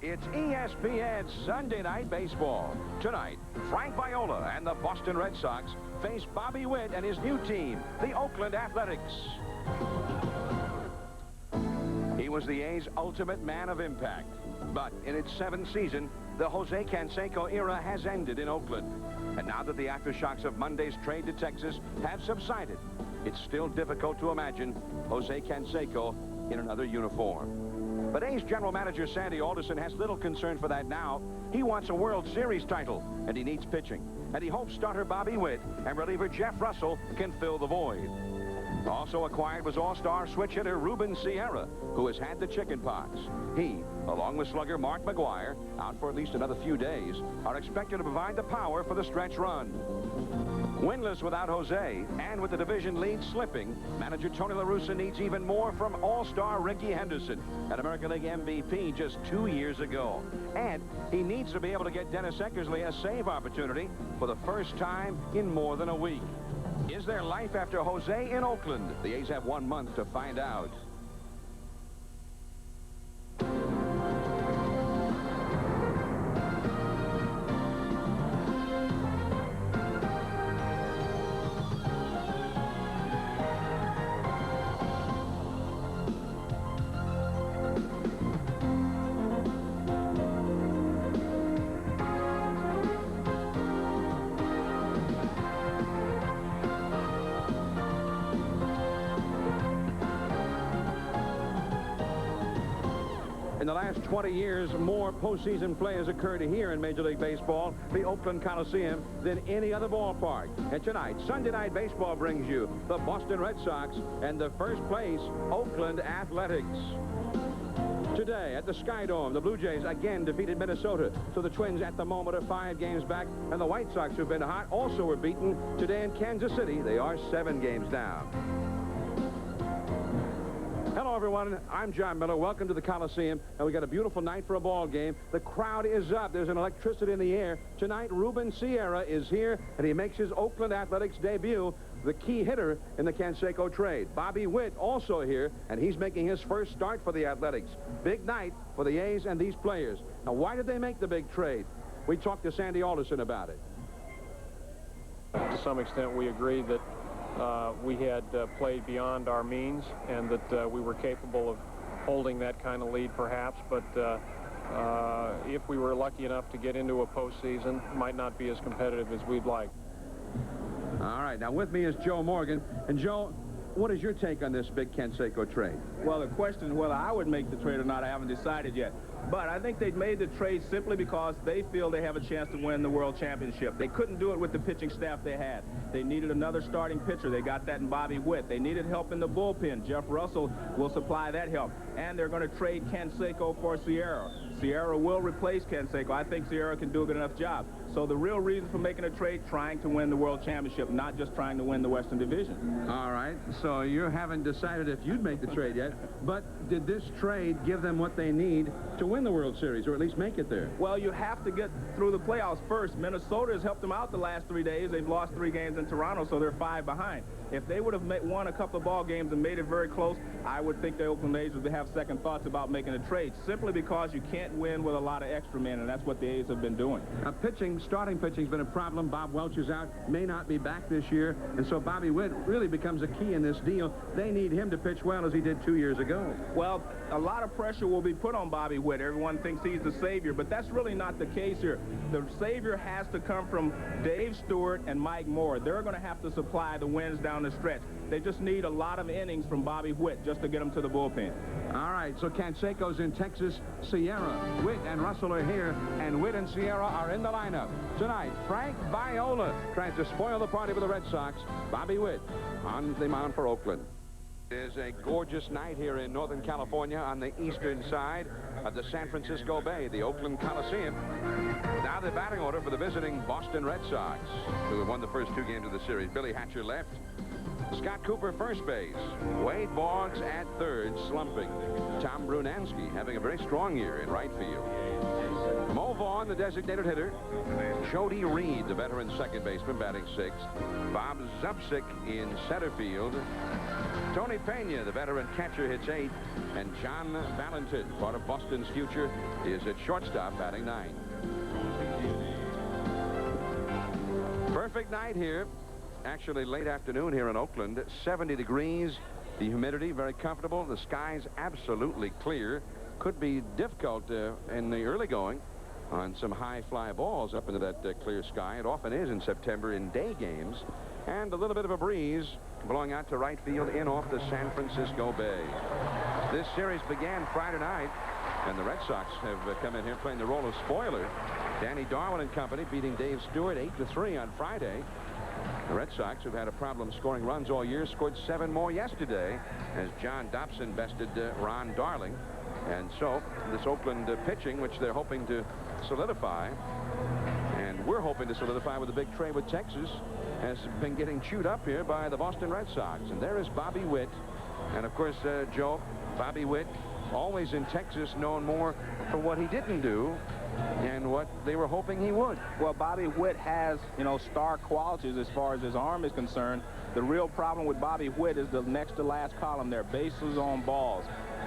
it's ESPN Sunday Night Baseball. Tonight, Frank Viola and the Boston Red Sox face Bobby Witt and his new team, the Oakland Athletics. He was the A's ultimate man of impact. But in its 7th season, the Jose Canseco era has ended in Oakland. And now that the aftershocks of Monday's trade to Texas have subsided, it's still difficult to imagine Jose Canseco in another uniform. But A's general manager Sandy Alderson has little concern for that now. He wants a World Series title, and he needs pitching. And he hopes starter Bobby Witt and reliever Jeff Russell can fill the void. Also acquired was all-star switch hitter Ruben Sierra, who has had the chicken pox. He, along with slugger Mark McGwire, out for at least another few days, are expected to provide the power for the stretch run. Winless without Jose, and with the division lead slipping, manager Tony La Russa needs even more from all-star Ricky Henderson, an American League MVP just 2 years ago. And he needs to be able to get Dennis Eckersley a save opportunity for the first time in more than a week. Is there life after Jose in Oakland? The A's have 1 month to find out. In the last 20 years, more postseason play has occurred here in Major League Baseball, the Oakland Coliseum, than any other ballpark. And tonight, Sunday Night Baseball brings you the Boston Red Sox and the first place Oakland Athletics. Today at the Sky Dome, the Blue Jays again defeated Minnesota. So the Twins at the moment are 5 games back, and the White Sox, who've been hot, also were beaten today in Kansas City. They are 7 games down. Hello, everyone. I'm John Miller. Welcome to the Coliseum. And we got a beautiful night for a ball game. The crowd is up. There's an electricity in the air. Tonight, Ruben Sierra is here, and he makes his Oakland Athletics debut, the key hitter in the Canseco trade. Bobby Witt also here, and he's making his first start for the Athletics. Big night for the A's and these players. Now, why did they make the big trade? We talked to Sandy Alderson about it. To some extent, we agreed that we had played beyond our means and that we were capable of holding that kind of lead perhaps, but if we were lucky enough to get into a postseason, might not be as competitive as we'd like. All right, now with me is Joe Morgan. And Joe, what is your take on this big Canseco trade? Well, the question is whether I would make the trade or not, I haven't decided yet. But I think they made the trade simply because they feel they have a chance to win the World Championship. They couldn't do it with the pitching staff they had. They needed another starting pitcher. They got that in Bobby Witt. They needed help in the bullpen. Jeff Russell will supply that help. And they're going to trade Canseco for Sierra. Sierra will replace Canseco. I think Sierra can do a good enough job. So the real reason for making a trade, trying to win the World Championship, not just trying to win the Western Division. All right, so you haven't decided if you'd make the trade yet, but did this trade give them what they need to win the World Series, or at least make it there? Well, you have to get through the playoffs first. Minnesota has helped them out the last 3 days. They've lost 3 games in Toronto, so they're 5 behind. If they would have won a couple of ball games and made it very close, I would think the Oakland A's would have second thoughts about making a trade, simply because you can't win with a lot of extra men, and that's what the A's have been doing. Now, starting pitching's been a problem. Bob Welch is out, may not be back this year, and so Bobby Witt really becomes a key in this deal. They need him to pitch well as he did 2 years ago. Well, a lot of pressure will be put on Bobby Witt. Everyone thinks he's the savior, but that's really not the case here. The savior has to come from Dave Stewart and Mike Moore. They're going to have to supply the wins down the stretch. They just need a lot of innings from Bobby Witt just to get them to the bullpen. All right, so Canseco's in Texas. Sierra, Witt, and Russell are here, and Witt and Sierra are in the lineup. Tonight, Frank Viola tries to spoil the party for the Red Sox. Bobby Witt on the mound for Oakland. It is a gorgeous night here in Northern California on the eastern side of the San Francisco Bay, the Oakland Coliseum. Now the batting order for the visiting Boston Red Sox, who have won the first 2 games of the series. Billy Hatcher left. Scott Cooper first base. Wade Boggs at third, slumping. Tom Brunansky having a very strong year in right field. Mo Vaughn, the designated hitter. Jody Reed, the veteran second baseman, batting 6th. Bob Zubcic in center field. Tony Pena, the veteran catcher, hits 8. And John Valentin, part of Boston's future, is at shortstop, batting 9. Perfect night here. Actually, late afternoon here in Oakland. 70 degrees. The humidity very comfortable. The sky's absolutely clear. Could be difficult in the early going on some high fly balls up into that clear sky. It often is in September in day games. And a little bit of a breeze blowing out to right field in off the San Francisco Bay. This series began Friday night, and the Red Sox have come in here playing the role of spoiler. Danny Darwin and company beating Dave Stewart 8-3 on Friday. The Red Sox have had a problem scoring runs all year, scored 7 more yesterday as John Dobson bested Ron Darling. And so this Oakland pitching, which they're hoping to solidify, and we're hoping to solidify with a big trade with Texas, has been getting chewed up here by the Boston Red Sox. And there is Bobby Witt. And of course, Joe, Bobby Witt, always in Texas, known more for what he didn't do and what they were hoping he would. Well, Bobby Witt has, star qualities as far as his arm is concerned. The real problem with Bobby Witt is the next to last column there, bases on balls.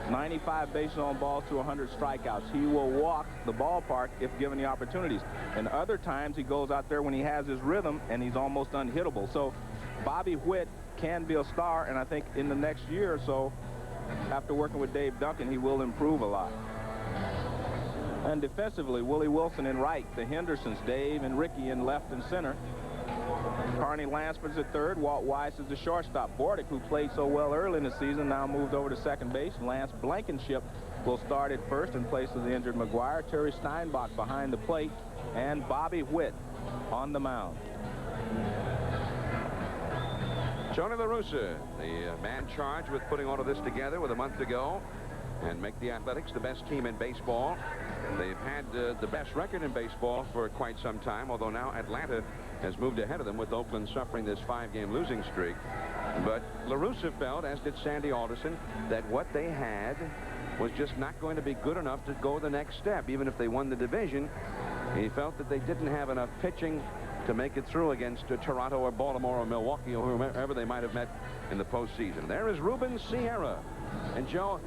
95 bases on balls to 100 strikeouts. He will walk the ballpark if given the opportunities. And other times he goes out there when he has his rhythm and he's almost unhittable. So Bobby Witt can be a star, and I think in the next year or so, after working with Dave Duncan, he will improve a lot. And defensively, Willie Wilson in right, the Hendersons, Dave and Ricky in left and center. Carney Lansford's at third. Walt Weiss is the shortstop. Bordick, who played so well early in the season, now moved over to second base. Lance Blankenship will start at first in place of the injured McGuire. Terry Steinbach behind the plate, and Bobby Witt on the mound. Tony La Russa, the man charged with putting all of this together with a month to go and make the Athletics the best team in baseball. They've had the best record in baseball for quite some time, although now Atlanta has moved ahead of them with Oakland suffering this 5-game losing streak. But La Russa felt, as did Sandy Alderson, that what they had was just not going to be good enough to go the next step. Even if they won the division, he felt that they didn't have enough pitching to make it through against Toronto or Baltimore or Milwaukee or whoever they might have met in the postseason. There is Ruben Sierra. And Joe,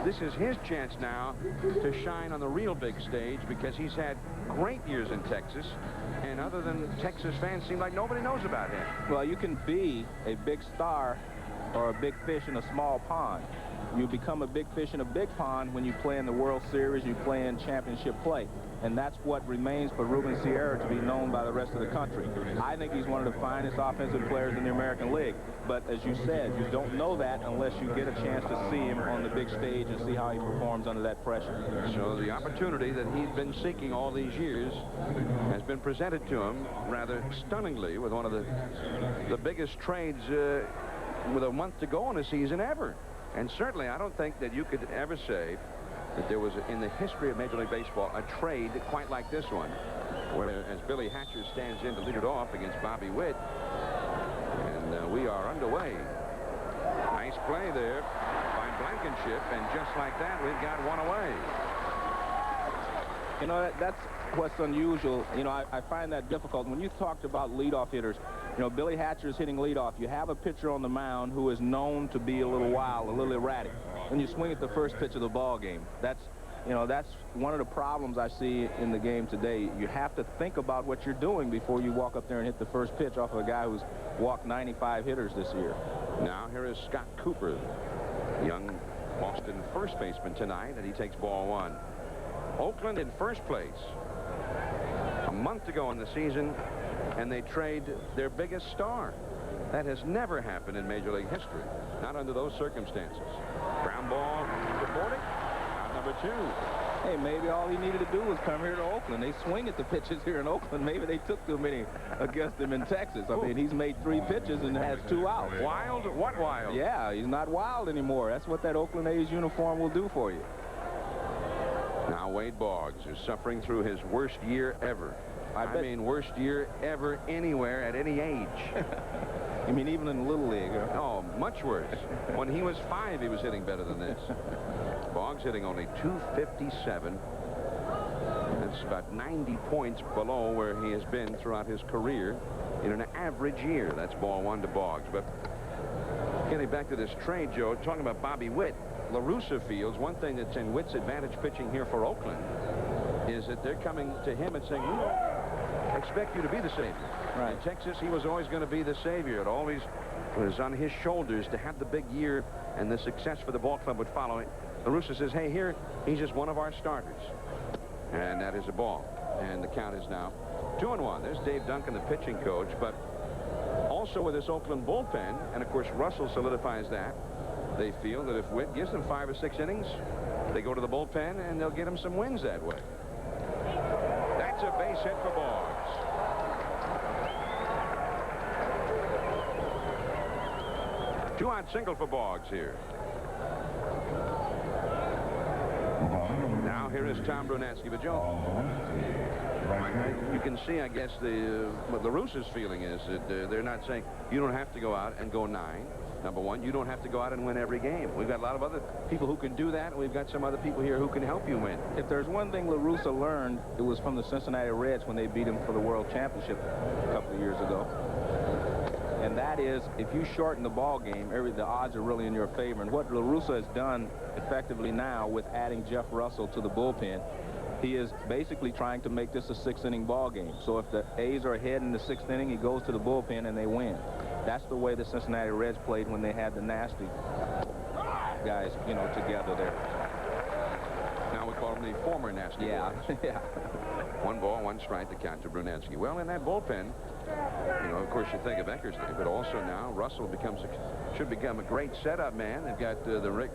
this is his chance now to shine on the real big stage, because he's had great years in Texas, and other than Texas fans, seem like nobody knows about him. Well, you can be a big star or a big fish in a small pond. You become a big fish in a big pond when you play in the World Series, you play in championship play. And that's what remains for Ruben Sierra to be known by the rest of the country. I think he's one of the finest offensive players in the American League. But as you said, you don't know that unless you get a chance to see him on the big stage and see how he performs under that pressure. So the opportunity that he's been seeking all these years has been presented to him rather stunningly with one of the biggest trades with a month to go in the season ever. And certainly I don't think that you could ever say that there was, in the history of Major League Baseball, a trade quite like this one, where as Billy Hatcher stands in to lead it off against Bobby Witt. And we are underway. Nice play there by Blankenship, and just like that, we've got one away. You know, that's what's unusual. You know, I find that difficult. When you talked about leadoff hitters, you know, Billy Hatcher's hitting leadoff. You have a pitcher on the mound who is known to be a little wild, a little erratic. When you swing at the first pitch of the ball game, that's one of the problems I see in the game today. You have to think about what you're doing before you walk up there and hit the first pitch off of a guy who's walked 95 hitters this year. Now here is Scott Cooper, young Boston first baseman tonight, and he takes ball 1. Oakland in first place a month ago in the season, and they trade their biggest star. That has never happened in Major League history, not under those circumstances. Ground ball to Bordick, out number 2. Hey, maybe all he needed to do was come here to Oakland. They swing at the pitches here in Oakland. Maybe they took too many against him in Texas. I mean, he's made 3 pitches and has 2 outs. Wild? What wild? Yeah, he's not wild anymore. That's what that Oakland A's uniform will do for you. Now Wade Boggs is suffering through his worst year ever. I mean, worst year ever anywhere at any age. You mean even in the Little League? Huh? Oh, much worse. When he was 5, he was hitting better than this. Boggs hitting only .257. That's about 90 points below where he has been throughout his career in an average year. That's ball 1 to Boggs. But Getting back to this trade, Joe, talking about Bobby Witt, La Russa feels one thing that's in Witt's advantage pitching here for Oakland is that they're coming to him and saying, we don't expect you to be the savior. Right. In Texas, he was always going to be the savior. It always was on his shoulders to have the big year, and the success for the ball club would follow it. La Russa says, hey, here, he's just one of our starters. And that is a ball. And the count is now 2-1. There's Dave Duncan, the pitching coach, but also with this Oakland bullpen, and of course Russell solidifies that, they feel that if Witt gives them 5 or 6 innings, they go to the bullpen and they'll get them some wins that way. That's a base hit for Boggs. Two-out single for Boggs here. Now here is Tom Brunansky. But Joe, you can see, I guess, what La Russa's feeling is that they're not saying you don't have to go out and go 9. Number one, you don't have to go out and win every game. We've got a lot of other people who can do that, and we've got some other people here who can help you win. If there's one thing La Russa learned, it was from the Cincinnati Reds when they beat him for the World Championship a couple of years ago. And that is, if you shorten the ball game, the odds are really in your favor. And what La Russa has done effectively now with adding Jeff Russell to the bullpen, he is basically trying to make this a 6-inning ball game. So if the A's are ahead in the 6th inning, he goes to the bullpen and they win. That's the way the Cincinnati Reds played when they had the nasty guys, you know, together there. Now we call them the former nasty yeah. boys. Yeah. 1 ball, 1 strike to count to Brunansky. Well, in that bullpen, you know, of course, you think of Eckersley, but also now Russell should become a great setup man. They've got the Rick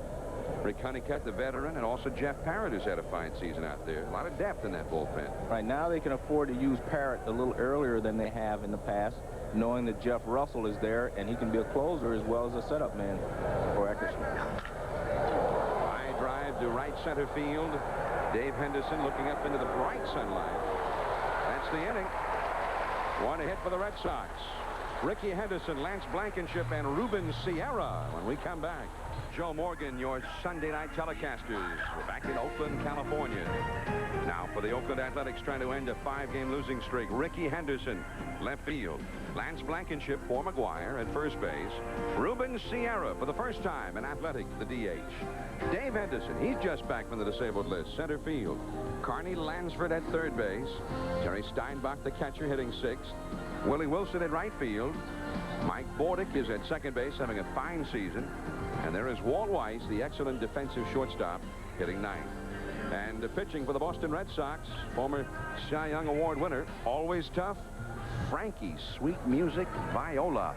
Honeycutt, the veteran, and also Jeff Parrott, who's had a fine season out there. A lot of depth in that bullpen. Right now, they can afford to use Parrott a little earlier than they have in the past, knowing that Jeff Russell is there, and he can be a closer as well as a setup man for Eckersley. High drive to right center field. Dave Henderson looking up into the bright sunlight. That's the inning. 1 hit for the Red Sox. Ricky Henderson, Lance Blankenship, and Ruben Sierra. When we come back, Joe Morgan, your Sunday night telecasters. We're back in Oakland, California. Now for the Oakland Athletics trying to end a 5-game losing streak. Ricky Henderson, left field. Lance Blankenship for McGuire at first base. Ruben Sierra for the first time in Athletic, the DH. Dave Henderson, he's just back from the disabled list, center field. Carney Lansford at third base. Jerry Steinbach, the catcher, hitting 6th. Willie Wilson at right field. Mike Bordick is at second base, having a fine season. And there is Walt Weiss, the excellent defensive shortstop, hitting 9th. And pitching for the Boston Red Sox, former Cy Young Award winner, always tough, Frankie Sweet Music Viola.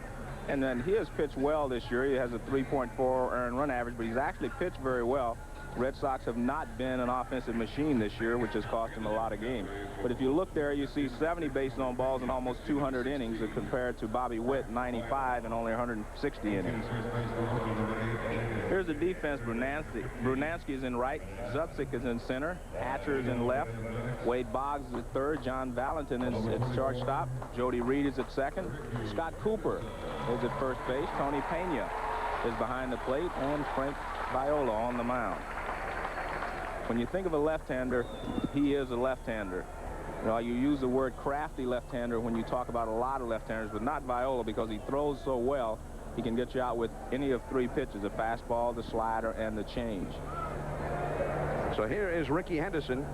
And then he has pitched well this year. He has a 3.4 earned run average, but he's actually pitched very well. Red Sox have not been an offensive machine this year, which has cost him a lot of games. But if you look there, you see 70 bases on balls in almost 200 innings compared to Bobby Witt, 95 and only 160 innings. Here's the defense. Brunansky is in right. Zubcic is in center. Hatcher is in left. Wade Boggs is at third. John Valentin is at shortstop. Jody Reed is at second. Scott Cooper is at first base. Tony Pena is behind the plate. And Frank Viola on the mound. When you think of a left-hander, he is a left-hander. You know, you use the word crafty left-hander when you talk about a lot of left-handers, but not Viola, because he throws so well, he can get you out with any of 3 pitches, the fastball, the slider, and the change. So here is Ricky Henderson.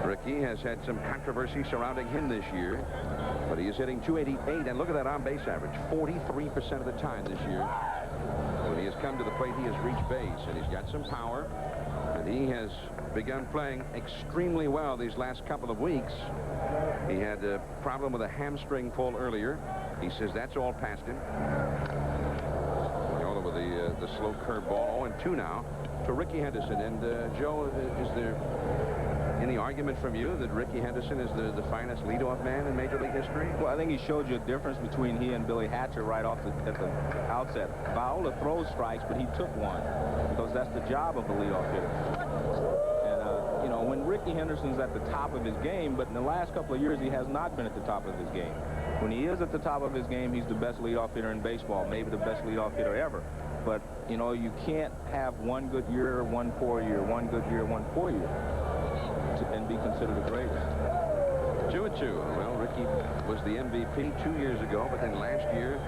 Ricky has had some controversy surrounding him this year, but he is hitting .288, and look at that on-base average, 43% of the time this year. When he has come to the plate, he has reached base, and he's got some power. And he has begun playing extremely well these last couple of weeks. He had a problem with a hamstring pull earlier. He says that's all past him. All over the slow curveball. 0-2 now to Ricky Henderson. And Joe, is there any argument from you that Ricky Henderson is the finest leadoff man in Major League history? Well, I think he showed you a difference between he and Billy Hatcher right off at the outset. Viola throws strikes, but he took one because that's the job of a leadoff hitter. And, you know, when Ricky Henderson's at the top of his game, but in the last couple of years, he has not been at the top of his game. When he is at the top of his game, he's the best leadoff hitter in baseball, maybe the best leadoff hitter ever. But, you know, you can't have one good year, one poor year, one good year, one poor year, and be considered the greatest. 2-2. Well, Ricky was the MVP 2 years ago, but then last year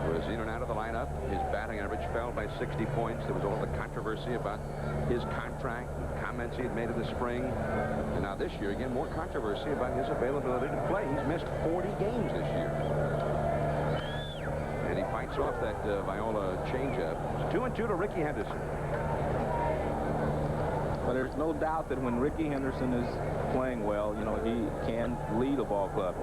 was in and out of the lineup. His batting average fell by 60 points. There was all the controversy about his contract and comments he had made in the spring. And now this year, again, more controversy about his availability to play. He's missed 40 games this year. And he fights off that Viola changeup. It's 2-2 to Ricky Henderson. But there's no doubt that when Ricky Henderson is playing well, you know, he can lead a ball club.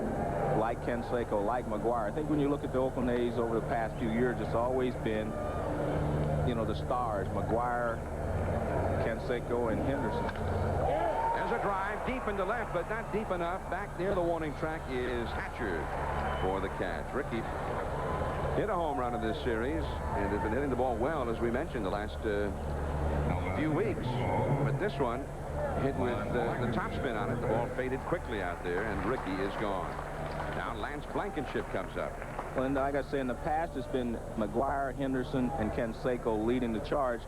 Like Canseco, like McGuire. I think when you look at the Oakland A's over the past few years, it's always been, you know, the stars, McGuire, Canseco, and Henderson. There's a drive deep into left, but not deep enough. Back near the warning track is Hatcher for the catch. Ricky hit a home run in this series and has been hitting the ball well, as we mentioned, the last few weeks. But this one hit with the topspin on it. The ball faded quickly out there, and Ricky is gone. Now Lance Blankenship comes up. Well, and like I say, in the past, it's been McGuire, Henderson, and Canseco leading the charge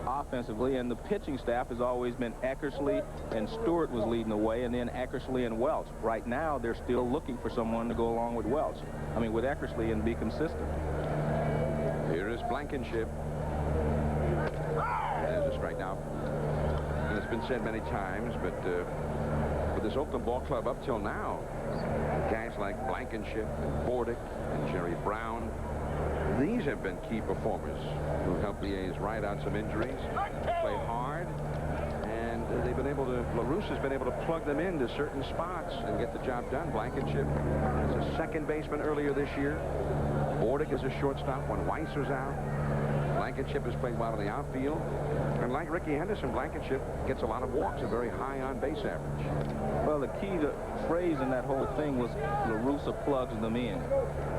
offensively, and the pitching staff has always been Eckersley, and Stewart was leading the way, and then Eckersley and Welch. Right now, they're still looking for someone to go along with Welch. I mean, with Eckersley, and be consistent. Here is Blankenship. There's a strikeout. And it's been said many times, but for this Oakland ball club up till now, guys like Blankenship and Bordick and Jerry Brown, these have been key performers who helped the A's ride out some injuries, play hard, and they've been able to, LaRousse has been able to plug them into certain spots and get the job done. Blankenship is a second baseman earlier this year. Bordick is a shortstop when Weiss was out. Blankenship has played well in the outfield. And like Ricky Henderson, Blankenship gets a lot of walks, a very high on-base average. Well, the key to phrase in that whole thing was LaRousse plugs them in.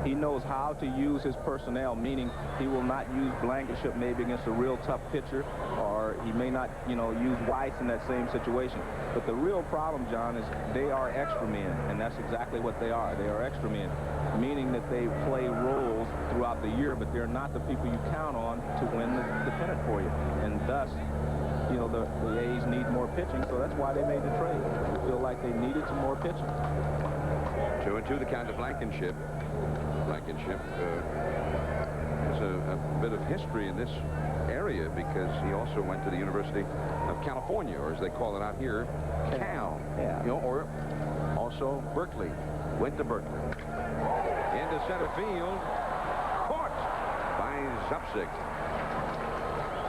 He knows how to use his personnel, meaning he will not use Blankenship maybe against a real tough pitcher, or he may not, you know, use Weiss in that same situation. But the real problem, John, is they are extra men, and that's exactly what they are. They are extra men, meaning that they play roles throughout the year, but they're not the people you count on to win the pennant for you. And thus, you know, the A's need more pitching, so that's why they made the trade. They feel like they needed some more pitching. 2-2 the count to Blankenship. Blankenship has a bit of history in this area because he also went to the University of California, or as they call it out here, Cal. Yeah. You know, or also Berkeley. Went to Berkeley. Into center field. Caught by Zupsik.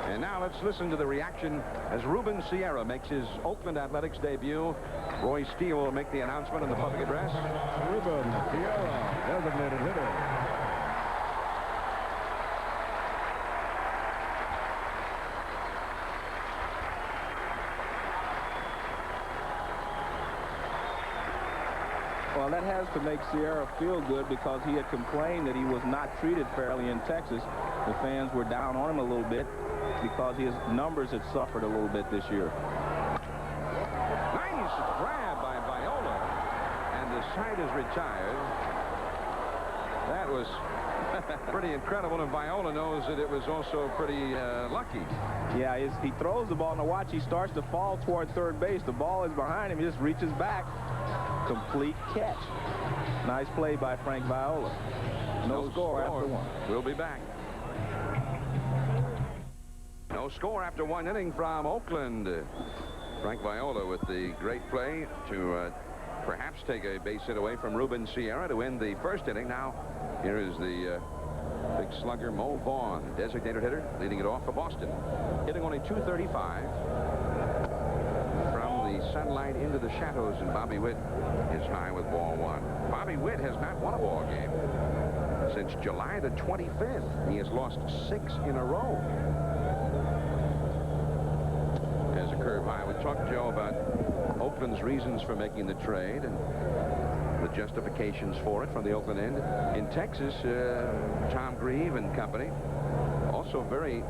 And now let's listen to the reaction as Ruben Sierra makes his Oakland Athletics debut. Roy Steele will make the announcement in the public address. Ruben Sierra, designated hitter. Well, that has to make Sierra feel good because he had complained that he was not treated fairly in Texas. The fans were down on him a little bit because his numbers had suffered a little bit this year. Nice grab by Viola, and the side is retired. That was pretty incredible, and Viola knows that it was also pretty lucky. Yeah, he throws the ball. Now watch, he starts to fall toward third base. The ball is behind him. He just reaches back. Complete catch. Nice play by Frank Viola. No score after one. We'll be back. No score after one inning from Oakland. Frank Viola with the great play to perhaps take a base hit away from Ruben Sierra to end the first inning. Now, here is the big slugger Mo Vaughn, designated hitter, leading it off for Boston. Hitting only .235. From the sunlight into the shadows, and Bobby Witt is high with ball one. Bobby Witt has not won a ball game since July the 25th. He has lost 6 in a row. As a curve high, we talked to Joe about Oakland's reasons for making the trade and the justifications for it from the Oakland end. In Texas, Tom Grieve and company also very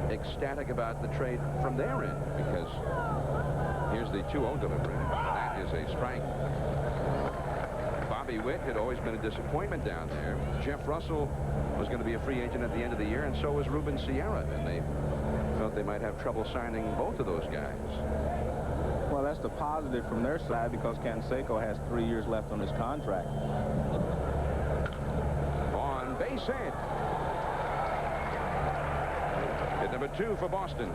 ecstatic about the trade from their end, because here's the 2-0 delivery. That is a strike. Bobby Witt had always been a disappointment down there. Jeff Russell was going to be a free agent at the end of the year, and so was Ruben Sierra, and they felt they might have trouble signing both of those guys. Well, that's the positive from their side because Canseco has 3 years left on his contract. On base base hit. Hit number 2 for Boston.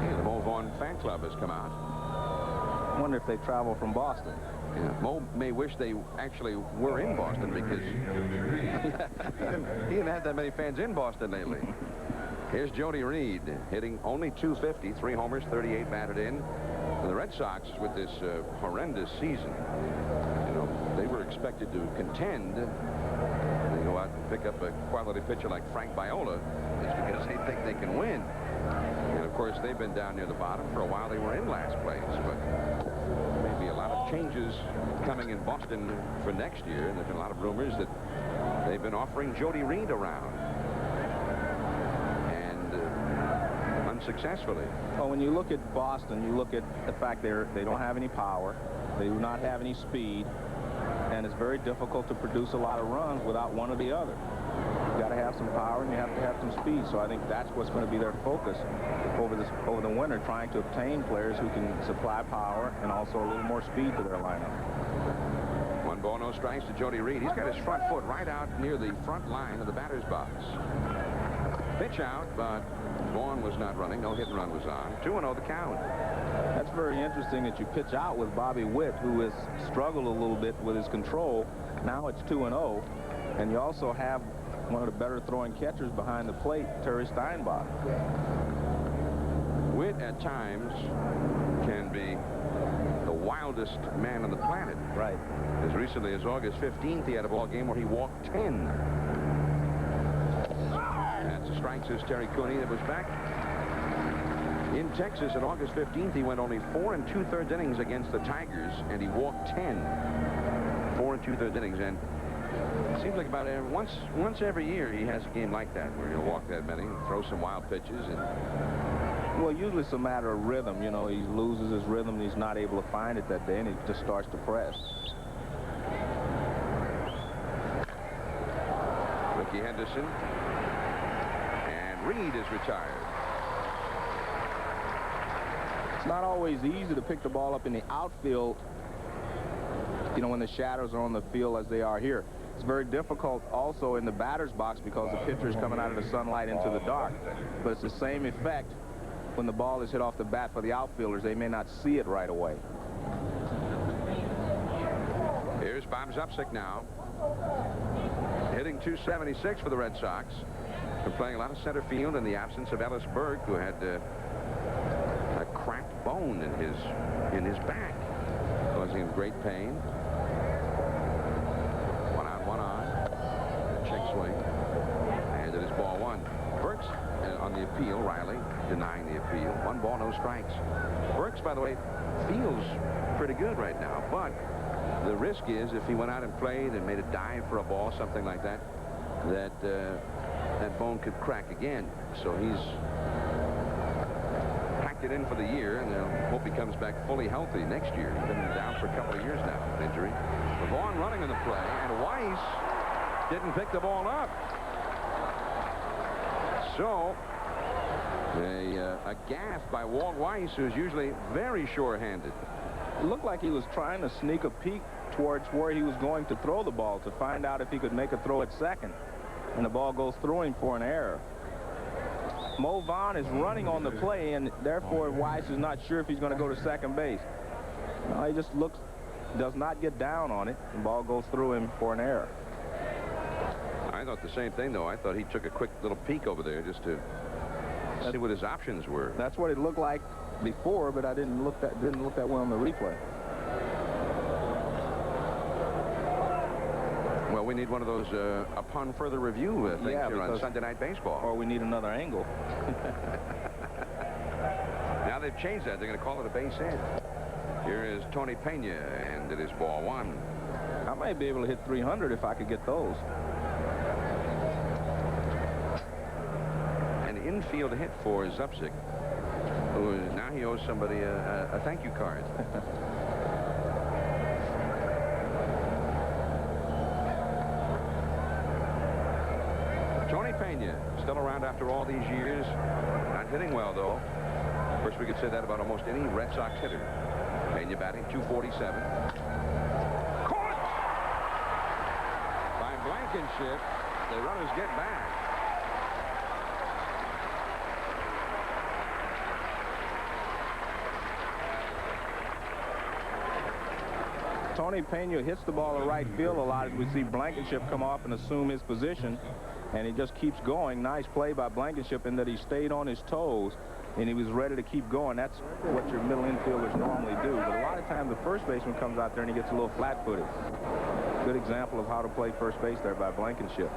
Hey, the Mo Vaughn fan club has come out. I wonder if they travel from Boston. Yeah, Mo may wish they actually were in Boston because he hadn't had that many fans in Boston lately. Here's Jody Reed hitting only .250, 3 homers, 38 batted in. And the Red Sox, with this horrendous season, you know, they were expected to contend. They go out and pick up a quality pitcher like Frank Viola just because they think they can win. And of course, they've been down near the bottom for a while. They were in last place, but maybe a lot of changes coming in Boston for next year. And there's been a lot of rumors that they've been offering Jody Reed around. Unsuccessfully. Well, when you look at Boston, you look at the fact they don't have any power, they do not have any speed, and it's very difficult to produce a lot of runs without one or the other. You've got to have some power and you have to have some speed. So I think that's what's going to be their focus over the winter, trying to obtain players who can supply power and also a little more speed to their lineup. 1 ball, no strikes to Jody Reed. He's got his front foot right out near the front line of the batter's box. Pitch out, but Vaughn was not running. No hit and run was on. 2-0 the count. That's very interesting that you pitch out with Bobby Witt, who has struggled a little bit with his control. Now it's 2-0. And you also have one of the better throwing catchers behind the plate, Terry Steinbach. Witt at times can be the wildest man on the planet. Right. As recently as August 15th, he had a ball game where he walked 10. That's a strike, says Terry Cooney, that was back in Texas on August 15th. He went only 4 2/3 innings against the Tigers, and he walked 10. 4 2/3 innings, and it seems like about once every year he has a game like that where he'll walk that many, throw some wild pitches. And well, usually it's a matter of rhythm. You know, he loses his rhythm and he's not able to find it that day, and he just starts to press. Ricky Henderson. Reed is retired. It's not always easy to pick the ball up in the outfield, you know, when the shadows are on the field as they are here. It's very difficult also in the batter's box because the pitcher is coming out of the sunlight into the dark. But it's the same effect when the ball is hit off the bat for the outfielders. They may not see it right away. Here's Bob Zupsick now. Hitting .276 for the Red Sox. They're playing a lot of center field in the absence of Ellis Berg, who had a cracked bone in his back, causing him great pain. 1 out, 1 on. Check swing. And it is ball 1. Burks on the appeal. Riley denying the appeal. 1 ball, no strikes. Burks, by the way, feels pretty good right now, but the risk is if he went out and played and made a dive for a ball, something like that, that bone could crack again. So he's packed it in for the year, and they'll hope he comes back fully healthy next year. He's been down for a couple of years now with injury. Vaughn running in the play, and Weiss didn't pick the ball up. So a gaffe by Walt Weiss, who's usually very sure-handed. It looked like he was trying to sneak a peek towards where he was going to throw the ball to find out if he could make a throw at second. And the ball goes through him for an error. Mo Vaughn is running on the play, and therefore Weiss is not sure if he's going to go to second base. No, he just does not get down on it. The ball goes through him for an error. I thought the same thing, though. I thought he took a quick little peek over there just to see what his options were. That's what it looked like before, but I didn't look that well on the replay. Well, we need one of those upon further review things here on Sunday Night Baseball. Or we need another angle. Now they've changed that. They're going to call it a base hit. Here is Tony Pena, and it is ball 1. I might be able to hit 300 if I could get those. An infield hit for Zupsick, who now he owes somebody a thank you card. Tony Pena, still around after all these years. Not hitting well, though. Of course, we could say that about almost any Red Sox hitter. Pena batting, 247. Caught by Blankenship. The runners get back. Tony Pena hits the ball to right field a lot as we see Blankenship come off and assume his position, and he just keeps going. Nice play by Blankenship in that he stayed on his toes and he was ready to keep going. That's what your middle infielders normally do, but a lot of times the first baseman comes out there and he gets a little flat-footed. Good example of how to play first base there by Blankenship.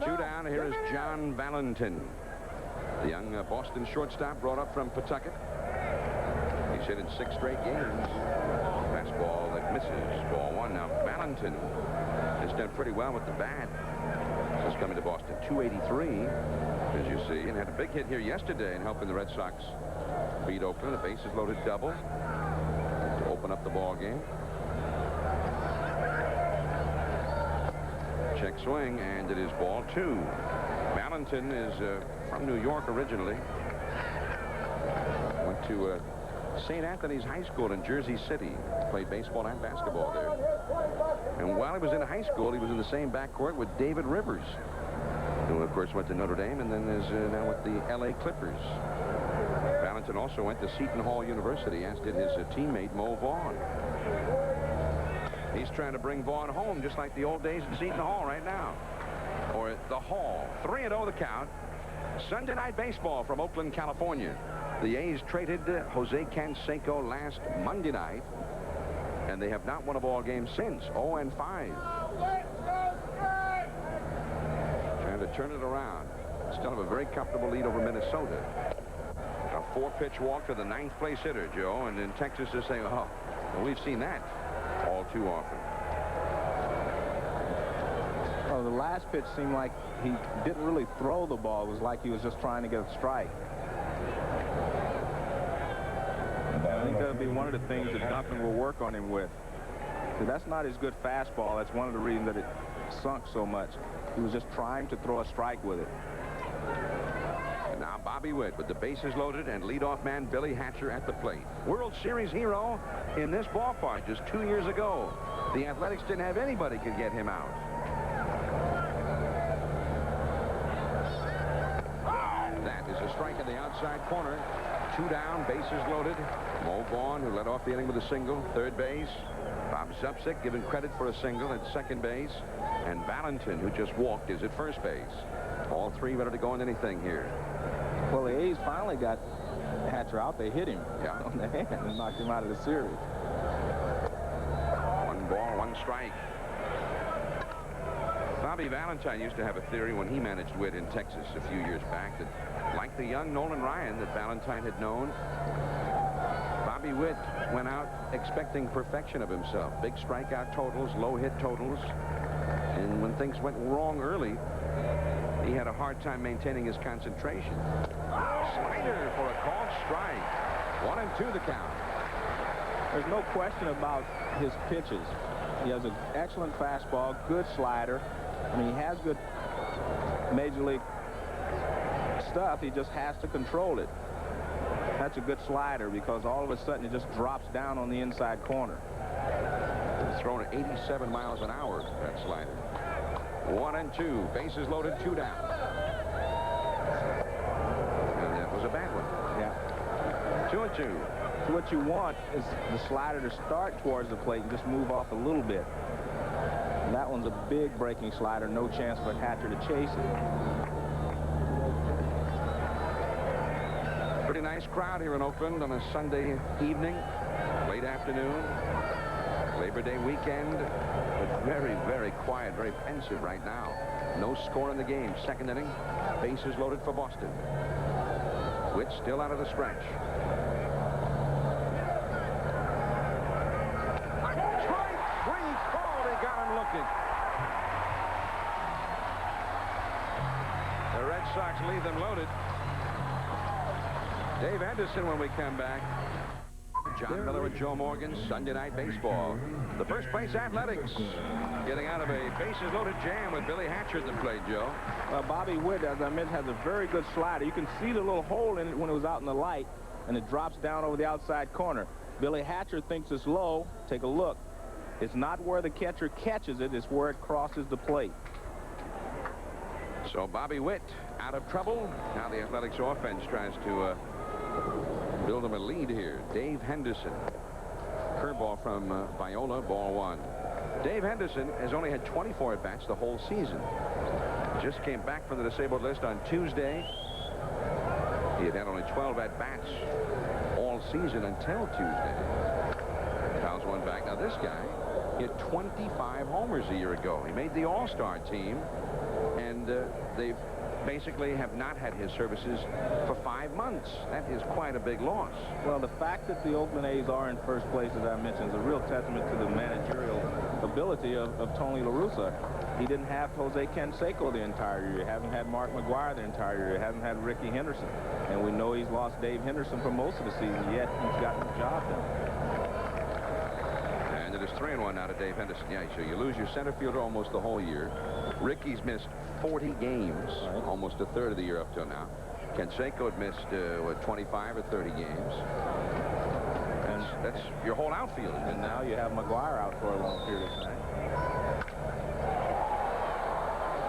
2 down. Here is John Valentin, the young Boston shortstop brought up from Pawtucket. He's hit in 6 straight games. Fastball that misses, ball 1. Now Valentin has done pretty well with the bat since coming to Boston. 283, as you see, and had a big hit here yesterday in helping the Red Sox beat Oakland. A bases loaded double to open up the ball game. Check swing, and it is ball 2. Valentin is from New York originally. Went to St. Anthony's High School in Jersey City. Played baseball and basketball there. And while he was in high school, he was in the same backcourt with David Rivers, who of course went to Notre Dame and then is now with the LA Clippers. Valentin also went to Seton Hall University, as did his teammate Mo Vaughn. He's trying to bring Vaughn home just like the old days at Seton Hall right now. Or the Hall. 3-0 the count. Sunday night baseball from Oakland, California. The A's traded Jose Canseco last Monday night, and they have not won a ball game since. 0-5. Trying to turn it around. Still have a very comfortable lead over Minnesota. A 4-pitch walk to the 9th place hitter, Joe, and in Texas they're saying, oh, well, we've seen that all too often. Well, the last pitch seemed like he didn't really throw the ball. It was like he was just trying to get a strike. I think that'll be one of the things that Duncan will work on him with. So that's not his good fastball. That's one of the reasons that it sunk so much. He was just trying to throw a strike with it. And now Bobby Witt with the bases loaded and leadoff man Billy Hatcher at the plate. World Series hero in this ballpark just 2 years ago. The Athletics didn't have anybody could get him out. That is a strike in the outside corner. 2 down, bases loaded. Mo Vaughn, who led off the inning with a single, third base. Bob Zupsik given credit for a single at second base. And Valentin, who just walked, is at first base. All 3 ready to go in anything here. Well, the A's finally got Hatcher out. They hit him on the hand and knocked him out of the series. 1 ball, 1 strike. Bobby Valentine used to have a theory when he managed Witt in Texas a few years back that, like the young Nolan Ryan that Valentine had known, Bobby Witt went out expecting perfection of himself. Big strikeout totals, low hit totals. And when things went wrong early, he had a hard time maintaining his concentration. Slider for a called strike. 1-2 the count. There's no question about his pitches. He has an excellent fastball, good slider. I mean, he has good major league stuff. He just has to control it. That's a good slider because all of a sudden it just drops down on the inside corner. He's thrown at 87 miles an hour, that slider. 1-2. Bases loaded, 2 down. And that was a bad one. Yeah. 2-2. So what you want is the slider to start towards the plate and just move off a little bit. And that one's a big breaking slider. No chance for Hatcher to chase it. Pretty nice crowd here in Oakland on a Sunday evening, late afternoon, Labor Day weekend. But very, very quiet, very pensive right now. No score in the game. Second inning, bases loaded for Boston. Witt still out of the stretch. Strike 3 called. They got him looking. The Red Sox leave them loaded. Dave Henderson when we come back. John Miller and Joe Morgan, Sunday Night Baseball. The first place Athletics getting out of a bases-loaded jam with Billy Hatcher at the plate, Joe. Well, Bobby Witt, as I mentioned, has a very good slider. You can see the little hole in it when it was out in the light, and it drops down over the outside corner. Billy Hatcher thinks it's low. Take a look. It's not where the catcher catches it. It's where it crosses the plate. So Bobby Witt out of trouble. Now the Athletics offense tries to build him a lead here. Dave Henderson. Curveball from Viola, ball 1. Dave Henderson has only had 24 at-bats the whole season. Just came back from the disabled list on Tuesday. He had only 12 at-bats all season until Tuesday. Fouls one back. Now this guy, he had 25 homers a year ago. He made the All-Star team, and they basically have not had his services for 5 months. That is quite a big loss. Well, the fact that the Oakland A's are in first place, as I mentioned, is a real testament to the managerial ability of Tony La Russa. He didn't have Jose Canseco the entire year. Haven't had Mark McGwire the entire year. Hasn't had Ricky Henderson. And we know he's lost Dave Henderson for most of the season, yet he's gotten the job done. And it is 3-1 now to Dave Henderson. Yeah, so you lose your center fielder almost the whole year. Ricky's missed 40 games, almost a third of the year up till now. Canseco had missed, 25 or 30 games. That's your whole outfield. And now you have McGwire out for a long period of time.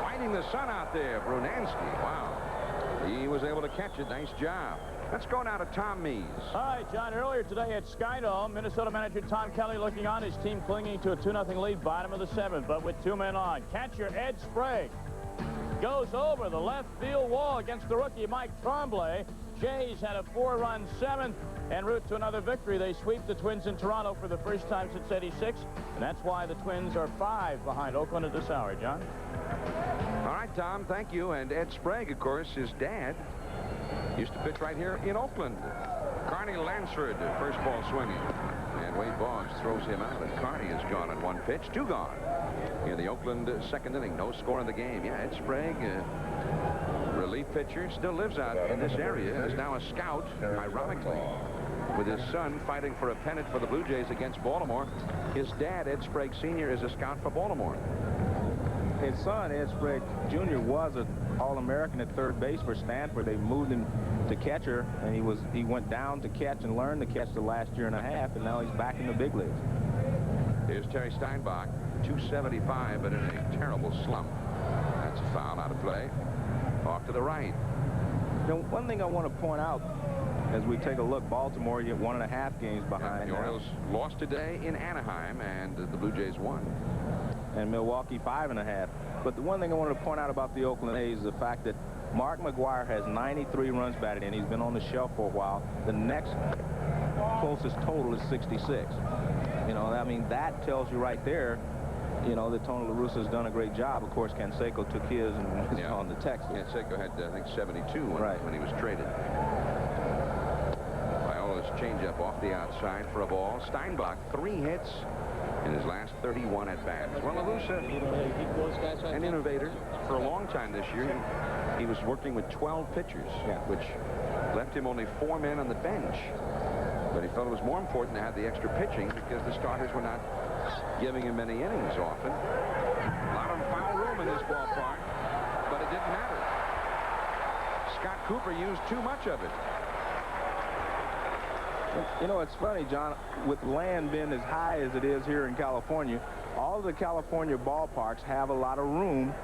Fighting the sun out there, Brunansky. Wow. He was able to catch it. Nice job. Let's go now to Tom Mees. Hi, John. Earlier today at Skydome, Minnesota manager Tom Kelly looking on, his team clinging to a 2-0 lead, bottom of the 7th, but with 2 men on. Catcher Ed Sprague goes over the left field wall against the rookie Mike Tremblay. Jays had a 4-run 7th en route to another victory. They sweep the Twins in Toronto for the first time since '86, and that's why the Twins are 5 behind Oakland at this hour, John. All right, Tom, thank you. And Ed Sprague, of course, his dad used to pitch right here in Oakland. Carney Lansford, first ball swinging. And Wade Boggs throws him out, and Carney is gone on 1 pitch, 2 gone. In the Oakland 2nd inning, no score in the game. Yeah, Ed Sprague, relief pitcher, still lives out in this area, is now a scout, ironically, with his son fighting for a pennant for the Blue Jays against Baltimore. His dad, Ed Sprague Sr., is a scout for Baltimore. His son, Ed Sprague Jr., was an All-American at third base for Stanford. They moved him to catcher, and he went down to catch and learned to catch the last year and a half, and now he's back in the big leagues. Here's Terry Steinbach, 275, but in a terrible slump. That's a foul out of play. Off to the right. Now, one thing I want to point out as we take a look, Baltimore, you get 1.5 games behind. The Orioles lost today in Anaheim, and the Blue Jays won. And Milwaukee 5.5. But the one thing I wanted to point out about the Oakland A's is the fact that Mark McGwire has 93 runs batted in. He's been on the shelf for a while. The next closest total is 66. You know, I mean, that tells you right there, you know, that Tony La Russa has done a great job. Of course, Canseco took his and is on the Texas. Canseco had, I think, 72 when he was traded. Viola's changeup off the outside for a ball. Steinbach, 3 hits in his last 31 at-bats. Well, La Russa, an innovator for a long time this year. He was working with 12 pitchers, which left him only 4 men on the bench. But he felt it was more important to have the extra pitching because the starters were not giving him many innings often. A lot of foul room in this ballpark, but it didn't matter. Scott Cooper used too much of it. You know, it's funny, John, with land being as high as it is here in California, all of the California ballparks have a lot of room,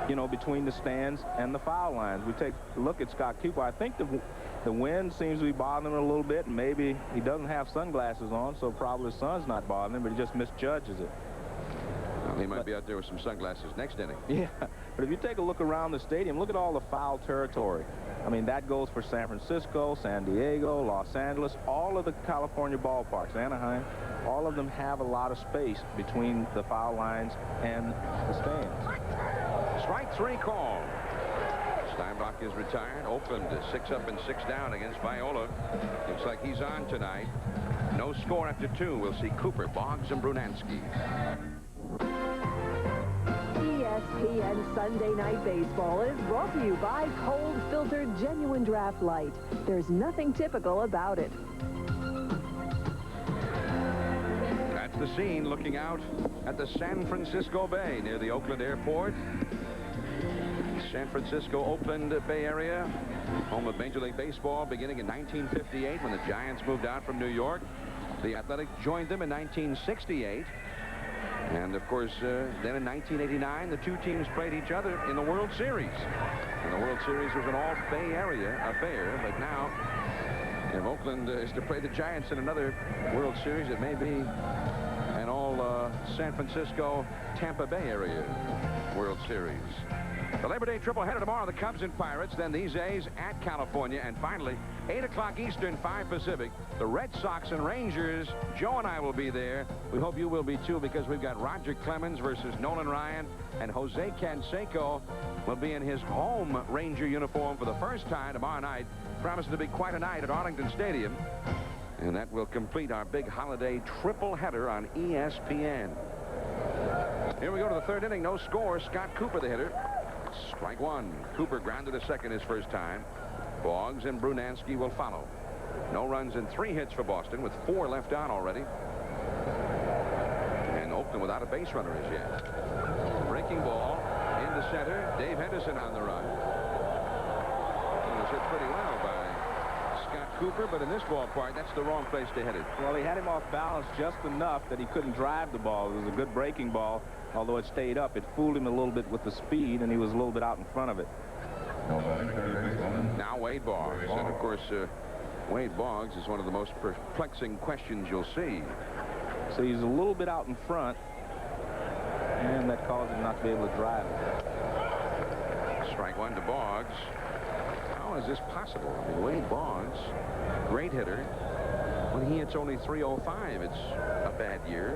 you know, between the stands and the foul lines. We take a look at Scott Cooper. I think the wind seems to be bothering him a little bit, and maybe he doesn't have sunglasses on, so probably the sun's not bothering him, but he just misjudges it. Well, he might be out there with some sunglasses next inning. Yeah, but if you take a look around the stadium, look at all the foul territory. I mean, that goes for San Francisco, San Diego, Los Angeles, all of the California ballparks, Anaheim, all of them have a lot of space between the foul lines and the stands. Strike 3 call. Steinbach is retired. Oakland 6 up and 6 down against Viola. Looks like he's on tonight. No score after 2. We'll see Cooper, Boggs, and Brunansky. ESPN Sunday Night Baseball is brought to you by Cold Filtered Genuine Draft Light. There's nothing typical about it. That's the scene looking out at the San Francisco Bay near the Oakland Airport. San Francisco, Oakland Bay Area, home of Major League Baseball beginning in 1958 when the Giants moved out from New York. The Athletics joined them in 1968. And, of course, then in 1989, the two teams played each other in the World Series. And the World Series was an all-Bay Area affair, but now, if Oakland is to play the Giants in another World Series, it may be an all-San Francisco, Tampa Bay Area World Series. The Labor Day triple-header tomorrow, the Cubs and Pirates, then these A's at California, and finally, 8 o'clock Eastern, 5 Pacific, the Red Sox and Rangers. Joe and I will be there. We hope you will be, too, because we've got Roger Clemens versus Nolan Ryan, and Jose Canseco will be in his home Ranger uniform for the first time tomorrow night. Promises to be quite a night at Arlington Stadium. And that will complete our big holiday triple-header on ESPN. Here we go to the third inning. No score. Scott Cooper, the hitter. Strike one. Cooper grounded to second his first time. Boggs and Brunansky will follow. No runs and 3 hits for Boston with 4 left on already. And Oakland without a base runner as yet. Breaking ball into center. Dave Henderson on the run. It was hit pretty well by Scott Cooper, but in this ballpark, that's the wrong place to hit it. Well, he had him off balance just enough that he couldn't drive the ball. It was a good breaking ball. Although it stayed up, it fooled him a little bit with the speed, and he was a little bit out in front of it. Now Wade Boggs. And, of course, Wade Boggs is one of the most perplexing questions you'll see. So he's a little bit out in front, and that caused him not to be able to drive it. Strike one to Boggs. How is this possible? I mean, Wade Boggs, great hitter. When he hits only .305, it's a bad year.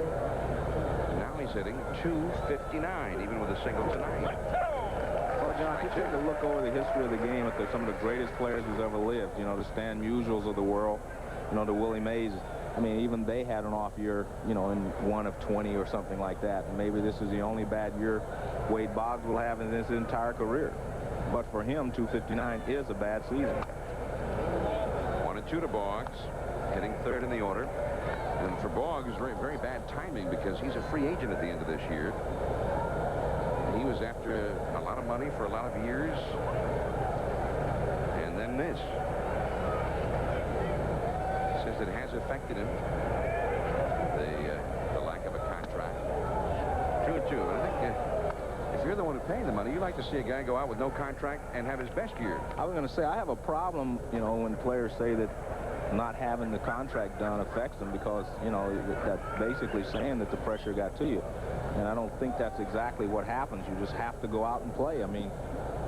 Now he's hitting .259, even with a single tonight. Well, John, if you take a look over the history of the game at some of the greatest players who's ever lived, you know, the Stan Musials of the world, you know, the Willie Mays, I mean, even they had an off year, you know, in 1 of 20 or something like that. And maybe this is the only bad year Wade Boggs will have in his entire career. But for him, .259 is a bad season. 1-2 to Boggs, hitting third in the order. And for Boggs, very, very bad timing because he's a free agent at the end of this year. He was after a lot of money for a lot of years. And then this. Says it has affected him, the lack of a contract. 2-2. I think if you're the one who paid the money, you like to see a guy go out with no contract and have his best year. I was going to say, I have a problem, you know, when players say that not having the contract done affects them because, you know, that's basically saying that the pressure got to you. And I don't think that's exactly what happens. You just have to go out and play. I mean,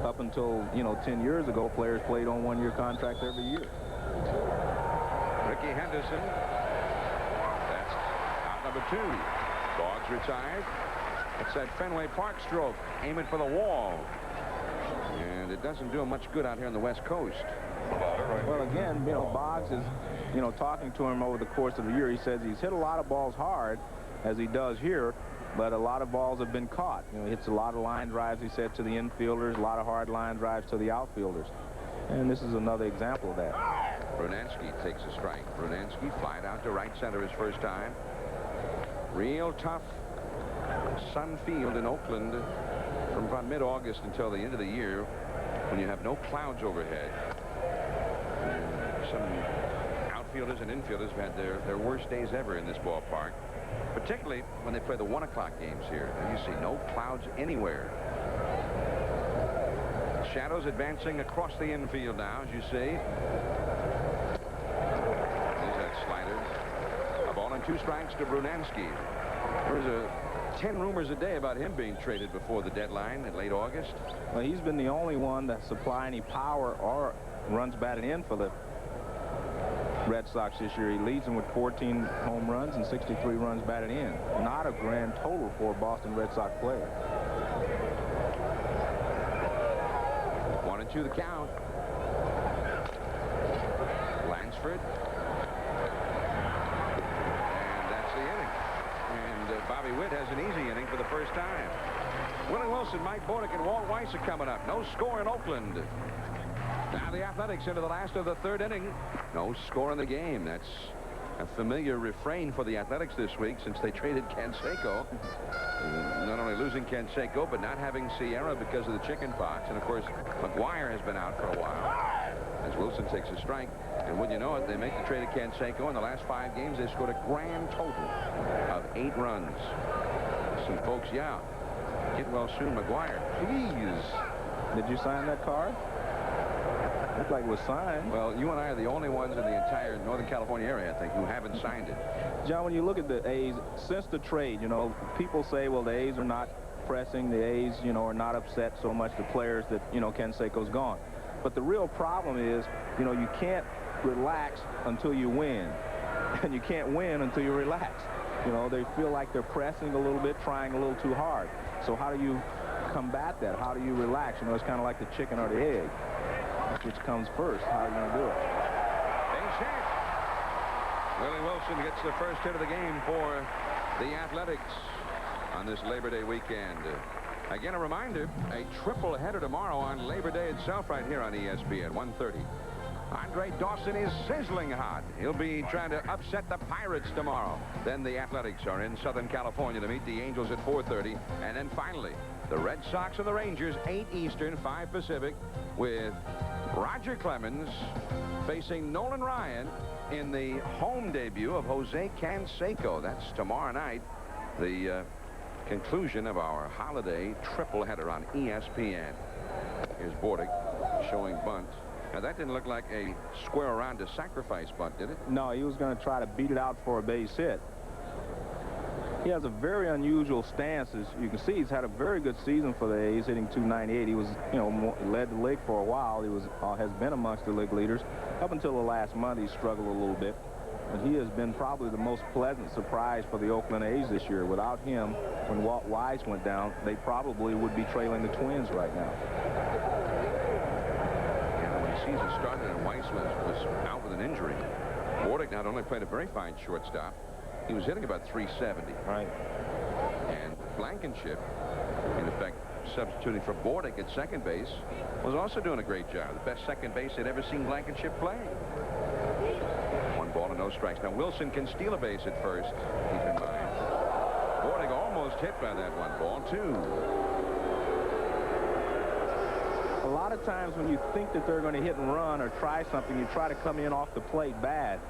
up until, you know, 10 years ago, players played on one-year contract every year. Ricky Henderson. That's out number 2. Boggs retired. It's that Fenway Park stroke. Aim it for the wall. And it doesn't do him much good out here on the West Coast. Well, again, you know, Boggs is, you know, talking to him over the course of the year. He says he's hit a lot of balls hard, as he does here, but a lot of balls have been caught. You know, he hits a lot of line drives, he said, to the infielders, a lot of hard line drives to the outfielders. And this is another example of that. Brunansky takes a strike. Brunansky flied out to right center his first time. Real tough sun field in Oakland from about mid-August until the end of the year when you have no clouds overhead. Some outfielders and infielders have had their worst days ever in this ballpark, particularly when they play the 1 o'clock games here. And you see no clouds anywhere. Shadows advancing across the infield now, as you see. There's that slider. A ball and 2 strikes to Brunansky. There's 10 rumors a day about him being traded before the deadline in late August. Well, he's been the only one that supply any power or runs batted in for the Red Sox this year. He leads them with 14 home runs and 63 runs batted in. Not a grand total for a Boston Red Sox player. 1-2 the count. Lansford. And that's the inning. And Bobby Witt has an easy inning for the first time. Willie Wilson, Mike Bordick, and Walt Weiss are coming up. No score in Oakland. Now the Athletics into the last of the third inning. No score in the game. That's a familiar refrain for the Athletics this week since they traded Canseco. Not only losing Canseco, but not having Sierra because of the chicken pox. And, of course, McGuire has been out for a while. as Wilson takes a strike. And wouldn't you know it, they make the trade of Canseco. In the last 5 games, they scored a grand total of 8 runs. Some folks, yeah. Get well soon, McGuire. Please. Did you sign that card? Looked like it was signed. Well, you and I are the only ones in the entire Northern California area, I think, who haven't signed it. John, when you look at the A's, since the trade, you know, people say, well, the A's are not pressing. The A's, you know, are not upset so much the players that, you know, Canseco's gone. But the real problem is, you know, you can't relax until you win. And you can't win until you relax. You know, they feel like they're pressing a little bit, trying a little too hard. So how do you combat that? How do you relax? You know, it's kind of like the chicken or the egg. Which comes first? How are you going to do it? Base hit. Willie Wilson gets the first hit of the game for the Athletics on this Labor Day weekend. Again, a reminder, a triple header tomorrow on Labor Day itself right here on ESPN, 1:30. Andre Dawson is sizzling hot. He'll be trying to upset the Pirates tomorrow. Then the Athletics are in Southern California to meet the Angels at 4:30. And then finally, the Red Sox and the Rangers, 8 Eastern, 5 Pacific, with Roger Clemens facing Nolan Ryan in the home debut of Jose Canseco. That's tomorrow night, the conclusion of our holiday triple header on ESPN. Here's Bordick showing bunt. Now, that didn't look like a square around to sacrifice bunt, did it? No, he was going to try to beat it out for a base hit. He has a very unusual stance. As you can see, he's had a very good season for the A's, hitting .298. He was, you know, led the league for a while. He was has been amongst the league leaders. Up until the last month, he struggled a little bit. But he has been probably the most pleasant surprise for the Oakland A's this year. Without him, when Walt Wise went down, they probably would be trailing the Twins right now. Yeah, when the season started and Weiss was out with an injury, Bordick not only played a very fine shortstop, he was hitting about .370. Right. And Blankenship, in effect, substituting for Bordick at second base, was also doing a great job. The best second base they'd ever seen Blankenship play. 1 ball and no strikes. Now, Wilson can steal a base at first, keep in mind. Bordick almost hit by that 1 ball, too. A lot of times when you think that they're going to hit and run or try something, you try to come in off the plate bad.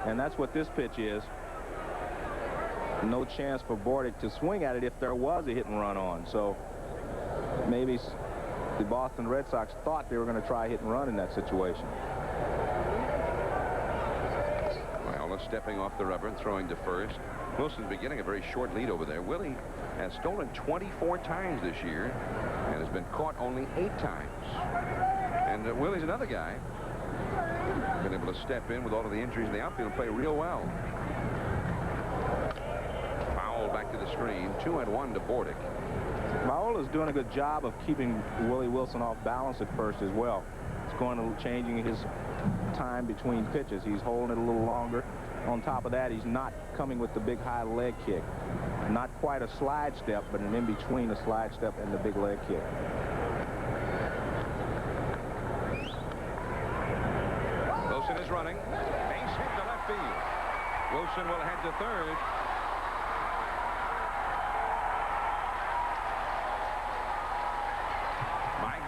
And that's what this pitch is. No chance for Bordick to swing at it if there was a hit and run on. So maybe the Boston Red Sox thought they were going to try hit and run in that situation. Viola stepping off the rubber and throwing to first. Wilson's beginning a very short lead over there. Willie has stolen 24 times this year and has been caught only 8 times. And Willie's another guy. Been able to step in with all of the injuries in the outfield and play real well. Back to the screen. 2-1 to Bordick. Viola's doing a good job of keeping Willie Wilson off balance at first as well. It's going to changing his time between pitches. He's holding it a little longer. On top of that, he's not coming with the big high leg kick. Not quite a slide step, but an in between the slide step and the big leg kick. Wilson is running. Base hit to left field. Wilson will head to third.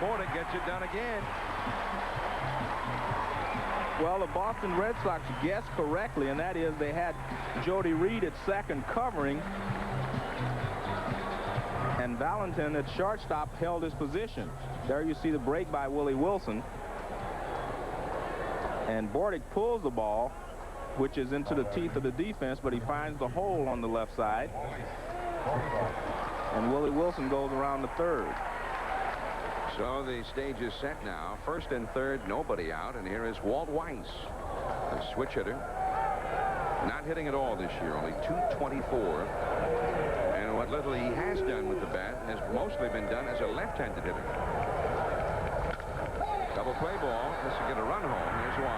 Bordick gets it done again. Well, the Boston Red Sox guessed correctly, and that is they had Jody Reed at second covering, and Valentin at shortstop held his position. There you see the break by Willie Wilson, and Bordick pulls the ball, which is into the teeth of the defense, but he finds the hole on the left side, and Willie Wilson goes around the third. So the stage is set now. First and third, nobody out. And here is Walt Weiss, a switch hitter. Not hitting at all this year, only .224. And what little he has done with the bat has mostly been done as a left-handed hitter. Double play ball. This will get a run home. Here's 1,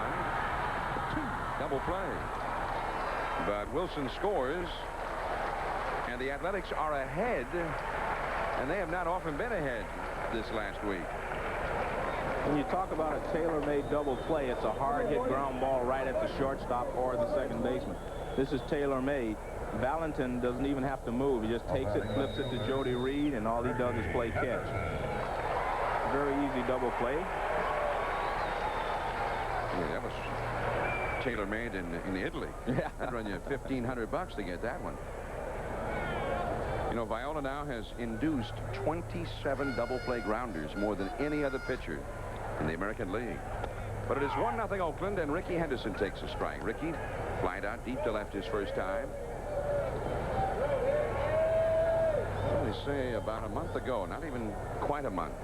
2. Double play. But Wilson scores. And the Athletics are ahead. And they have not often been ahead this last week. When you talk about a tailor-made double play, it's a hard-hit ground ball right at the shortstop or the second baseman. This is tailor-made. Valentin doesn't even have to move. He just takes it, flips it to Jody Reed, and all he does is play catch. Very easy double play. That was tailor-made in Italy. Yeah. That'd run you $1,500 to get that one. You know, Viola now has induced 27 double-play grounders, more than any other pitcher in the American League. But it is 1-0 Oakland, and Ricky Henderson takes a strike. Ricky flied out deep to left his first time. Well, they say about a month ago, not even quite a month,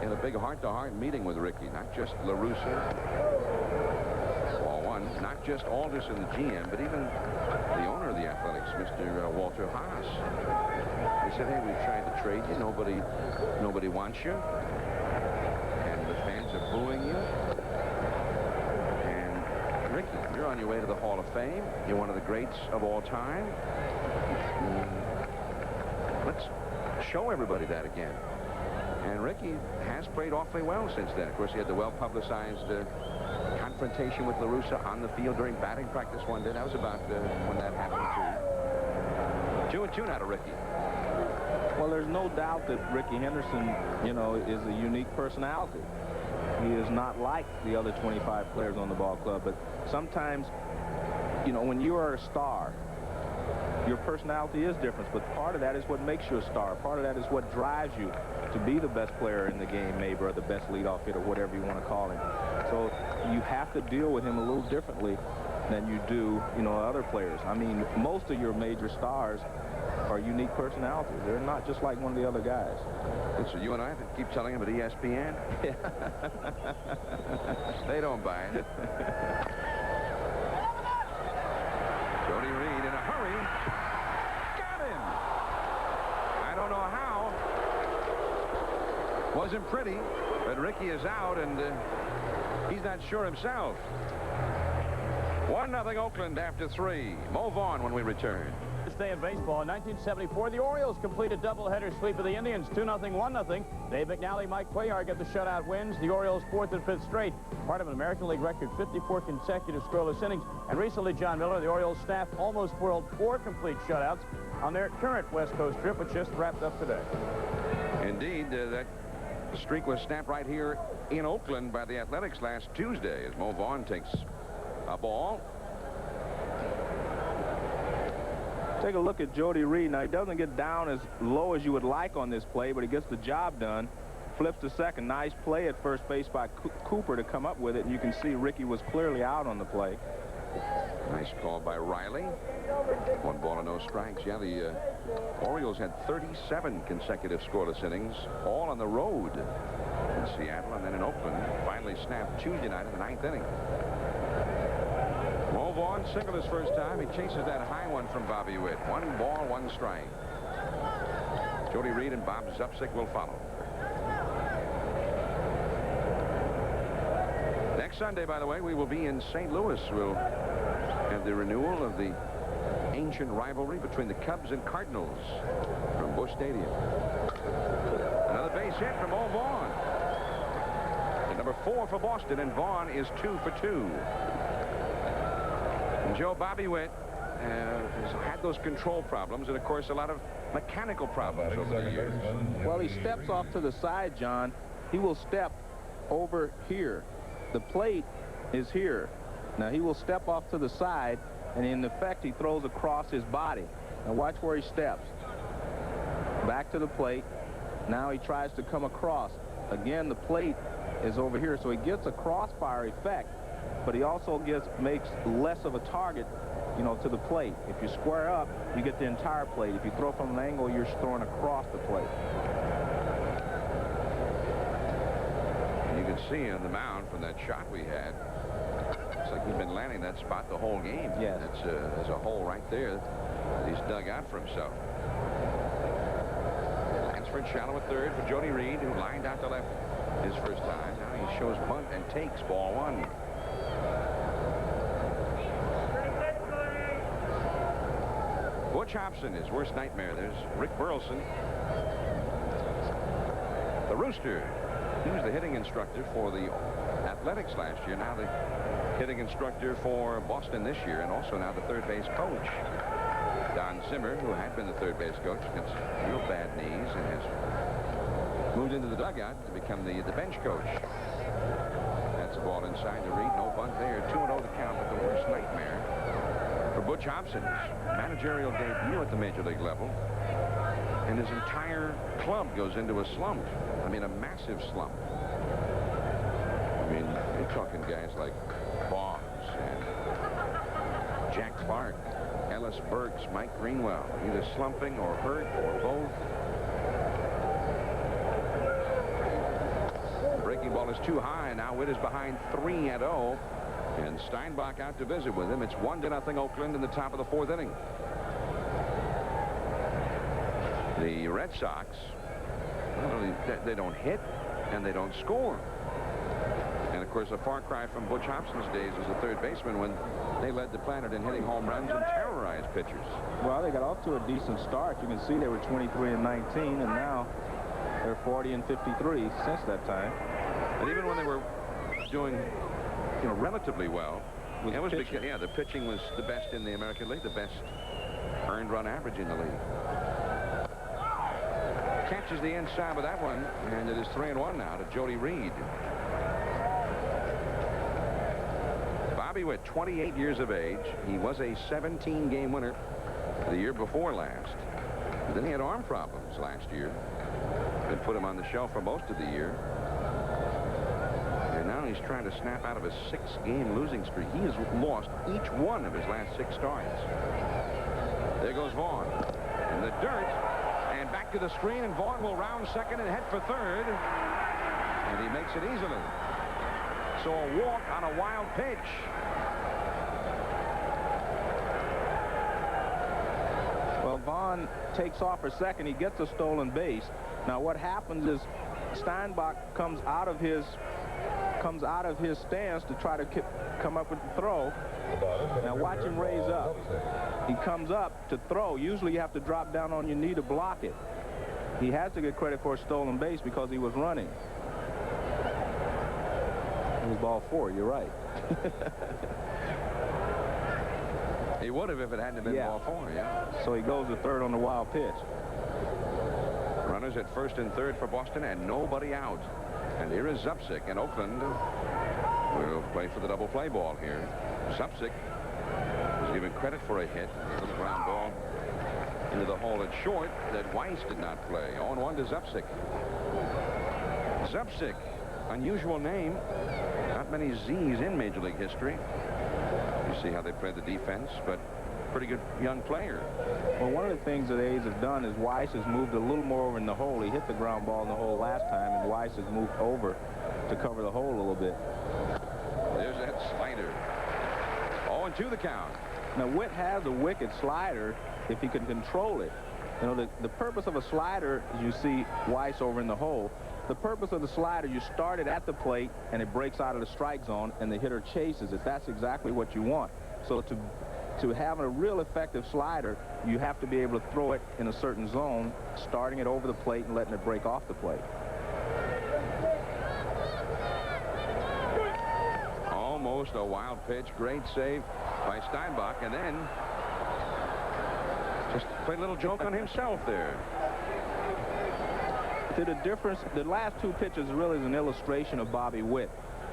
in a big heart-to-heart meeting with Ricky, not just La Russa, ball one, not just Alderson, the GM, but even the owner of the Athletics, Mr. Walter Haas. He said, hey, we've tried to trade you. Nobody wants you. And the fans are booing you. And Ricky, you're on your way to the Hall of Fame. You're one of the greats of all time. Let's show everybody that again. And Ricky has played awfully well since then. Of course, he had the well-publicized confrontation with La Russa on the field during batting practice one day. That was about when that happened, too. 2-2 now to Ricky. Well, there's no doubt that Ricky Henderson, you know, is a unique personality. He is not like the other 25 players on the ball club, but sometimes, you know, when you are a star, your personality is different, but part of that is what makes you a star. Part of that is what drives you to be the best player in the game, maybe, or the best leadoff hitter, whatever you want to call him. So you have to deal with him a little differently than you do, you know, other players. I mean, most of your major stars are unique personalities. They're not just like one of the other guys. So you and I keep telling him at ESPN? They don't buy it. Jody Reed in a hurry. Got him. I don't know how. Wasn't pretty, but Ricky is out, and he's not sure himself. 1-0 Oakland after 3. Mo Vaughn when we return. This day in baseball, in 1974, the Orioles complete a doubleheader sweep of the Indians, 2-0, 1-0. Dave McNally, Mike Cuellar get the shutout wins. The Orioles' 4th and 5th straight, part of an American League record, 54 consecutive scoreless innings. And recently, John Miller, the Orioles staff, almost whirled 4 complete shutouts on their current West Coast trip, which just wrapped up today. Indeed, that streak was snapped right here in Oakland by the Athletics last Tuesday as Mo Vaughn takes a ball. Take a look at Jody Reed. Now, he doesn't get down as low as you would like on this play, but he gets the job done. Flips to second. Nice play at first base by Cooper to come up with it, and you can see Ricky was clearly out on the play. Nice call by Riley. 1 ball and no strikes. Yeah, the Orioles had 37 consecutive scoreless innings, all on the road in Seattle and then in Oakland. Finally snapped Tuesday night in the 9th inning. Mo Vaughn singled his first time. He chases that high one from Bobby Witt. 1 ball, 1 strike. Jody Reed and Bob Zupsick will follow. Next Sunday, by the way, we will be in St. Louis. We'll have the renewal of the ancient rivalry between the Cubs and Cardinals from Busch Stadium. Another base hit from Mo Vaughn. And number 4 for Boston, and Vaughn is 2 for 2. And Joe, Bobby Witt has had those control problems and, of course, a lot of mechanical problems over the years. Well, he steps off to the side, John. He will step over here. The plate is here. Now, he will step off to the side, and in effect, he throws across his body. Now, watch where he steps. Back to the plate. Now he tries to come across. Again, the plate is over here, so he gets a crossfire effect, but he also makes less of a target, you know, to the plate. If you square up, you get the entire plate. If you throw from an angle, you're throwing across the plate. And you can see on the mound from that shot we had, it's like he's been landing that spot the whole game. Yes. There's a hole right there that he's dug out for himself. Transferred shallow at third for Jody Reed, who lined out to left his first time. Now he shows bunt and takes ball 1. Butch Hobson, his worst nightmare. There's Rick Burleson. The Rooster. He was the hitting instructor for the Athletics last year. Now the hitting instructor for Boston this year, and also now the third base coach. Don Zimmer, who had been the third base coach, gets real bad knees and has moved into the dugout to become the bench coach. That's Ball inside the Reed. No bunt there. 2-0 to count, but the worst nightmare for Butch Hobson's managerial debut at the major league level. And his entire club goes into a slump. I mean, a massive slump. I mean, you're talking guys like Boggs and Jack Clark, Ellis Burks, Mike Greenwell, either slumping or hurt or both. The breaking ball is too high. Now Witt is behind 3-0. And Steinbach out to visit with him. It's 1-0 Oakland in the top of the 4th inning. The Red Sox, well, they don't hit and they don't score. And of course, a far cry from Butch Hobson's days as a third baseman when they led the planet in hitting home runs and terrorized pitchers. Well, they got off to a decent start. You can see they were 23-19, and now they're 40-53 since that time. And even when they were doing, you know, relatively well, it was because, yeah, the pitching was the best in the American League, the best earned run average in the league. Catches the inside with that one, and it is 3-1 now to Jody Reed. Bobby Witt, 28 years of age. He was a 17-game winner the year before last. But then he had arm problems last year that put him on the shelf for most of the year. And now he's trying to snap out of a 6-game losing streak. He has lost each one of his last 6 starts. There goes Vaughn in the dirt. And back to the screen, and Vaughn will round second and head for third. And he makes it easily. So a walk on a wild pitch. Well, Vaughn takes off for second. He gets a stolen base. Now what happens is Steinbach comes out of his stance to try to come up with the throw. Now watch him raise up. He comes up to throw. Usually you have to drop down on your knee to block it. He has to get credit for a stolen base because he was running. It was ball 4, you're right. He would have if it hadn't been ball 4, yeah. So he goes to third on the wild pitch. Runners at first and third for Boston and nobody out. And here is Zupsik, and Oakland will play for the double play ball here. Zupsik was given credit for a hit. The ground ball into the hole at short that Weiss did not play. 0-1 to Zupsik. Zupsik, unusual name. Not many Z's in Major League history. You see how they play the defense, but pretty good young player. Well, one of the things that A's has done is Weiss has moved a little more over in the hole. He hit the ground ball in the hole last time, and Weiss has moved over to cover the hole a little bit. There's that slider. 0-2 the count. Now, Witt has a wicked slider if he can control it. You know, the purpose of a slider, as you see Weiss over in the hole, the purpose of the slider, you start it at the plate, and it breaks out of the strike zone, and the hitter chases it. That's exactly what you want. So to have a real effective slider, you have to be able to throw it in a certain zone, starting it over the plate and letting it break off the plate. Almost a wild pitch. Great save by Steinbach, and then just played a little joke on himself there. To the difference, the last 2 pitches really is an illustration of Bobby Witt.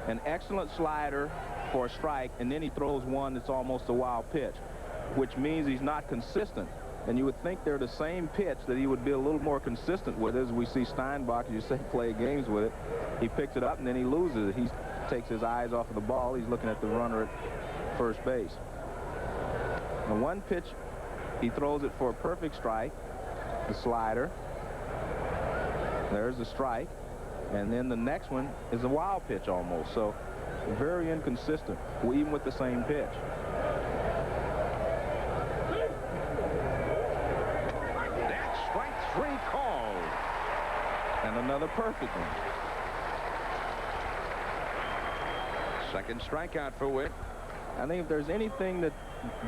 An excellent slider for a strike, and then he throws one that's almost a wild pitch, which means he's not consistent. And you would think they're the same pitch that he would be a little more consistent with. As we see Steinbach, as you say, play games with it. He picks it up and then he loses it. He takes his eyes off of the ball. He's looking at the runner at first base. And one pitch, he throws it for a perfect strike, the slider. There's the strike. And then the next one is a wild pitch almost. So very inconsistent, even with the same pitch. That's strike 3 called. And another perfect one. Second strikeout for Witt. I think if there's anything that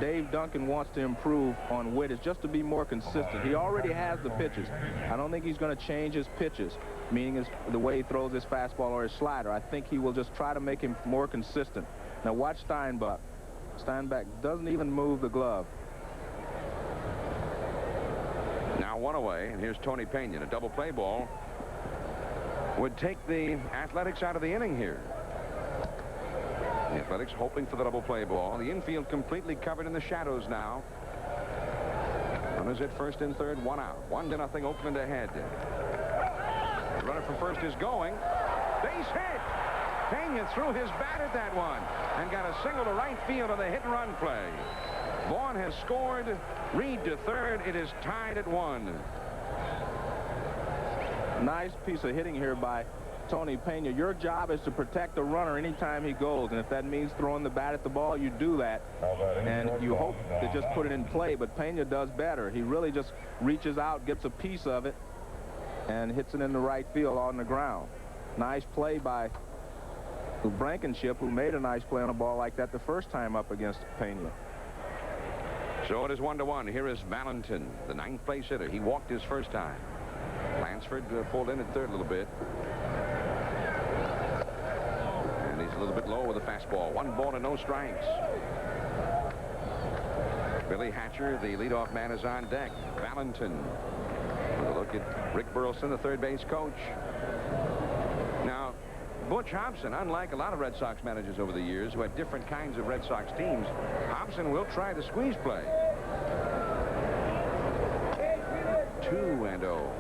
Dave Duncan wants to improve on Witt, is just to be more consistent. He already has the pitches. I don't think he's going to change his pitches, meaning the way he throws his fastball or his slider. I think he will just try to make him more consistent. Now watch Steinbach. Steinbach doesn't even move the glove. Now 1 away, and here's Tony Pena. A double play ball would take the Athletics out of the inning here. The Athletics hoping for the double play ball. The infield completely covered in the shadows now. Runners at first and third, 1 out. 1-0, Oakland ahead. The runner from first is going. Base hit. Pena threw his bat at that one and got a single to right field on the hit-and-run play. Vaughn has scored. Reed to third. It is tied at 1. Nice piece of hitting here by Tony Pena. Your job is to protect the runner anytime he goes, and if that means throwing the bat at the ball, you do that, and you hope to just put it in play. But Pena does better. He really just reaches out, gets a piece of it, and hits it in the right field on the ground. Nice play by Blankenship, who made a nice play on a ball like that the first time up against Pena. So it is 1-1. Here is Valentin, the 9th place hitter. He walked his first time. Lansford pulled in at third a little bit. And he's a little bit low with a fastball. 1 ball and no strikes. Billy Hatcher, the leadoff man, is on deck. Valentin. With a look at Rick Burleson, the third base coach. Now, Butch Hobson, unlike a lot of Red Sox managers over the years who had different kinds of Red Sox teams, Hobson will try the squeeze play. 2-0.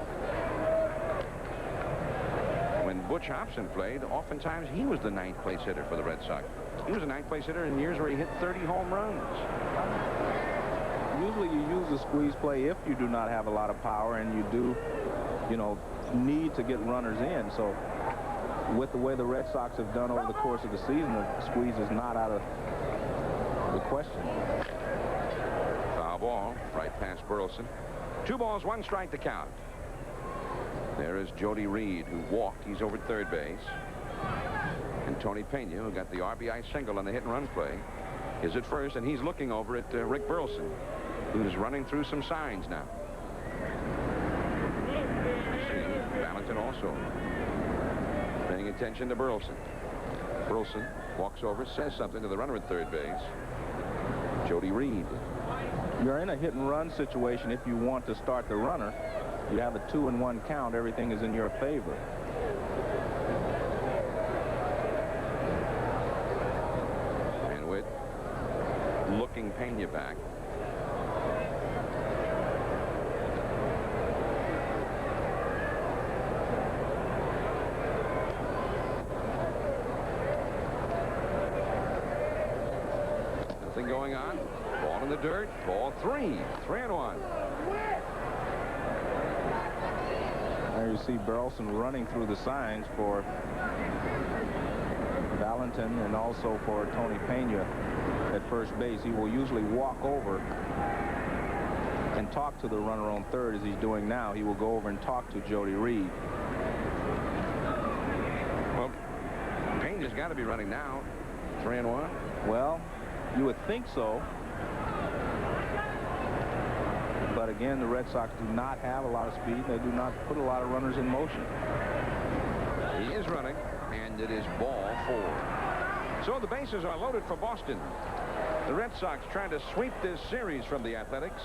When Butch Hobson played, oftentimes he was the 9th place hitter for the Red Sox. He was a 9th place hitter in years where he hit 30 home runs. Usually you use the squeeze play if you do not have a lot of power and you do, need to get runners in. So with the way the Red Sox have done over the course of the season, the squeeze is not out of the question. Foul ball, right past Burleson. 2 balls, 1 strike to count. There is Jody Reed, who walked. He's over at third base. And Tony Pena, who got the RBI single on the hit-and-run play, is at first, and he's looking over at Rick Burleson, who's running through some signs now. See, Valentin also paying attention to Burleson. Burleson walks over, says something to the runner at third base, Jody Reed. You're in a hit-and-run situation. If you want to start the runner, you have a 2-1 count. Everything is in your favor. And Witt looking Pena back. Nothing going on. Ball in the dirt. Ball 3. 3-1. There you see Burleson running through the signs for Valentin and also for Tony Pena at first base. He will usually walk over and talk to the runner on third as he's doing now. He will go over and talk to Jody Reed. Well, Pena's got to be running now. 3-1. Well, you would think so. But again, the Red Sox do not have a lot of speed. They do not put a lot of runners in motion. He is running, and it is ball 4. So the bases are loaded for Boston. The Red Sox trying to sweep this series from the Athletics.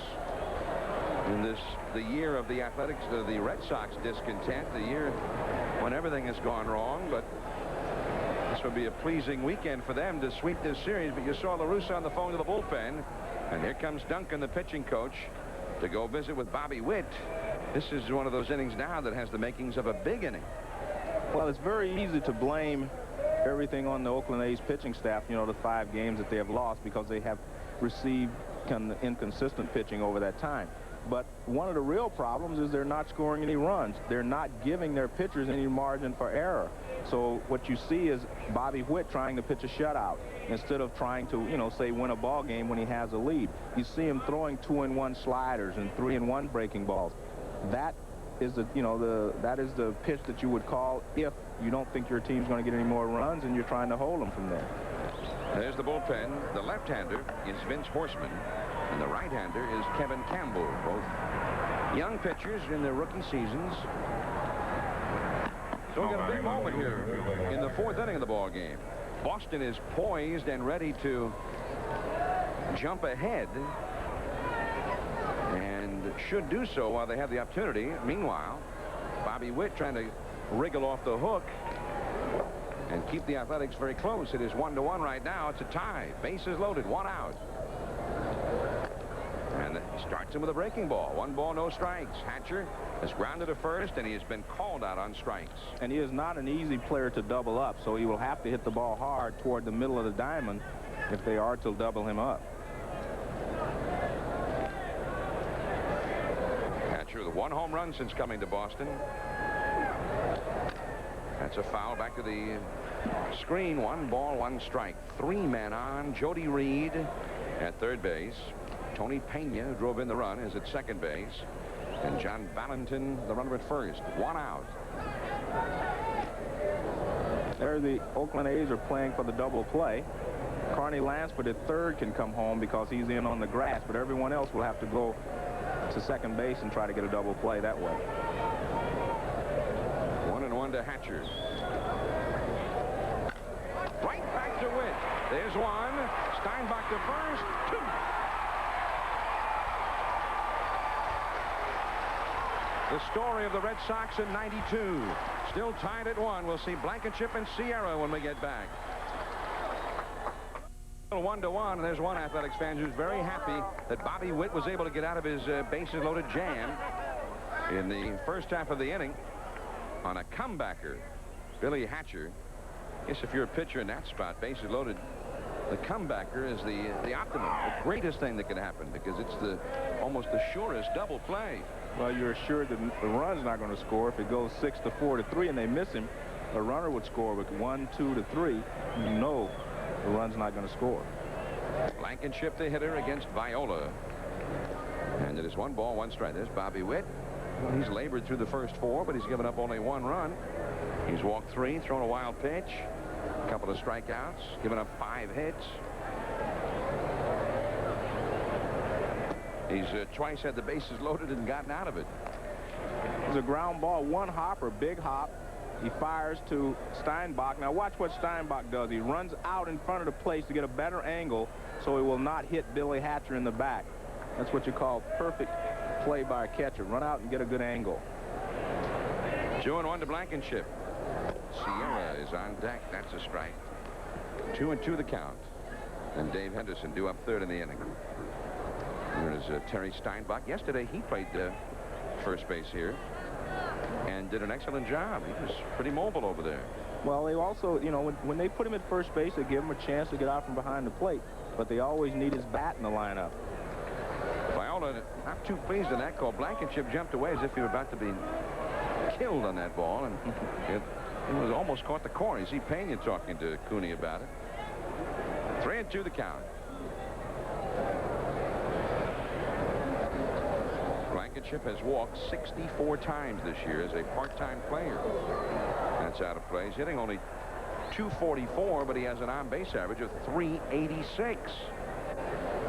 In the year of the Athletics, the Red Sox discontent, the year when everything has gone wrong. But this would be a pleasing weekend for them to sweep this series. But you saw La Russa on the phone to the bullpen. And here comes Duncan, the pitching coach, to go visit with Bobby Witt. This is one of those innings now that has the makings of a big inning. Well, it's very easy to blame everything on the Oakland A's pitching staff, the 5 games that they have lost, because they have received inconsistent pitching over that time. But one of the real problems is they're not scoring any runs. They're not giving their pitchers any margin for error. So what you see is Bobby Witt trying to pitch a shutout instead of trying to, say, win a ball game when he has a lead. You see him throwing 2-1 sliders and 3-1 breaking balls. That is the pitch that you would call if you don't think your team's going to get any more runs and you're trying to hold them from there. There's the bullpen. The left-hander is Vince Horseman, and the right-hander is Kevin Campbell. Both young pitchers in their rookie seasons. So we got a big moment here in the 4th inning of the ball game. Boston is poised and ready to jump ahead, and should do so while they have the opportunity. Meanwhile, Bobby Witt trying to wriggle off the hook. and keep the Athletics very close. It is 1-1 right now. It's a tie. Bases loaded, 1 out. And he starts him with a breaking ball. 1 ball, no strikes. Hatcher has grounded to first, and he has been called out on strikes. And he is not an easy player to double up, so he will have to hit the ball hard toward the middle of the diamond if they are to double him up. Hatcher with 1 home run since coming to Boston. That's a foul back to the screen. 1 ball, 1 strike. 3 men on. Jody Reed at third base. Tony Pena, who drove in the run, is at second base. And John Valentin, the runner at first. 1 out. There the Oakland A's are playing for the double play. Carney Lansford at third can come home because he's in on the grass, but everyone else will have to go to second base and try to get a double play that way. 1-1 to Hatcher. Right back to Witt. There's 1. Steinbach to first. 2. The story of the Red Sox in '92. Still tied at 1. We'll see Blankenship and Sierra when we get back. 1-1, and there's one Athletics fan who's very happy that Bobby Witt was able to get out of his bases-loaded jam in the first half of the inning on a comebacker. Billy Hatcher. I guess if you're a pitcher in that spot, bases loaded, the comebacker is the optimum, the greatest thing that can happen, because it's almost the surest double play. Well, you're assured that the run's not going to score. If it goes 6-4 to 3 and they miss him, a runner would score with 1, 2 to 3. You know the run's not going to score. Blankenship, the hitter, against Viola. And it is 1 ball, 1 strike. There's Bobby Witt. Well, he's labored through the first 4, but he's given up only 1 run. He's walked 3, thrown a wild pitch, a couple of strikeouts, given up 5 hits. He's twice had the bases loaded and gotten out of it. It's a ground ball, 1 hopper, big hop. He fires to Steinbach. Now watch what Steinbach does. He runs out in front of the plate to get a better angle so he will not hit Billy Hatcher in the back. That's what you call perfect play by a catcher. Run out and get a good angle. 2-1 to Blankenship. Sierra is on deck. That's a strike. 2-2 the count. And Dave Henderson due up third in the inning. There's Terry Steinbach. Yesterday he played first base here and did an excellent job. He was pretty mobile over there. Well, they also, you know, when they put him at first base, they give him a chance to get out from behind the plate, but they always need his bat in the lineup. Viola not too pleased in that call. Blankenship jumped away as if he were about to be killed on that ball, and it was almost caught the corner. You see Pena talking to Cooney about it. 3-2 the count. Blankenship has walked 64 times this year as a part-time player. That's out of play. He's hitting only .244, but he has an on-base average of .386.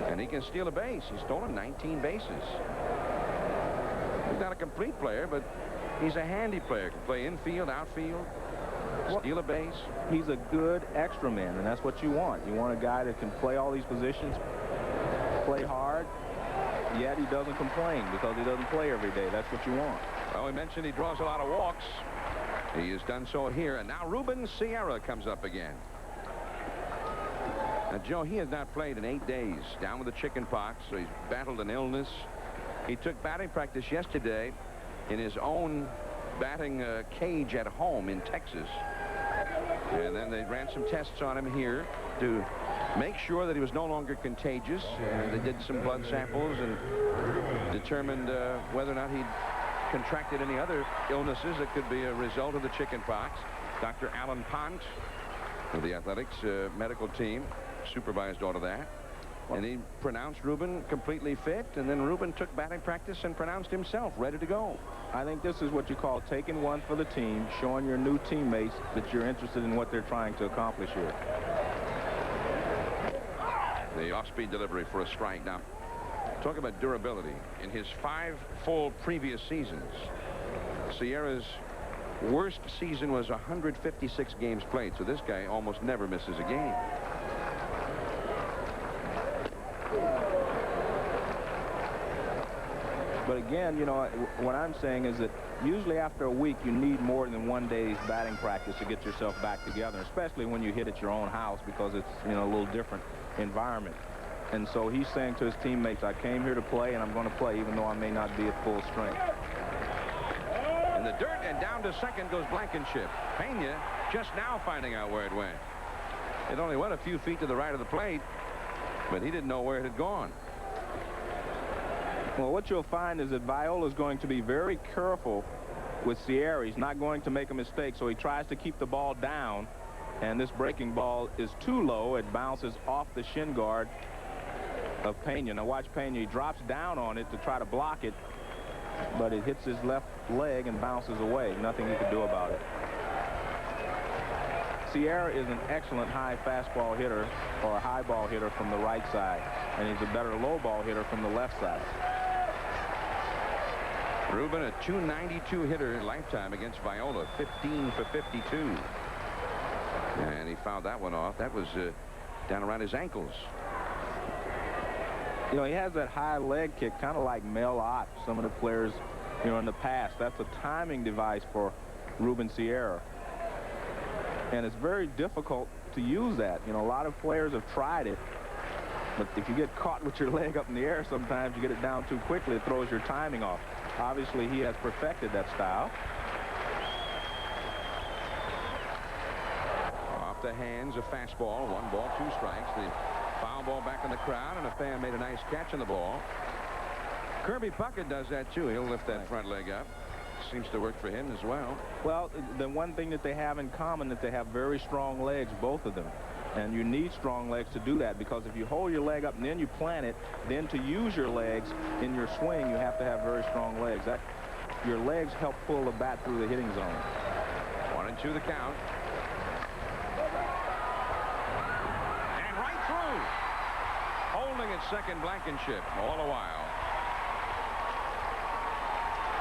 And he can steal a base. He's stolen 19 bases. He's not a complete player, but he's a handy player. Can play infield, outfield, steal a base. He's a good extra man, and that's what you want. You want a guy that can play all these positions, play hard, yet he doesn't complain because he doesn't play every day. That's what you want. Well, we mentioned he draws a lot of walks. He has done so here. And now Ruben Sierra comes up again. Now, Joe, he has not played in 8 days. Down with the chicken pox, so he's battled an illness. He took batting practice yesterday in his own batting cage at home in Texas. And then they ran some tests on him here to make sure that he was no longer contagious. They did some blood samples and determined whether or not he'd contracted any other illnesses that could be a result of the chicken pox. Dr. Alan Pont of the Athletics medical team supervised all of that. And he pronounced Ruben completely fit, and then Ruben took batting practice and pronounced himself ready to go. I think this is what you call taking one for the team, showing your new teammates that you're interested in what they're trying to accomplish here. The off-speed delivery for a strike. Now, talk about durability. In his 5 full previous seasons, Sierra's worst season was 156 games played, so this guy almost never misses a game. But again, you know, what I'm saying is that usually after a week, you need more than 1 day's batting practice to get yourself back together, especially when you hit at your own house because it's, you know, a little different environment. And so he's saying to his teammates, I came here to play, and I'm going to play even though I may not be at full strength. In the dirt, and down to second goes Blankenship. Pena just now finding out where it went. It only went a few feet to the right of the plate, but he didn't know where it had gone. Well, what you'll find is that Viola's going to be very careful with Sierra. He's not going to make a mistake, so he tries to keep the ball down, and this breaking ball is too low. It bounces off the shin guard of Pena. Now watch Pena. He drops down on it to try to block it, but it hits his left leg and bounces away. Nothing he could do about it. Sierra is an excellent high fastball hitter or a high ball hitter from the right side, and he's a better low ball hitter from the left side. Ruben, a .292 hitter lifetime against Viola, 15 for 52. And he fouled that one off. That was down around his ankles. You know, he has that high leg kick, kind of like Mel Ott, some of the players, you know, in the past. That's a timing device for Ruben Sierra. And it's very difficult to use that. You know, a lot of players have tried it, but if you get caught with your leg up in the air, sometimes you get it down too quickly, it throws your timing off. Obviously, he has perfected that style. Off the hands, a fastball, 1 ball, 2 strikes. The foul ball back in the crowd, and a fan made a nice catch on the ball. Kirby Puckett does that too. He'll lift that front leg up. Seems to work for him as well. Well, the one thing that they have in common, that they have very strong legs, both of them. And you need strong legs to do that, because if you hold your leg up and then you plant it, then to use your legs in your swing, you have to have very strong legs. Your legs help pull the bat through the hitting zone. 1-2 the count. And right through. Holding at second, Blankenship all the while.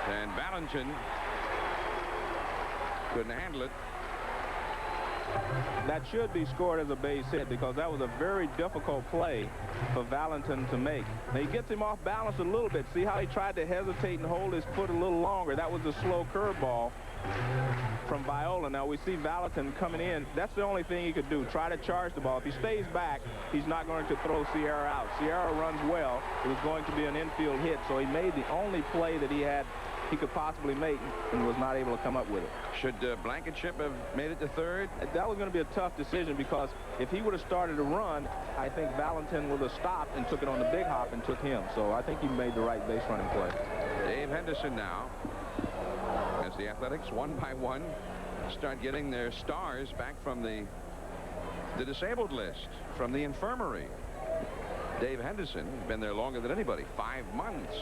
And Valentin couldn't handle it. That should be scored as a base hit, because that was a very difficult play for Valentin to make. Now, he gets him off balance a little bit. See how he tried to hesitate and hold his foot a little longer? That was a slow curveball from Viola. Now, we see Valentin coming in. That's the only thing he could do, try to charge the ball. If he stays back, he's not going to throw Sierra out. Sierra runs well. It was going to be an infield hit, so he made the only play that he could possibly make and was not able to come up with it. Should Blankenship have made it to third? That was going to be a tough decision, because if he would have started to run, I think Valentin would have stopped and took it on the big hop and took him. So I think he made the right base running play. Dave Henderson now, as the Athletics, 1 by 1, start getting their stars back from the disabled list, from the infirmary. Dave Henderson has been there longer than anybody, 5 months.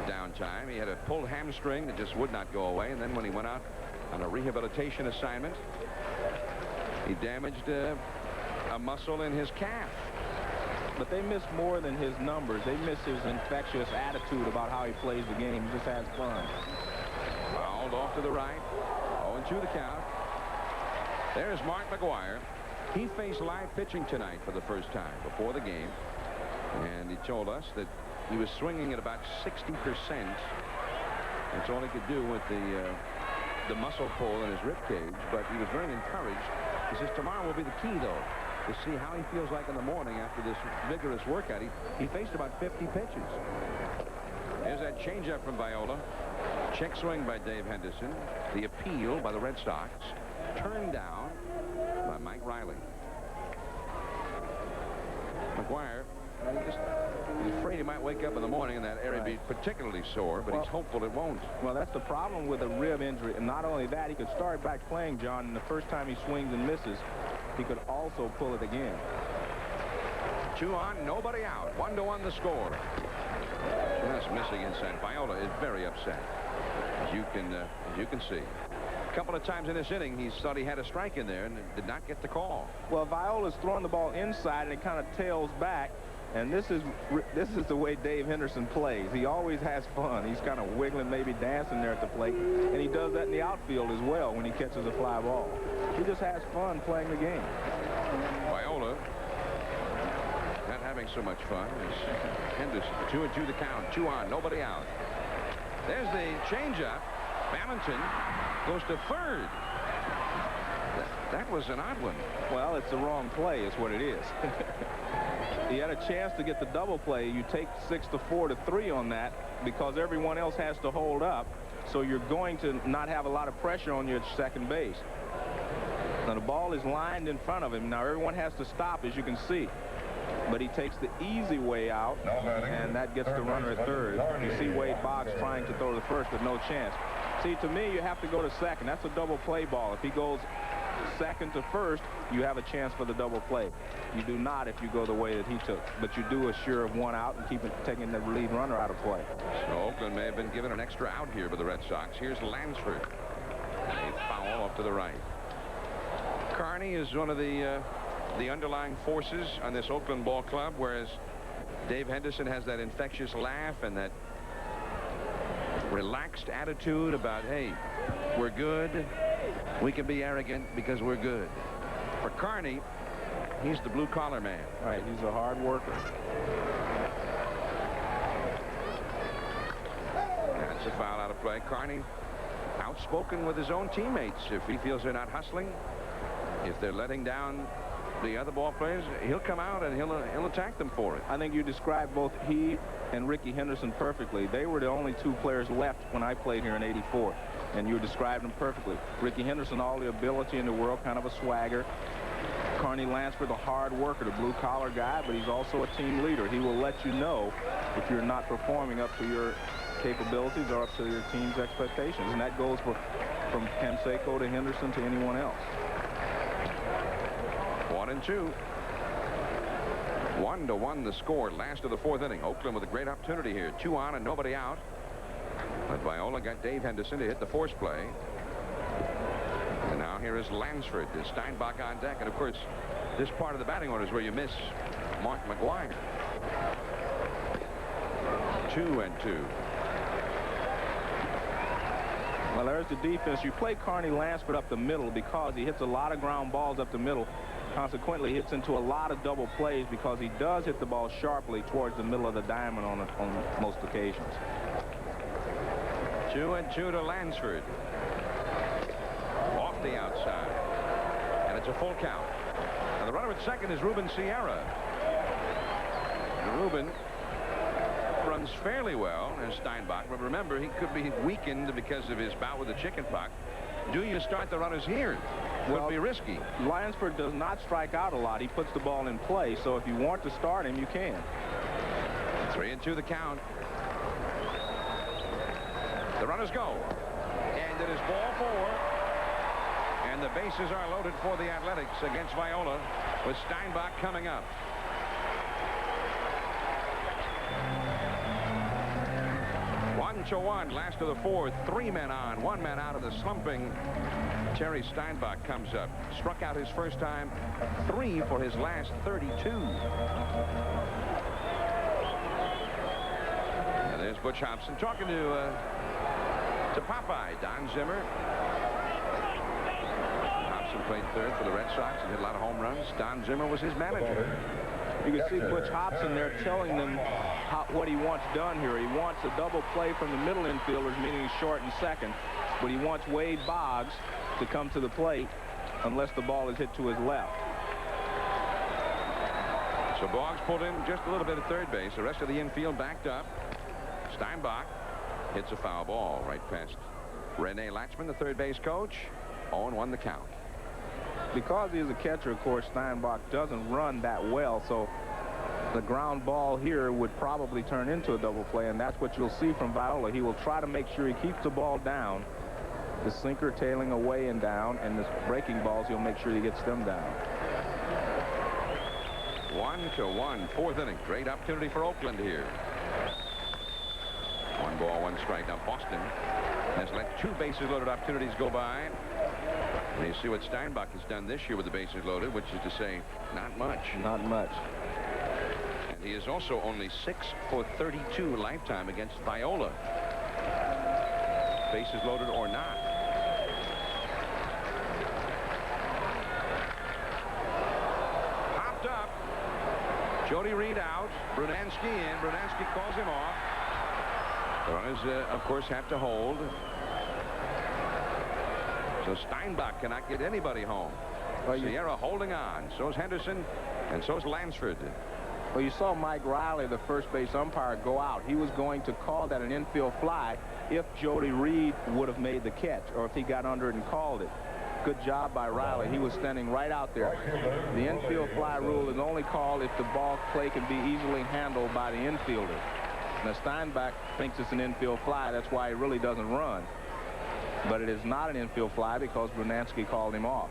Downtime. He had a pulled hamstring that just would not go away, and then when he went out on a rehabilitation assignment, he damaged a muscle in his calf. But they miss more than his numbers. They miss his infectious attitude about how he plays the game. He just has fun. Fouled off to the right. 0-2 the count. There's Mark McGwire. He faced live pitching tonight for the first time before the game, and he told us that he was swinging at about 60%. That's all he could do with the muscle pull in his rib cage, but he was very encouraged. He says tomorrow will be the key, though, to see how he feels like in the morning after this vigorous workout. He faced about 50 pitches. There's that changeup from Viola. Check swing by Dave Henderson. The appeal by the Red Sox. Turned down by Mike Riley. McGwire, he's afraid he might wake up in the morning and that area be particularly sore, but he's hopeful it won't. Well, that's the problem with a rib injury. And not only that, he could start back playing, John, and the first time he swings and misses, he could also pull it again. 2 on, nobody out. 1-1 the score. Just missing inside. Viola is very upset, as you can see. A couple of times in this inning, he thought he had a strike in there and did not get the call. Well, Viola's throwing the ball inside, and it kind of tails back. And this is the way Dave Henderson plays. He always has fun. He's kind of wiggling, maybe dancing there at the plate. And he does that in the outfield as well when he catches a fly ball. He just has fun playing the game. Viola not having so much fun as Henderson. 2-2 the count. 2 on, nobody out. There's the changeup. Ballington goes to third. That was an odd one. Well, it's the wrong play is what it is. He had a chance to get the double play. You take 6-4 to 3 on that because everyone else has to hold up. So you're going to not have a lot of pressure on you at second base. Now the ball is lined in front of him. Now everyone has to stop, as you can see. But he takes the easy way out, and that gets the runner at third. You see Wade Boggs trying to throw to first, but no chance. See, to me, you have to go to second. That's a double play ball. If he goes second to first, you have a chance for the double play. You do not if you go the way that he took, but you do assure of one out and taking the lead runner out of play. So Oakland may have been given an extra out here by the Red Sox. Here's Lansford. A foul off to the right. Carney is one of the underlying forces on this Oakland ball club, whereas Dave Henderson has that infectious laugh and that relaxed attitude about, hey, we're good. We can be arrogant because we're good. For Carney, he's the blue-collar man. Right, he's a hard worker. That's a foul out of play. Carney outspoken with his own teammates. If he feels they're not hustling, if they're letting down the other ball players, he'll come out and he'll attack them for it. I think you described both he and Ricky Henderson perfectly. They were the only two players left when I played here in '84, and you described them perfectly. Ricky Henderson, all the ability in the world, kind of a swagger. Carney Lansford, the hard worker, the blue-collar guy, but he's also a team leader. He will let you know if you're not performing up to your capabilities or up to your team's expectations, and that goes from Canseco to Henderson to anyone else. 1-2. 1-1 the score. Last of the fourth inning. Oakland with a great opportunity here. 2 on and nobody out. But Viola got Dave Henderson to hit the force play. And now here is Lansford. Steinbach on deck. And of course, this part of the batting order is where you miss Mark McGuire. 2-2. Well, there's the defense. You play Carney Lansford up the middle because he hits a lot of ground balls up the middle. Consequently, hits into a lot of double plays because he does hit the ball sharply towards the middle of the diamond on most occasions. 2-2 to Lansford. Off the outside. And it's a full count. And the runner at second is Ruben Sierra. And Ruben runs fairly well as Steinbach, but remember, he could be weakened because of his bout with the chickenpox. Do you start the runners here? Would be risky. Lansford does not strike out a lot. He puts the ball in play, so if you want to start him, you can. 3-2 the count. The runners go. And it is ball 4. And the bases are loaded for the Athletics against Viola with Steinbach coming up. To 1, last of the fourth. 3 men on, 1 man out of the slumping. Terry Steinbach comes up. Struck out his first time. 3 for his last 32. And there's Butch Hobson talking to Popeye, Don Zimmer. Hobson played third for the Red Sox and hit a lot of home runs. Don Zimmer was his manager. You can see Butch Hobson there telling them what he wants done here. He wants a double play from the middle infielders, meaning short and second. But he wants Wade Boggs to come to the plate unless the ball is hit to his left. So Boggs pulled in just a little bit at third base. The rest of the infield backed up. Steinbach hits a foul ball right past Rene Latchman, the third base coach. 0-1 the count. Because he is a catcher, of course, Steinbach doesn't run that well, so the ground ball here would probably turn into a double play, and that's what you'll see from Viola. He will try to make sure he keeps the ball down, the sinker tailing away and down, and the breaking balls, he'll make sure he gets them down. 1-1, fourth inning. Great opportunity for Oakland here. 1 ball, 1 strike. Now Boston has let 2 bases loaded opportunities go by. And you see what Steinbach has done this year with the bases loaded, which is to say, not much. Not much. And he is also only 6 for 32 lifetime against Viola. Bases loaded or not. Popped up. Jody Reed out. Brunansky in. Brunansky calls him off. The runners, of course, have to hold. So Steinbach cannot get anybody home. Well, Sierra holding on. So's Henderson, and so's Lansford. Well, you saw Mike Riley, the first base umpire, go out. He was going to call that an infield fly if Jody Reed would have made the catch, or if he got under it and called it. Good job by Riley. He was standing right out there. The infield fly rule is only called if the ball play can be easily handled by the infielder. Now, Steinbach thinks it's an infield fly. That's why he really doesn't run. But it is not an infield fly because Brunansky called him off.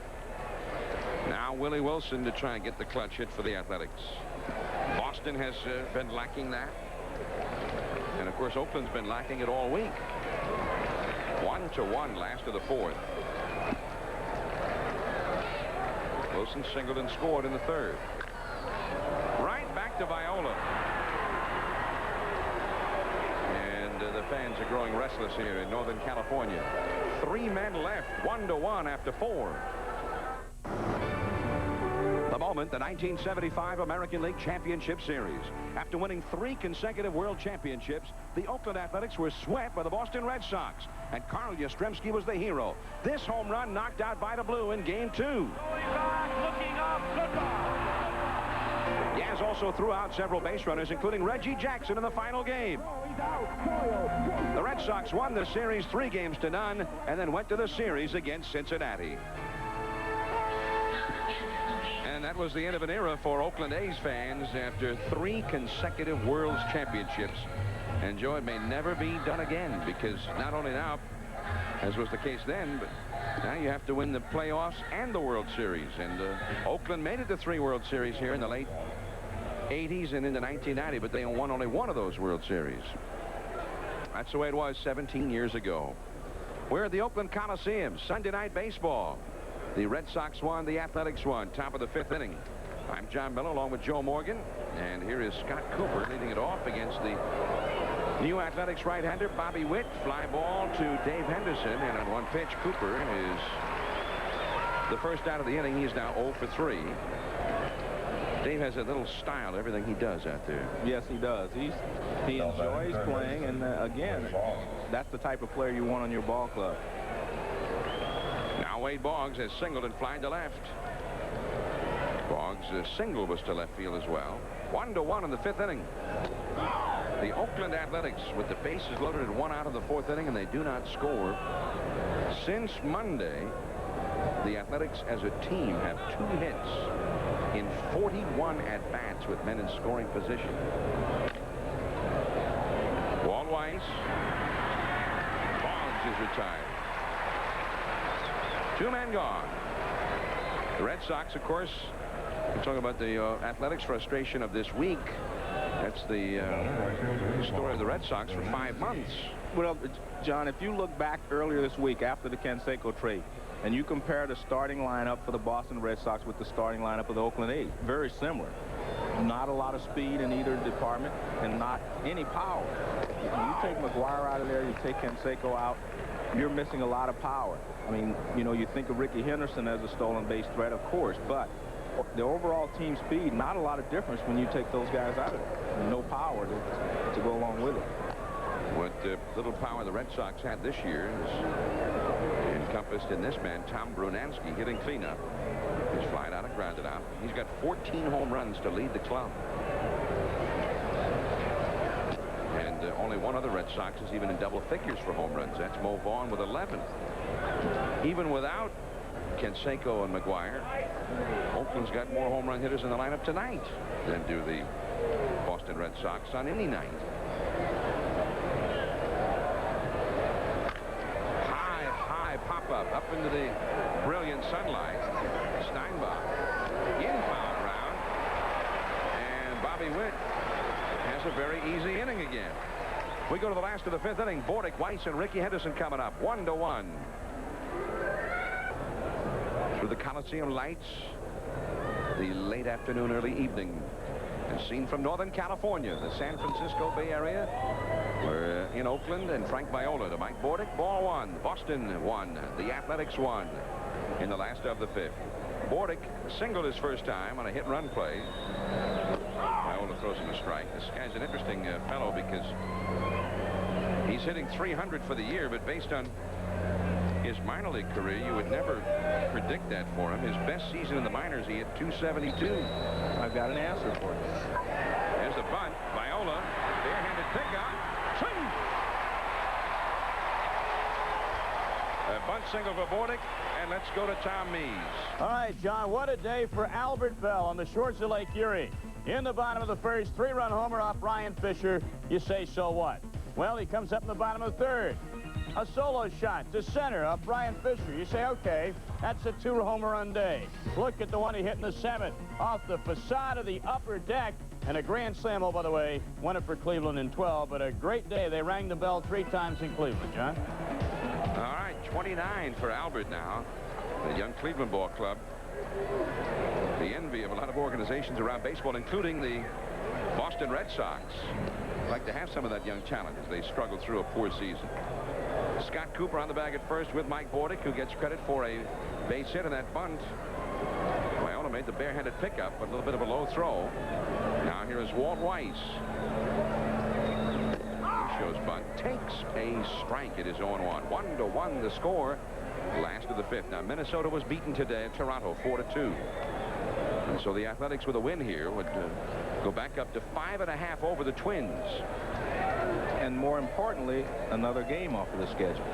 Now Willie Wilson to try and get the clutch hit for the Athletics. Boston has been lacking that. And, of course, Oakland's been lacking it all week. 1-1 last of the fourth. Wilson singled and scored in the third. Right back to Viola. And the fans are growing restless here in Northern California. 3 men left, 1-1 after 4. The moment, the 1975 American League Championship Series. After winning 3 consecutive World Championships, the Oakland Athletics were swept by the Boston Red Sox, and Carl Yastrzemski was the hero. This home run knocked out Vida Blue in Game 2. Looking up, goodbye. Yaz also threw out several base runners, including Reggie Jackson in the final game. The Red Sox won the series 3-0 and then went to the series against Cincinnati. And that was the end of an era for Oakland A's fans after 3 consecutive World Championships. And Joe, it may never be done again, because not only now, as was the case then, but now you have to win the playoffs and the World Series. And Oakland made it to 3 World Series here in the late 80s and into 1990, but they won only 1 of those World Series. That's the way it was 17 years ago. We're at the Oakland Coliseum, Sunday Night Baseball. The Red Sox won, the Athletics won, top of the 5th inning. I'm John Miller along with Joe Morgan, and here is Scott Cooper leading it off against the new Athletics right-hander Bobby Witt. Fly ball to Dave Henderson, and on 1 pitch, Cooper is the first out of the inning. He's now 0 for 3. Dave has a little style to everything he does out there. Yes, he does. He enjoys playing, and again, that's the type of player you want on your ball club. Now Wade Boggs has singled and flied to left. Boggs' single was to left field as well. 1-1 in the 5th inning. The Oakland Athletics with the bases loaded at 1 out of the 4th inning, and they do not score. Since Monday, the Athletics as a team have 2 hits in 41 at-bats with men in scoring position. Walt Weiss. Boggs is retired. 2 men gone. The Red Sox, of course, we're talking about the Athletics' frustration of this week. That's the story of the Red Sox for 5 months. Well, John, if you look back earlier this week after the Canseco trade, and you compare the starting lineup for the Boston Red Sox with the starting lineup of the Oakland A's, very similar. Not a lot of speed in either department, and not any power. You take McGuire out of there, you take Canseco out, you're missing a lot of power. I mean, you know, you think of Ricky Henderson as a stolen base threat, of course, but the overall team speed, not a lot of difference when you take those guys out of it. No power to go along with it. What little power the Red Sox had this year is encompassed in this man, Tom Brunansky, hitting cleanup. He's flied out and grounded out. He's got 14 home runs to lead the club. And only one other Red Sox is even in double figures for home runs. That's Mo Vaughn with 11. Even without Canseco and McGuire, Oakland's got more home run hitters in the lineup tonight than do the Boston Red Sox on any night. High pop-up up into the brilliant sunlight. Steinbach in foul ground, and Bobby Witt has a very easy inning again. We go to the last of the 5th inning. Bordick, Weiss, and Ricky Henderson coming up. 1-1. Through the Coliseum lights, the late afternoon, early evening, and seen from Northern California, the San Francisco Bay Area. We're in Oakland, and Frank Viola to Mike Bordick. Ball 1. Boston won. The Athletics won in the last of the 5th. Bordick singled his first time on a hit-and-run play. Viola throws him a strike. This guy's an interesting fellow because he's hitting 300 for the year, but based on his minor league career. You would never predict that for him. His best season in the minors, he hit .272. I've got an answer for you. There's the bunt. Viola, barehanded pickoff. Swing! A bunt single for Bordick, and let's go to Tom Mees. All right, John, what a day for Albert Bell on the shores of Lake Erie. In the bottom of the first, 3-run homer off Ryan Fisher. You say, so what? Well, he comes up in the bottom of the third. A solo shot to center up Ryan Fisher. You say, okay, that's a 2-home run day. Look at the one he hit in the 7th off the facade of the upper deck. And a grand slam, oh, by the way, won it for Cleveland in 12. But a great day. They rang the bell 3 times in Cleveland, John. All right, 29 for Albert now. The young Cleveland ball club. The envy of a lot of organizations around baseball, including the Boston Red Sox. Like to have some of that young talent as they struggle through a poor season. Scott Cooper on the bag at first with Mike Bordick, who gets credit for a base hit in that bunt. Viola made the barehanded pickup, but a little bit of a low throw. Now here is Walt Weiss. He shows bunt. Takes a strike. It is 0-1. 1-1 the score. Last of the 5th. Now Minnesota was beaten today at Toronto 4-2. And so the Athletics with a win here would go back up to 5.5 over the Twins. And more importantly, another game off of the schedule.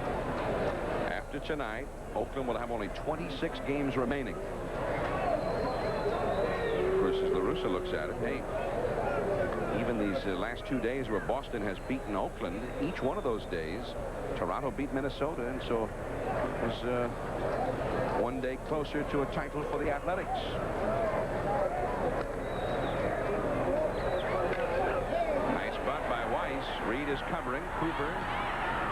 After tonight, Oakland will have only 26 games remaining. Of course, as LaRussa looks at it, hey, even these last 2 days where Boston has beaten Oakland, each one of those days, Toronto beat Minnesota, and so it was one day closer to a title for the Athletics. Nice bunt by Weiss. Reed is covering. Cooper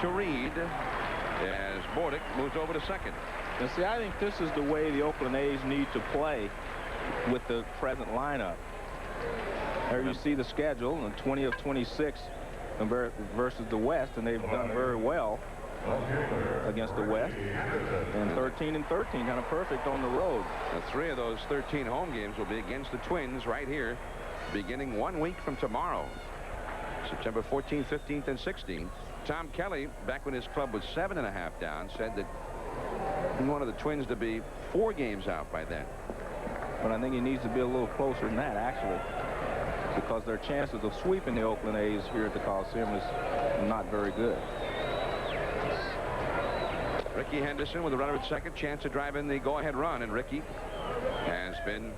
to Reed as Bordick moves over to second. And see, I think this is the way the Oakland A's need to play with the present lineup. There you see the schedule, and 20 of 26 versus the West, and they've done very well against the West. And 13 and 13, kind of perfect on the road. Now, 3 of those 13 home games will be against the Twins right here, beginning 1 week from tomorrow, September 14th, 15th, and 16th. Tom Kelly, back when his club was 7.5 down, said that he wanted the Twins to be 4 games out by then. But I think he needs to be a little closer than that, actually, because their chances of sweeping the Oakland A's here at the Coliseum is not very good. Ricky Henderson with a runner at second, chance to drive in the go-ahead run, and Ricky has been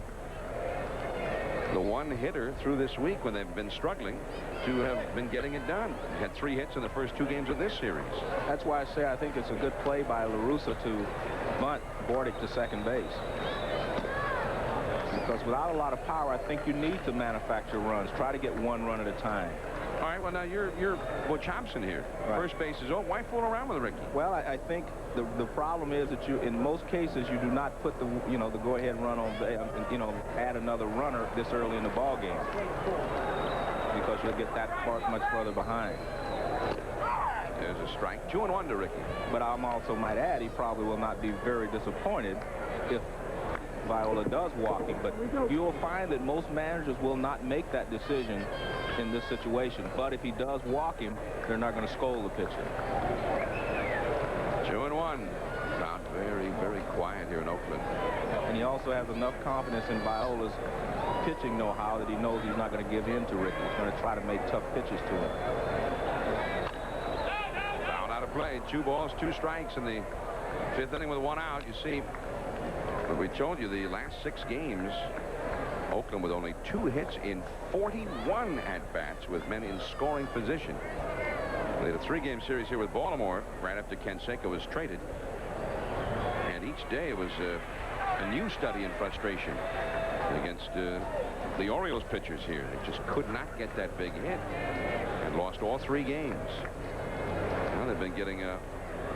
the one hitter through this week when they've been struggling to have been getting it done. He had 3 hits in the first 2 games of this series. That's why I say I think it's a good play by LaRussa to bunt Bordick to second base. Because without a lot of power, I think you need to manufacture runs. Try to get 1 run at a time. All right, well, now you're Butch Hobson here. Right. First base is over. Why fool around with Ricky? Well, I think the problem is that in most cases, you do not put the go-ahead run on, add another runner this early in the ball game, because you'll get that much further behind. There's a strike. 2-1 to Ricky. But I also might add, he probably will not be very disappointed if Viola does walk him, but you'll find that most managers will not make that decision in this situation. But if he does walk him, they're not going to scold the pitcher. 2-1. Not very, very quiet here in Oakland. And he also has enough confidence in Viola's pitching know-how that he knows he's not going to give in to Ricky. He's going to try to make tough pitches to him. Foul out of play. 2 balls, 2 strikes in the 5th inning with 1 out. You see, we told you the last 6 games, Oakland with only 2 hits in 41 at-bats with men in scoring position. They had a 3-game series here with Baltimore right after Canseco was traded. And each day it was a new study in frustration against the Orioles pitchers here. They just could not get that big hit and lost all 3 games. Now they've been getting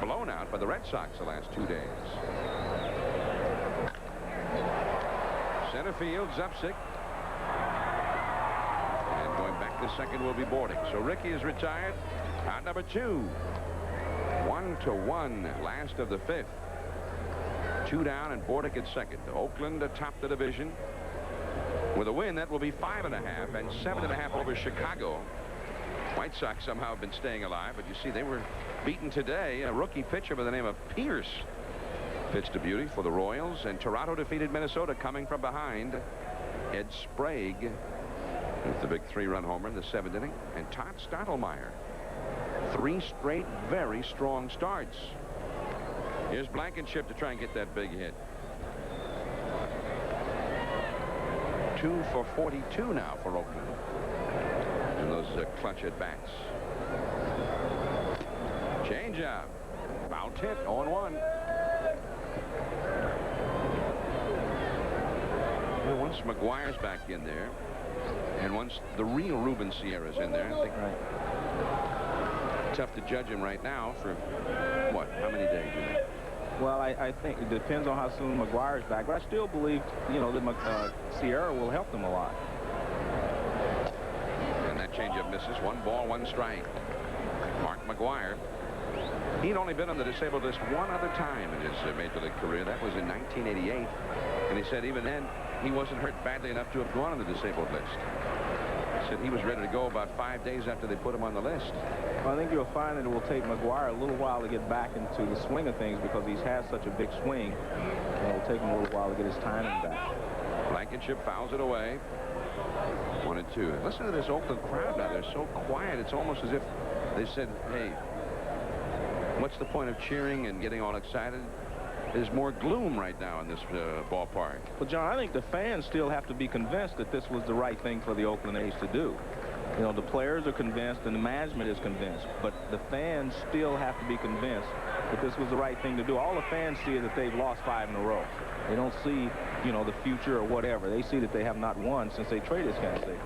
blown out by the Red Sox the last 2 days. Center field, Zupsik. And going back to second will be Bordick. So Ricky is retired. Out number 2. 1-1, last of the 5th. 2 down and Bordick at second. Oakland atop the division. With a win, that will be 5.5 and 7.5 over Chicago. White Sox somehow have been staying alive, but you see they were beaten today. A rookie pitcher by the name of Pierce pitched a beauty for the Royals, and Toronto defeated Minnesota coming from behind. Ed Sprague with the big 3-run homer in the 7th inning, and Todd Stottlemyre. 3 straight very strong starts. Here's Blankenship to try and get that big hit. 2 for 42 now for Oakland. And those clutch at bats. Change up. Foul tip, 0-1. Well, once McGuire's back in there, and once the real Ruben Sierra's in there, I think tough to judge him right now for what? How many days? Well, I think it depends on how soon McGuire's back, but I still believe, you know, that Sierra will help them a lot. And that changeup misses. 1 ball, 1 strike. Mark McGuire. He'd only been on the disabled list one other time in his major league career. That was in 1988. And he said even then he wasn't hurt badly enough to have gone on the disabled list. He said he was ready to go about 5 days after they put him on the list. Well, I think you'll find that it will take McGuire a little while to get back into the swing of things because he's had such a big swing. And it'll take him a little while to get his timing back. Blankenship fouls it away. 1-2. Listen to this Oakland crowd now. They're so quiet. It's almost as if they said, hey, what's the point of cheering and getting all excited? There's more gloom right now in this ballpark. Well, John, I think the fans still have to be convinced that this was the right thing for the Oakland A's to do. You know, the players are convinced and the management is convinced, but the fans still have to be convinced that this was the right thing to do. All the fans see is that they've lost 5 in a row. They don't see, you know, the future or whatever. They see that they have not won since they traded Canseco.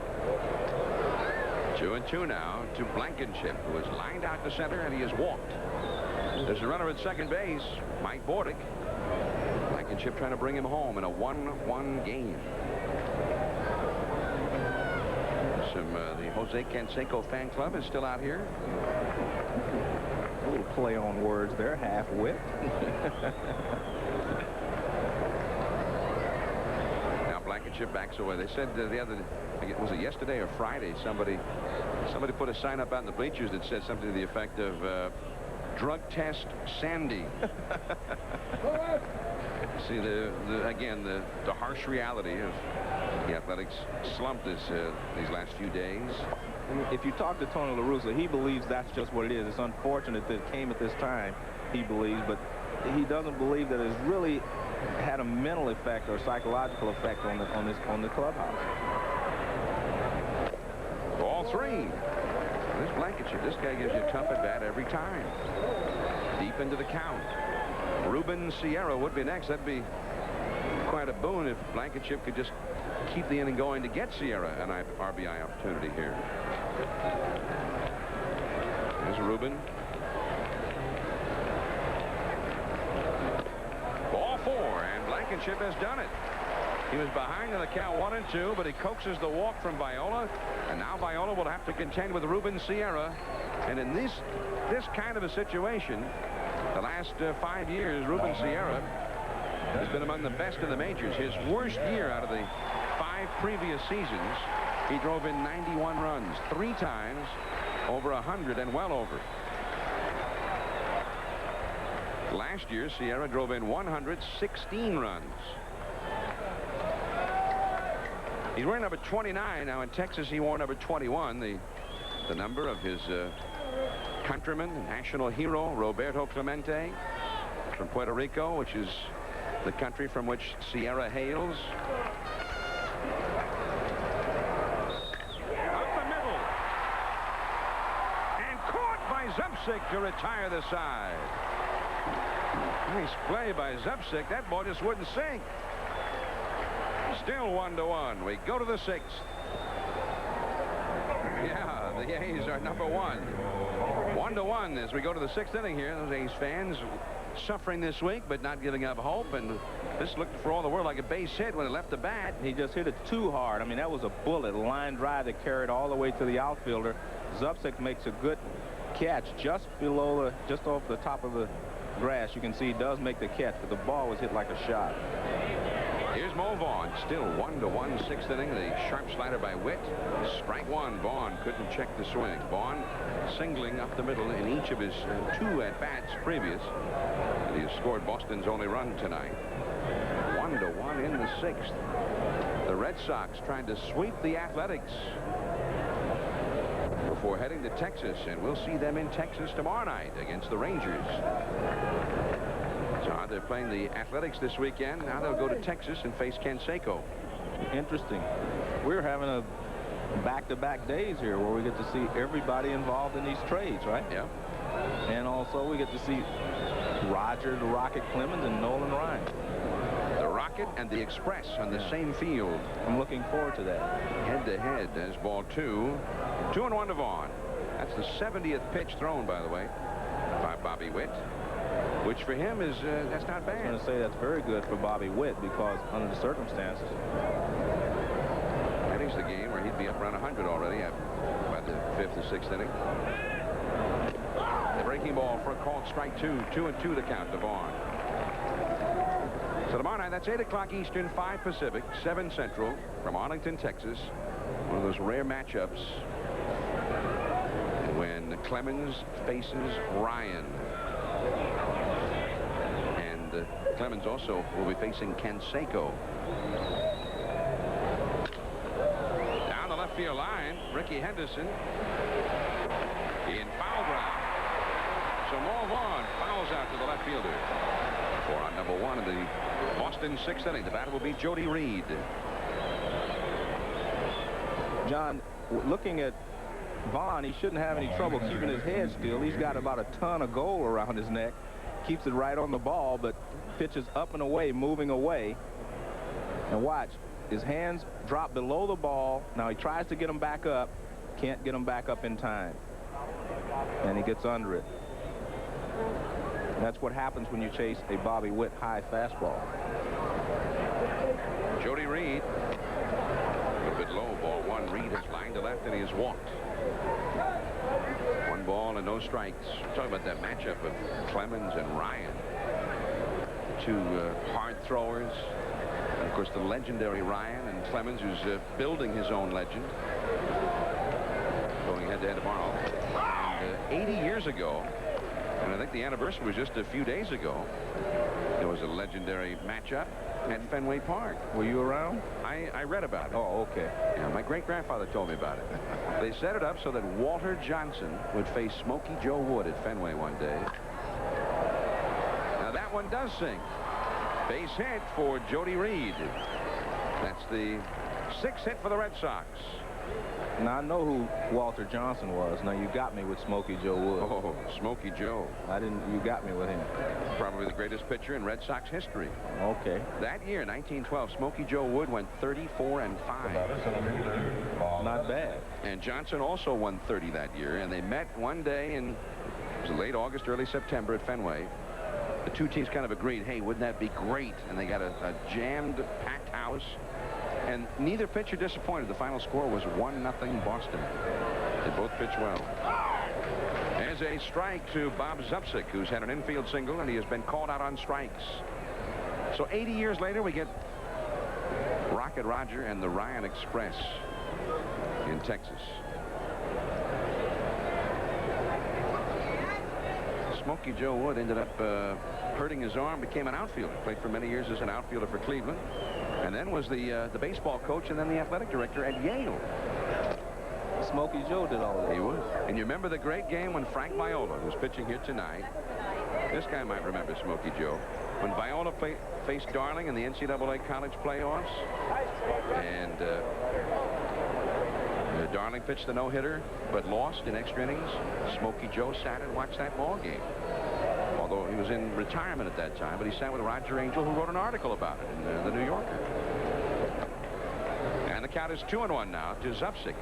2-2 now to Blankenship, who is lined out to center, and he has walked. There's a runner at second base, Mike Bordick. Blankenship trying to bring him home in a 1-1 game. The Jose Canseco fan club is still out here. A little play on words there, half-wit. Now Blankenship backs away. They said the other, was it yesterday or Friday, somebody put a sign up out in the bleachers that said something to the effect of drug test Sandy. See again the harsh reality of the Athletics slump these last few days. If you talk to Tony La Russa, he believes that's just what it is. It's unfortunate that it came at this time, he believes, but he doesn't believe that it's really had a mental effect or psychological effect on the clubhouse. Ball 3. This Blankenship, this guy gives you a tough at bat every time. Deep into the count. Ruben Sierra would be next. That'd be quite a boon if Blankenship could just keep the inning going to get Sierra an RBI opportunity here. There's Ruben. Ball 4, and Blankenship has done it. He was behind in the count 1-2, but he coaxes the walk from Viola, and now Viola will have to contend with Ruben Sierra. And in this kind of a situation, the last 5 years, Ruben Sierra has been among the best in the majors. His worst year out of the 5 previous seasons, he drove in 91 runs, 3 times over 100 and well over. Last year, Sierra drove in 116 runs. He's wearing number 29. Now in Texas, he wore number 21, the number of his countryman, national hero, Roberto Clemente from Puerto Rico, which is the country from which Sierra hails. Up the middle. And caught by Zubcic to retire the side. Nice play by Zubcic. That ball just wouldn't sink. Still 1-1. We go to the 6th. Yeah, the A's are number 1. 1-1 as we go to the 6th inning here. Those A's fans suffering this week, but not giving up hope. And this looked for all the world like a base hit when it left the bat. He just hit it too hard. I mean, that was a bullet, a line drive that carried all the way to the outfielder. Zubcic makes a good catch just off the top of the grass. You can see he does make the catch, but the ball was hit like a shot. Here's Mo Vaughn, still 1-1, sixth inning. The sharp slider by Witt. Strike one. Vaughn couldn't check the swing. Vaughn singling up the middle in each of his 2 at-bats previous. And he has scored Boston's only run tonight. 1-1 in the sixth. The Red Sox trying to sweep the Athletics before heading to Texas, and we'll see them in Texas tomorrow night against the Rangers. So they're playing the Athletics this weekend. Now they'll go to Texas and face Canseco. Interesting. We're having a back-to-back days here where we get to see everybody involved in these trades, right? Yeah. And also we get to see Roger the Rocket Clemens and Nolan Ryan. The Rocket and the Express on the same field. I'm looking forward to that. Head-to-head as ball 2. 2-1 to Vaughn. That's the 70th pitch thrown, by the way, by Bobby Witt, which for him is that's not bad. I was going to say that's very good for Bobby Witt because under the circumstances. That is the game where he'd be up around 100 already by the 5th or 6th inning. The breaking ball for a called strike 2. 2-2 the count to Vaughn. So tomorrow night, that's 8 o'clock Eastern, 5 Pacific, 7 Central, from Arlington, Texas. One of those rare matchups when Clemens faces Ryan. And Clemens also will be facing Canseco. Down the left field line, Ricky Henderson in foul ground. So Mo Vaughn fouls out to the left fielder. For on number 1 of the Boston 6th inning, the batter will be Jody Reed. John, looking at Vaughn, he shouldn't have any trouble keeping his head still. He's got about a ton of gold around his neck. Keeps it right on the ball, but pitches up and away, moving away. And watch, his hands drop below the ball. Now he tries to get them back up. Can't get them back up in time. And he gets under it. And that's what happens when you chase a Bobby Witt high fastball. Jody Reed. A little bit low, ball 1. Reed has lined to left and he has walked. 1 ball and no strikes. Talking about that matchup of Clemens and Ryan. 2 hard throwers. And of course the legendary Ryan, and Clemens, who's building his own legend. Going head-to-head tomorrow. And 80 years ago, and I think the anniversary was just a few days ago, there was a legendary matchup at Fenway Park. Were you around? I read about it. Oh, okay. Yeah, my great-grandfather told me about it. They set it up so that Walter Johnson would face Smokey Joe Wood at Fenway one day. Now that one does sing. Base hit for Jody Reed. That's the 6th hit for the Red Sox. Now I know who Walter Johnson was. Now you got me with Smokey Joe Wood. Oh, Smokey Joe. I didn't. You got me with him. Probably the greatest pitcher in Red Sox history. Okay. That year, 1912, Smokey Joe Wood went 34-5. Not bad. And Johnson also won 30 that year. And they met one day in it was late August, early September at Fenway. The 2 teams kind of agreed, hey, wouldn't that be great? And they got a jammed, packed house. And neither pitcher disappointed. The final score was 1-0 Boston. They both pitched well. There's a strike to Bob Zupsik, who's had an infield single, and he has been called out on strikes. So 80 years later, we get Rocket Roger and the Ryan Express in Texas. Smokey Joe Wood ended up hurting his arm, became an outfielder, played for many years as an outfielder for Cleveland, and then was the baseball coach and then the athletic director at Yale. Smokey Joe did all that. He was. And you remember the great game when Frank Viola, who's pitching here tonight, this guy might remember Smokey Joe, when Viola faced Darling in the NCAA college playoffs, and Darling pitched the no-hitter but lost in extra innings. Smokey Joe sat and watched that ball game, although he was in retirement at that time, but he sat with Roger Angell, who wrote an article about it in the New Yorker. And the count is 2-1 now to Zupsik.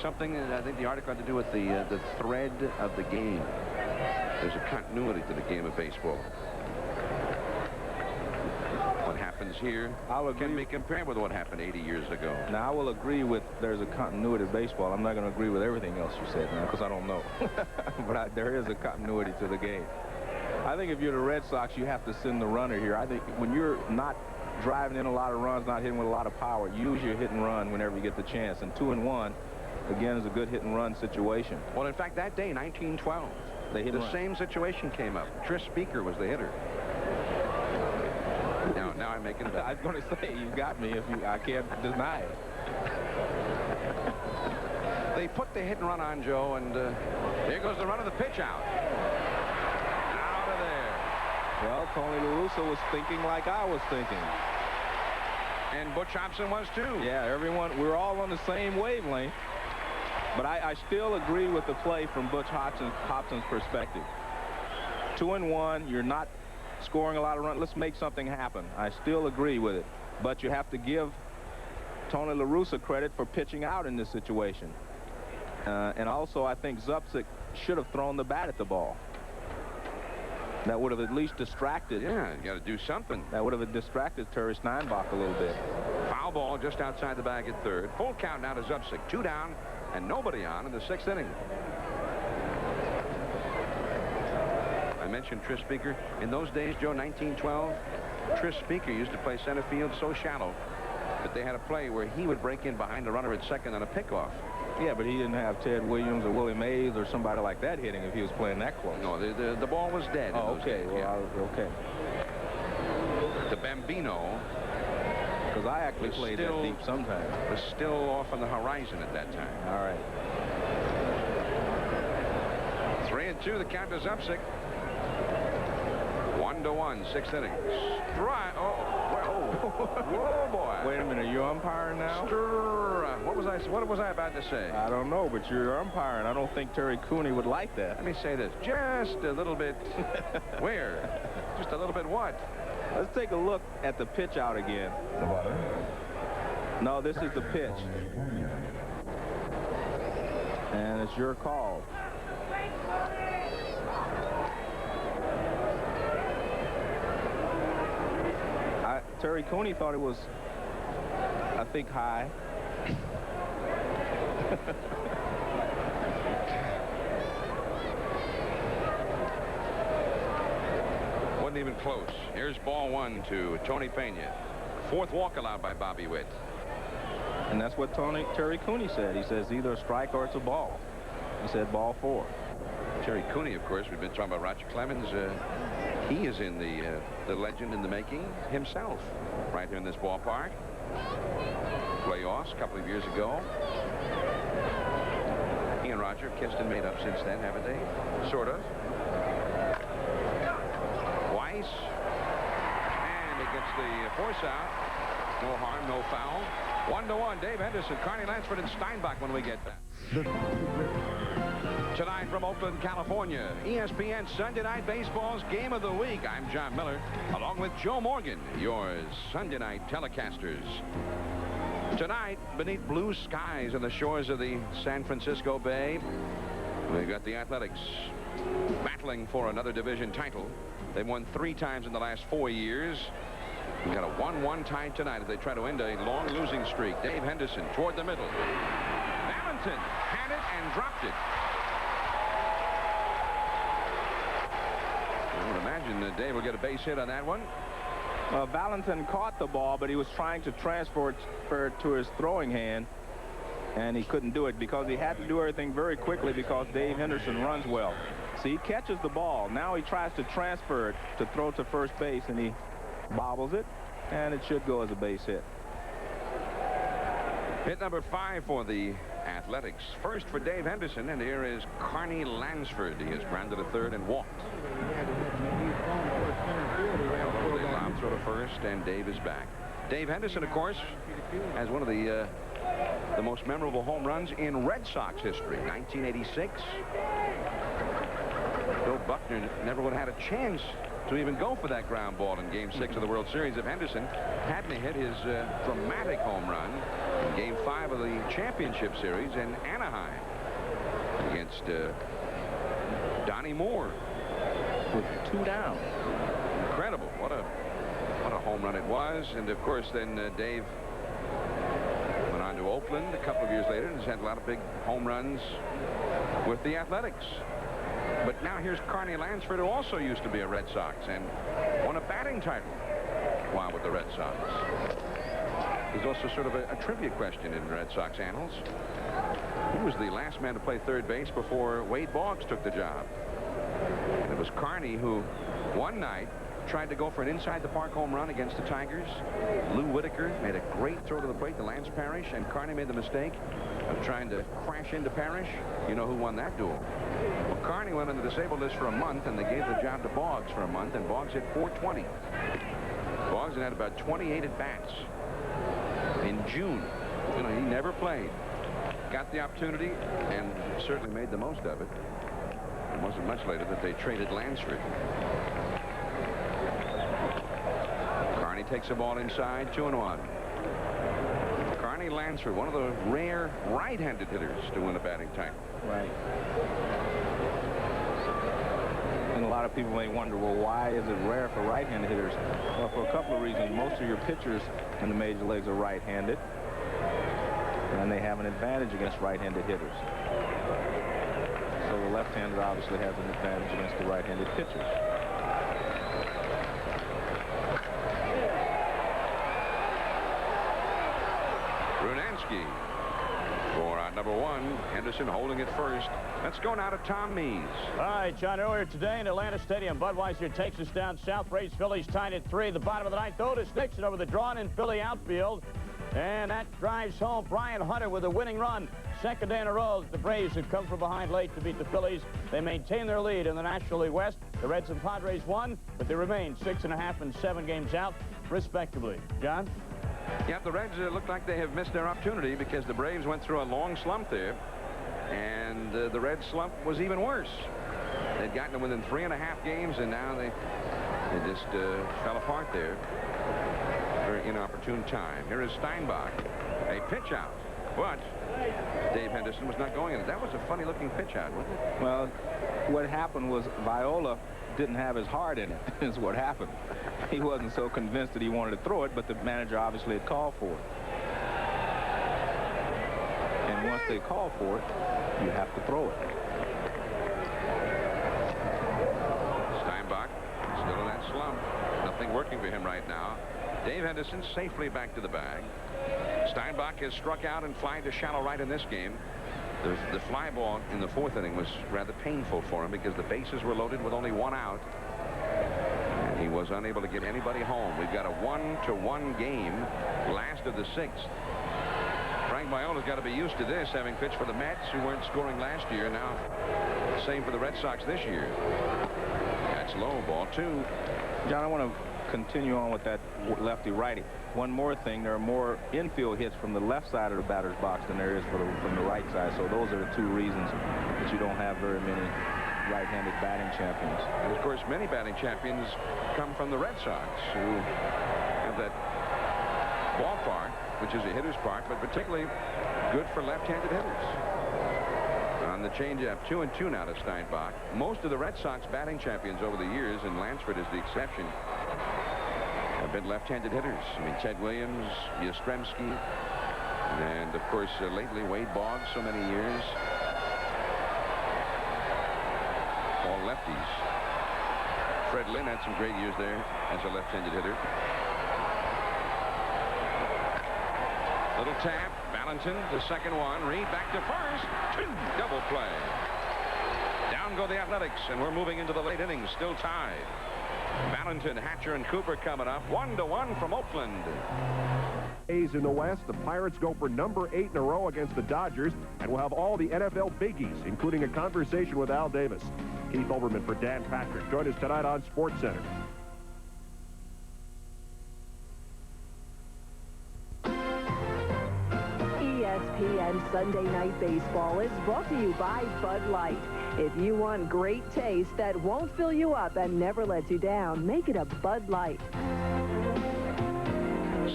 Something that I think the article had to do with the thread of the game. There's a continuity to the game of baseball. What happens here can be compared with what happened 80 years ago. Now, I will agree with there's a continuity of baseball. I'm not going to agree with everything else you said now because I don't know. But there is a continuity to the game. I think if you're the Red Sox, you have to send the runner here. I think when you're not driving in a lot of runs, not hitting with a lot of power. Use your hit and run whenever you get the chance. And 2-1, again, is a good hit and run situation. Well, in fact, that day, 1912, the same situation came up. Tris Speaker was the hitter. Now I'm making it up. I was going to say, you got me. I can't deny it. They put the hit and run on, Joe, and here goes the run of the pitch out. Out of there. Well, Tony La Russa was thinking like I was thinking. And Butch Hobson was, too. Yeah, everyone, we're all on the same wavelength. But I still agree with the play from Butch Hobson's perspective. 2-1, you're not scoring a lot of runs. Let's make something happen. I still agree with it. But you have to give Tony La Russa credit for pitching out in this situation. And also, I think Zubcic should have thrown the bat at the ball. That would have at least distracted. Yeah, you got to do something. That would have distracted Terry Steinbach a little bit. Foul ball just outside the bag at third. Full count now to Zubcic. 2 down and nobody on in the 6th inning. I mentioned Tris Speaker. In those days, Joe, 1912, Tris Speaker used to play center field so shallow that they had a play where he would break in behind the runner at second on a pickoff. Yeah, but he didn't have Ted Williams or Willie Mays or somebody like that hitting if he was playing that close. No, the ball was dead. Oh, okay. Well, yeah. Okay. The Bambino, because I actually played that deep sometimes, was still off on the horizon at that time. All right. 3-2, the count is Zubcic. 1-1, 6th inning. Strike. Whoa, boy. Wait a minute, are you umpiring now? What was I about to say? I don't know, but you're umpiring. I don't think Terry Cooney would like that. Let me say this. Just a little bit. Where? Just a little bit what? Let's take a look at the pitch out again. No, this is the pitch. And it's your call. Terry Cooney thought it was, I think, high. Wasn't even close. Here's ball 1 to Tony Pena. 4th walk allowed by Bobby Witt. And that's what Terry Cooney said. He says either a strike or it's a ball. He said ball 4. Terry Cooney, of course, we've been talking about Roger Clemens. He is in the legend in the making himself right here in this ballpark. Playoffs a couple of years ago. He and Roger have kissed and made up since then, haven't they? Sort of. Weiss. And he gets the force out. No harm, no foul. 1-1, Dave Henderson, Carney Lansford, and Steinbach when we get back. Tonight from Oakland, California, ESPN Sunday Night Baseball's Game of the Week. I'm John Miller, along with Joe Morgan, your Sunday night telecasters. Tonight, beneath blue skies on the shores of the San Francisco Bay, we've got the Athletics battling for another division title. They've won 3 times in the last 4 years. We've got a 1-1 tie tonight as they try to end a long losing streak. Dave Henderson toward the middle. Valentin had it and dropped it. I would imagine that Dave will get a base hit on that one. Valentin caught the ball, but he was trying to transfer it to his throwing hand, and he couldn't do it because he had to do everything very quickly because Dave Henderson runs well. So he catches the ball. Now he tries to transfer it to throw to first base, and he bobbles it, and it should go as a base hit. Hit number 5 for the Athletics. First for Dave Henderson, and here is Carney Lansford. He has grounded to third and walked. They lob throw to first, and Dave is back. Dave Henderson, of course, has one of the most memorable home runs in Red Sox history. 1986. Bill Buckner never would have had a chance to even go for that ground ball in Game 6 of the World Series if Henderson hadn't hit his dramatic home run in Game 5 of the championship series in Anaheim against Donnie Moore with 2 down. Incredible. What a home run it was. And of course then Dave went on to Oakland a couple of years later and has had a lot of big home runs with the Athletics. But now here's Carney Lansford, who also used to be a Red Sox and won a batting title. while with the Red Sox. There's also sort of a trivia question in Red Sox annals. He was the last man to play third base before Wade Boggs took the job. And it was Carney who, one night, tried to go for an inside-the-park home run against the Tigers. Lou Whitaker made a great throw to the plate to Lance Parrish, and Carney made the mistake of trying to crash into Parrish. You know who won that duel? Well, Carney went on the disabled list for a month, and they gave the job to Boggs for a month, and Boggs hit .420. Boggs had about 28 at-bats in June. You know, he never played. Got the opportunity and certainly made the most of it. It wasn't much later that they traded Lansford. Carney takes the ball inside, 2-1. Carney Lansford, one of the rare right-handed hitters to win a batting title. Right. And a lot of people may wonder, well, why is it rare for right-handed hitters? Well, for a couple of reasons. Most of your pitchers in the major leagues are right-handed, and they have an advantage against right-handed hitters. So the left-hander obviously has an advantage against the right-handed pitchers. Brunansky for out number 1. Henderson holding it first. Let's go now to Tom Mees. All right, John, earlier today in Atlanta Stadium, Budweiser takes us down south. Rays Phillies tied at 3. The bottom of the ninth. Otis Nixon over the drawn-in Philly outfield. And that drives home Brian Hunter with a winning run. Second day in a row, the Braves have come from behind late to beat the Phillies. They maintain their lead in the National League West. The Reds and Padres won, but they remain 6.5 and 7 games out, respectively. John? Yeah, the Reds look like they have missed their opportunity because the Braves went through a long slump there, and the Reds slump was even worse. They'd gotten them within 3.5 games, and now they just fell apart there. Very inopportune time. Here is Steinbach. A pitch out. But Dave Henderson was not going in it. That was a funny-looking pitch out, wasn't it? Well, what happened was Viola didn't have his heart in it, is what happened. He wasn't so convinced that he wanted to throw it, but the manager obviously had called for it. And once they call for it, you have to throw it. Steinbach still in that slump. Nothing working for him right now. Dave Henderson safely back to the bag. Steinbach has struck out and flied to shallow right in this game. The fly ball in the 4th inning was rather painful for him because the bases were loaded with only 1 out. And he was unable to get anybody home. We've got a 1-1 game, last of the 6th. Frank Viola's got to be used to this, having pitched for the Mets, who weren't scoring last year. Now, same for the Red Sox this year. That's low, ball 2. John, I want to continue on with that lefty-righty. One more thing, there are more infield hits from the left side of the batter's box than there is from the right side. So those are the 2 reasons that you don't have very many right-handed batting champions. And of course, many batting champions come from the Red Sox, who have that ballpark, which is a hitter's park, but particularly good for left-handed hitters. On the changeup, 2-2 now to Steinbach. Most of the Red Sox batting champions over the years, and Lansford is the exception, have been left-handed hitters. I mean, Ted Williams, Yastrzemski, and of course lately Wade Boggs, so many years. All lefties. Fred Lynn had some great years there as a left-handed hitter. Little tap. Valentin, the second one. Reed back to first. 2 double play. Down go the Athletics, and we're moving into the late innings. Still tied. Valentin, Hatcher, and Cooper coming up. 1-1 from Oakland. A's in the West. The Pirates go for number 8 in a row against the Dodgers, and we'll have all the NFL biggies, including a conversation with Al Davis. Keith Olbermann for Dan Patrick. Join us tonight on SportsCenter. ESPN Sunday Night Baseball is brought to you by Bud Light. If you want great taste that won't fill you up and never lets you down, make it a Bud Light.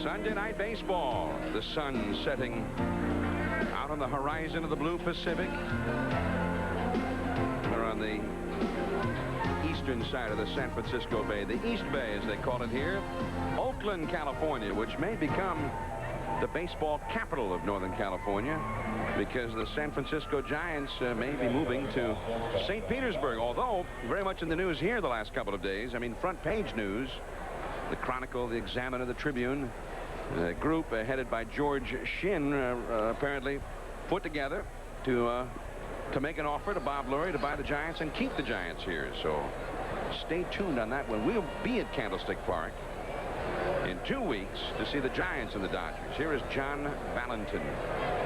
Sunday Night Baseball. The sun setting out on the horizon of the blue Pacific. We're on the eastern side of the San Francisco Bay, the East Bay as they call it here. Oakland, California, which may become the baseball capital of Northern California, because the San Francisco Giants may be moving to St. Petersburg, although very much in the news here the last couple of days. I mean, front page news. The Chronicle, the Examiner, the Tribune, the group headed by George Shinn apparently put together to make an offer to Bob Lurie to buy the Giants and keep the Giants here. So stay tuned on that one. We'll be at Candlestick Park in 2 weeks to see the Giants and the Dodgers. Here is John Valentin.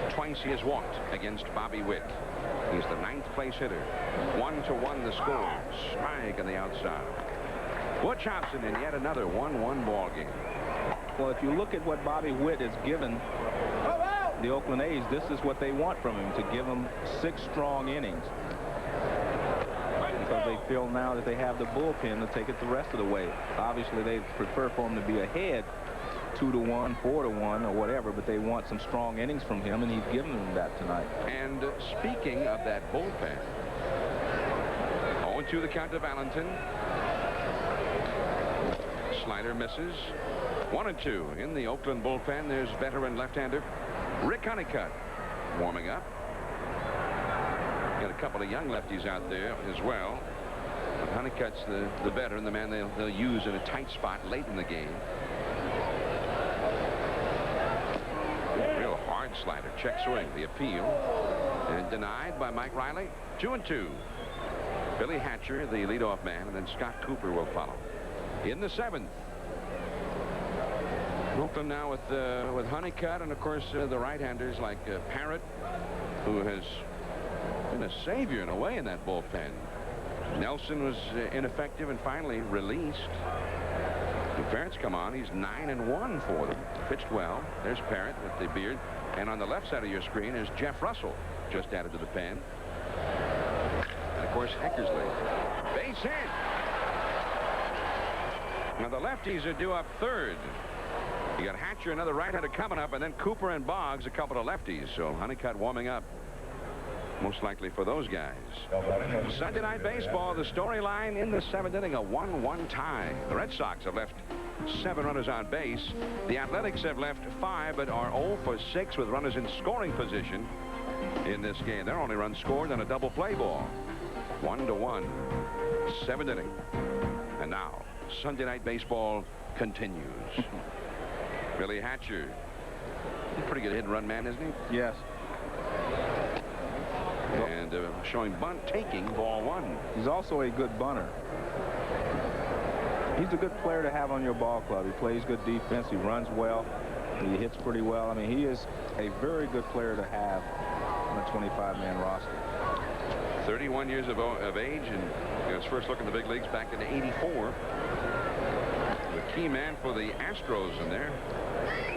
Twice he has walked against Bobby Witt. He's the 9th place hitter. 1-1 the score. Strike on the outside. Butch Hobson in yet another 1-1 ball game. Well, if you look at what Bobby Witt has given the Oakland A's, this is what they want from him, to give him 6 strong innings. Because they feel now that they have the bullpen to take it the rest of the way. Obviously, they prefer for him to be ahead 2-1, 4-1, or whatever, but they want some strong innings from him, and he's given them that tonight. And speaking of that bullpen, 0-2 the count to Valentin. Slider misses. 1-2 in the Oakland bullpen. There's veteran left-hander Rick Honeycutt warming up. Got a couple of young lefties out there as well. But Honeycutt's the veteran, the man they'll use in a tight spot late in the game. Real hard slider. Check swing. The appeal. And denied by Mike Riley. 2-2. Billy Hatcher, the leadoff man, and then Scott Cooper will follow. In the 7th. Oakland now with Honeycutt and, of course, the right-handers like Parrott, who has been a savior in a way in that bullpen. Nelson was ineffective and finally released. When Parrott's come on, he's 9-1 for them. Pitched well. There's Parrott with the beard. And on the left side of your screen is Jeff Russell, just added to the pen. And, of course, Eckersley. Base hit. Now, the lefties are due up 3rd. You got Hatcher, another right-hander coming up, and then Cooper and Boggs, a couple of lefties. So Honeycutt warming up, most likely for those guys. Sunday Night Baseball, the storyline in the 7th inning, a 1-1 tie. The Red Sox have left 7 runners on base. The Athletics have left 5, but are 0 for 6 with runners in scoring position in this game. Their only run scored on a double play ball. 1-1, 7th inning. And now, Sunday Night Baseball continues. Billy Hatcher. He's a pretty good hit and run man, isn't he? Yes. And showing bunt taking ball 1. He's also a good bunter. He's a good player to have on your ball club. He plays good defense. He runs well. He hits pretty well. I mean, he is a very good player to have on a 25-man roster. 31 years of age, and his first look in the big leagues back in '84. The key man for the Astros in there.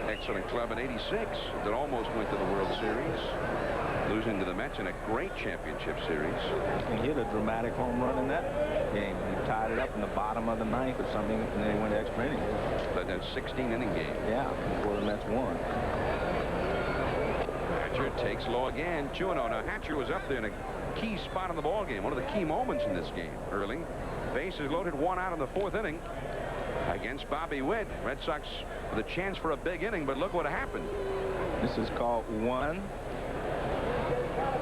Excellent club in '86 that almost went to the World Series, losing to the Mets in a great championship series. He hit a dramatic home run in that game. He tied it up in the bottom of the 9th or something, and then he went to extra innings. But that 16-inning game. Yeah, before the Mets won. Hatcher takes low again. 2-0. Now Hatcher was up there in a key spot in the ball game. One of the key moments in this game. Early. Bases loaded, 1 out in the 4th inning. Against Bobby Witt. Red Sox with a chance for a big inning, but look what happened. This is called 1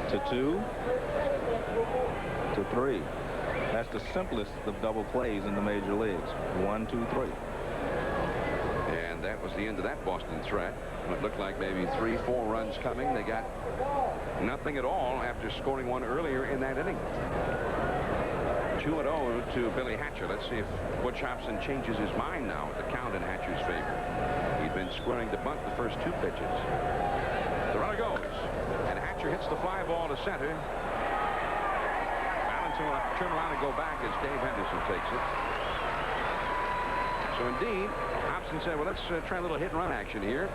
to 2 to 3. That's the simplest of double plays in the major leagues. 1, 2, 3. And that was the end of that Boston threat. It looked like maybe 3, 4 runs coming. They got nothing at all after scoring 1 earlier in that inning. 2-0 to Billy Hatcher. Let's see if Butch Hobson changes his mind now with the count in Hatcher's favor. He'd been squaring to bunt the first 2 pitches. The runner goes, and Hatcher hits the fly ball to center. Valentin will have to turn around and go back as Dave Henderson takes it. So indeed, Hobson said, well, let's try a little hit-and-run action here.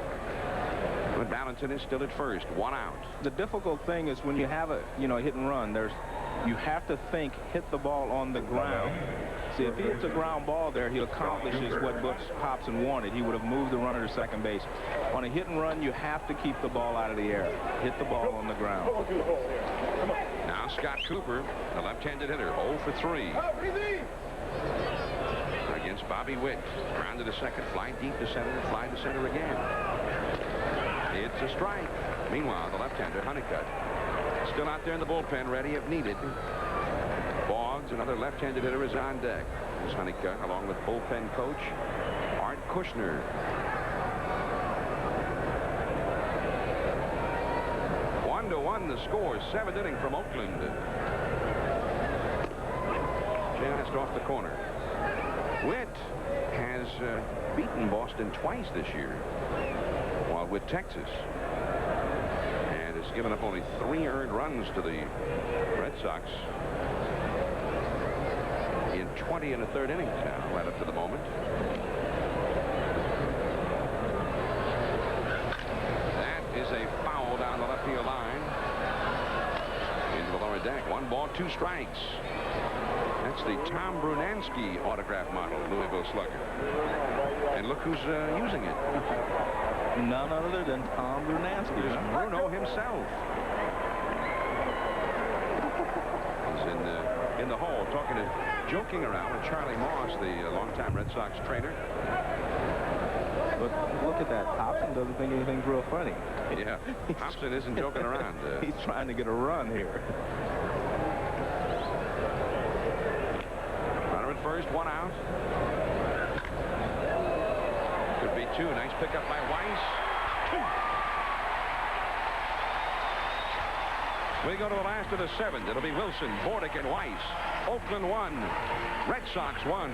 But Valentin is still at first, 1 out. The difficult thing is when you have a hit and run, you have to think, hit the ball on the ground. See, if he hits a ground ball there, he accomplishes what Butch Hobson wanted. He would have moved the runner to second base. On a hit and run, you have to keep the ball out of the air. Hit the ball on the ground. Now Scott Cooper, the left-handed hitter, 0 for 3. Against Bobby Witt. Grounded to second, fly deep to center, fly to center again. It's a strike. Meanwhile, the left-hander, Honeycutt, still out there in the bullpen, ready if needed. Boggs, another left-handed hitter, is on deck. This Honeycutt, along with bullpen coach Kushner. One to one the score. 7th inning from Oakland. Just off the corner. Witt has beaten Boston twice this year, while with Texas, and has given up only 3 earned runs to the Red Sox in 20 1/3 innings now, right up to the moment. That is a foul down the left field line into the lower deck. 1 ball, 2 strikes. That's the Tom Brunansky autograph model, Louisville Slugger. And look who's using it. None other than Tom Brunansky. It's Bruno himself. He's in the hall joking around with Charlie Moss, the longtime Red Sox trainer. But look at that. Hobson doesn't think anything's real funny. Yeah, Hobson isn't joking around. He's trying to get a run here. First, 1 out. Could be 2. Nice pickup by Weiss. We go to the last of the 7th. It'll be Wilson, Bordick, and Weiss. Oakland 1, Red Sox 1.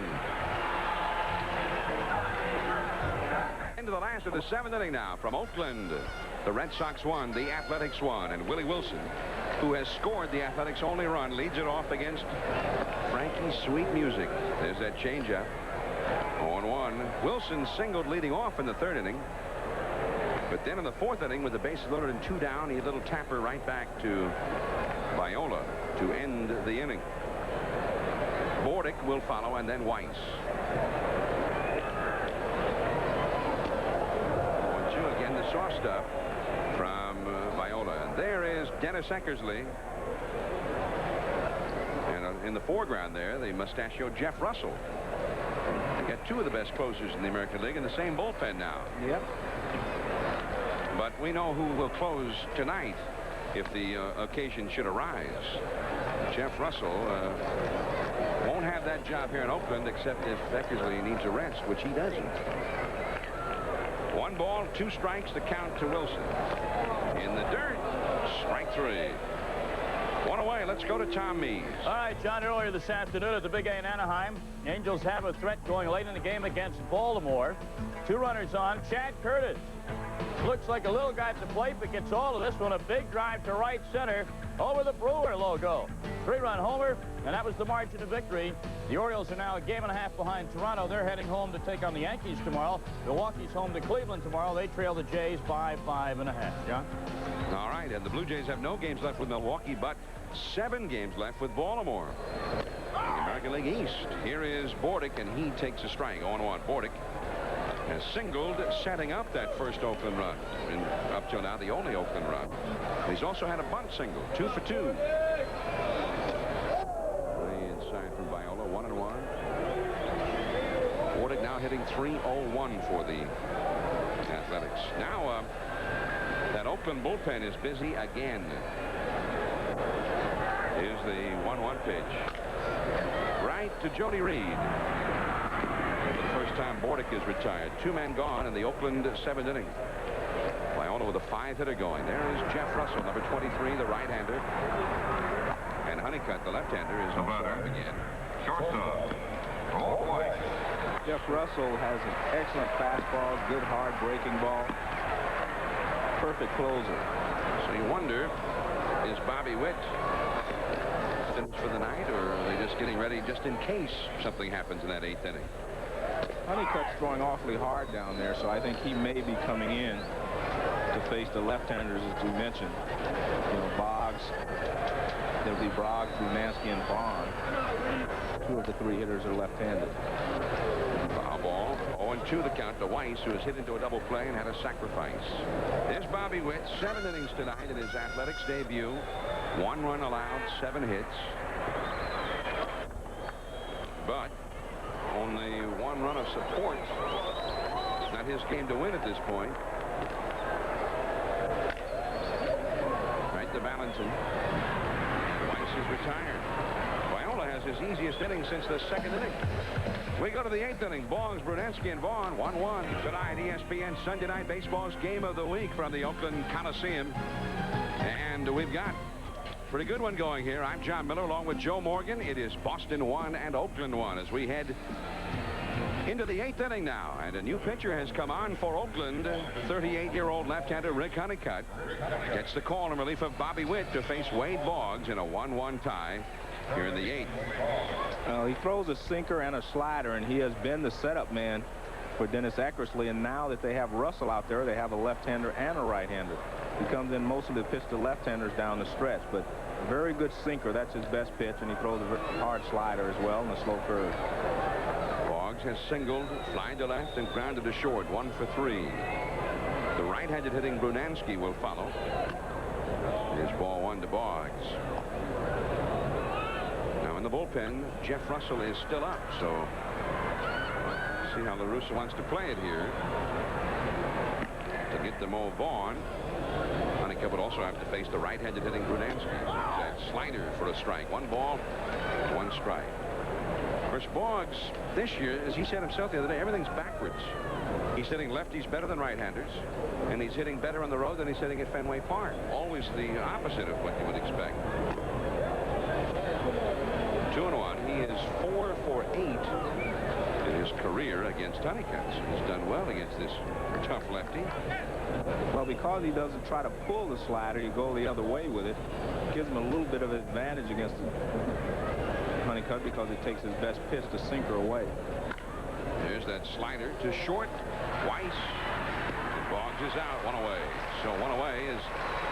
Into the last of the 7th inning now from Oakland. The Red Sox 1, the Athletics 1, and Willie Wilson, who has scored the Athletics' only run, leads it off against Frankie's Sweet Music. There's that changeup. 0-1. Wilson singled leading off in the 3rd inning. But then in the 4th inning, with the bases loaded and 2 down, he had a little tapper right back to Viola to end the inning. Bordick will follow, and then Weiss. 1-2 again, the soft stuff from Viola. And there is Dennis Eckersley. And in the foreground there, the mustachioed Jeff Russell. They got 2 of the best closers in the American League in the same bullpen now. Yep. But we know who will close tonight if the occasion should arise. Jeff Russell won't have that job here in Oakland except if Eckersley needs a rest, which he doesn't. 1 ball, 2 strikes, the count to Wilson. In the dirt, strike 3. 1 away. Let's go to Tom Mees. All right, John, earlier this afternoon at the Big A in Anaheim, Angels have a threat going late in the game against Baltimore. 2 runners on. Chad Curtis looks like a little guy at the plate, but gets all of this one. A big drive to right center over the Brewer logo. 3-run homer, and that was the margin of victory. The Orioles are now a 1.5 games behind Toronto. They're heading home to take on the Yankees tomorrow. Milwaukee's home to Cleveland tomorrow. They trail the Jays by 5.5. John? All right, and the Blue Jays have no games left with Milwaukee, but 7 games left with Baltimore. The American League East. Here is Bordick, and he takes a strike. 0-1. Bordick has singled, setting up that first Oakland run. And up till now, the only Oakland run. He's also had a bunt single. 2 for 2. Inside from Viola. 1-1. Bordick now hitting .301 for the Athletics. Now, that Oakland bullpen is busy again. Here's the 1-1 pitch. Right to Jody Reed. For the first time, Bordick is retired. 2 men gone in the Oakland 7th inning. Viola with a 5-hitter going. There is Jeff Russell, number 23, the right-hander. And Honeycutt, the left-hander, is also up again. Shortstop. Jeff Russell has an excellent fastball, good hard breaking ball. Perfect closer. So you wonder, is Bobby Witt finished for the night, or are they just getting ready just in case something happens in that 8th inning? Honeycutt's throwing awfully hard down there, so I think he may be coming in to face the left-handers, as you mentioned. You know, Boggs. There'll be Broggs, Brunansky, and Vaughn. 2 of the 3 hitters are left-handed. Foul ball. 0-2 the count to Weiss, who has hit into a double play and had a sacrifice. There's Bobby Witt, 7 innings tonight in his Athletics debut. 1 run allowed, 7 hits. But only 1 run of support. It's not his game to win at this point. Right to Valentin. Weiss is retired. Nola has his easiest inning since the second inning. We go to the 8th inning. Boggs, Brunansky, and Vaughn, 1-1. Tonight, ESPN Sunday Night Baseball's Game of the Week from the Oakland Coliseum. And we've got a pretty good one going here. I'm John Miller along with Joe Morgan. It is Boston 1 and Oakland 1 as we head into the 8th inning now. And a new pitcher has come on for Oakland. 38-year-old left-hander Rick Honeycutt gets the call in relief of Bobby Witt to face Wade Boggs in a 1-1 tie here in the 8th. Well, he throws a sinker and a slider, and he has been the setup man for Dennis Eckersley. And now that they have Russell out there, they have a left-hander and a right-hander. He comes in mostly to pitch to left-handers down the stretch, but a very good sinker. That's his best pitch, and he throws a hard slider as well and a slow curve. Boggs has singled, flied to left, and grounded to short, 1 for 3. The right-handed hitting Brunansky will follow. Here's ball 1 to Boggs. Now in the bullpen, Jeff Russell is still up, so see how La Russa wants to play it here. To get the Mo Vaughn, Honeycutt would also have to face the right-handed hitting Brunansky. That slider for a strike. 1 ball, 1 strike. Of course, Boggs this year, as he said himself the other day, everything's backwards. He's hitting lefties better than right-handers, and he's hitting better on the road than he's hitting at Fenway Park. Always the opposite of what you would expect. 2-1. He is 4 for 8 in his career against Honeycutt. He's done well against this tough lefty. Well, because he doesn't try to pull the slider, you go the other way with it. Gives him a little bit of advantage against Honeycutt because it takes his best pitch to sinker away. There's that slider to short twice. And Boggs is out, 1 away. So 1 away as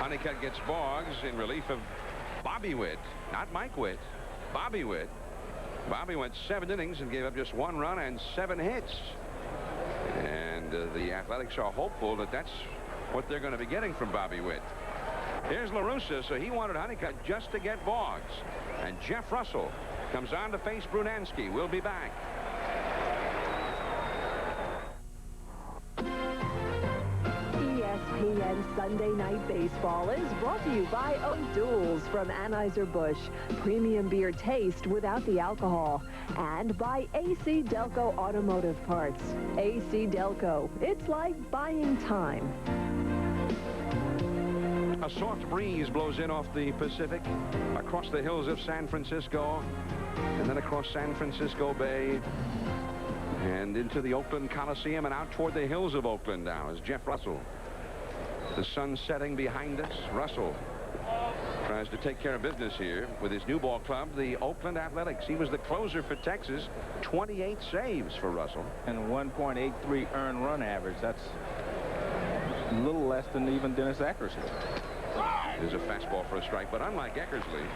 Honeycutt gets Boggs in relief of Bobby Witt, not Mike Witt. Bobby Witt. Bobby went 7 innings and gave up just 1 run and 7 hits. And the Athletics are hopeful that that's what they're going to be getting from Bobby Witt. Here's La Russa, so he wanted Honeycutt just to get Boggs. And Jeff Russell comes on to face Brunansky. We'll be back. ESPN Sunday Night Baseball is brought to you by O'Doul's from Anheuser-Busch. Premium beer taste without the alcohol. And by AC Delco Automotive Parts. AC Delco. It's like buying time. A soft breeze blows in off the Pacific, across the hills of San Francisco, and then across San Francisco Bay, and into the Oakland Coliseum, and out toward the hills of Oakland now is Jeff Russell. The sun setting behind us. Russell tries to take care of business here with his new ball club, the Oakland Athletics. He was the closer for Texas. 28 saves for Russell. And 1.83 earned run average. That's a little less than even Dennis Eckersley. There's a fastball for a strike, but unlike Eckersley,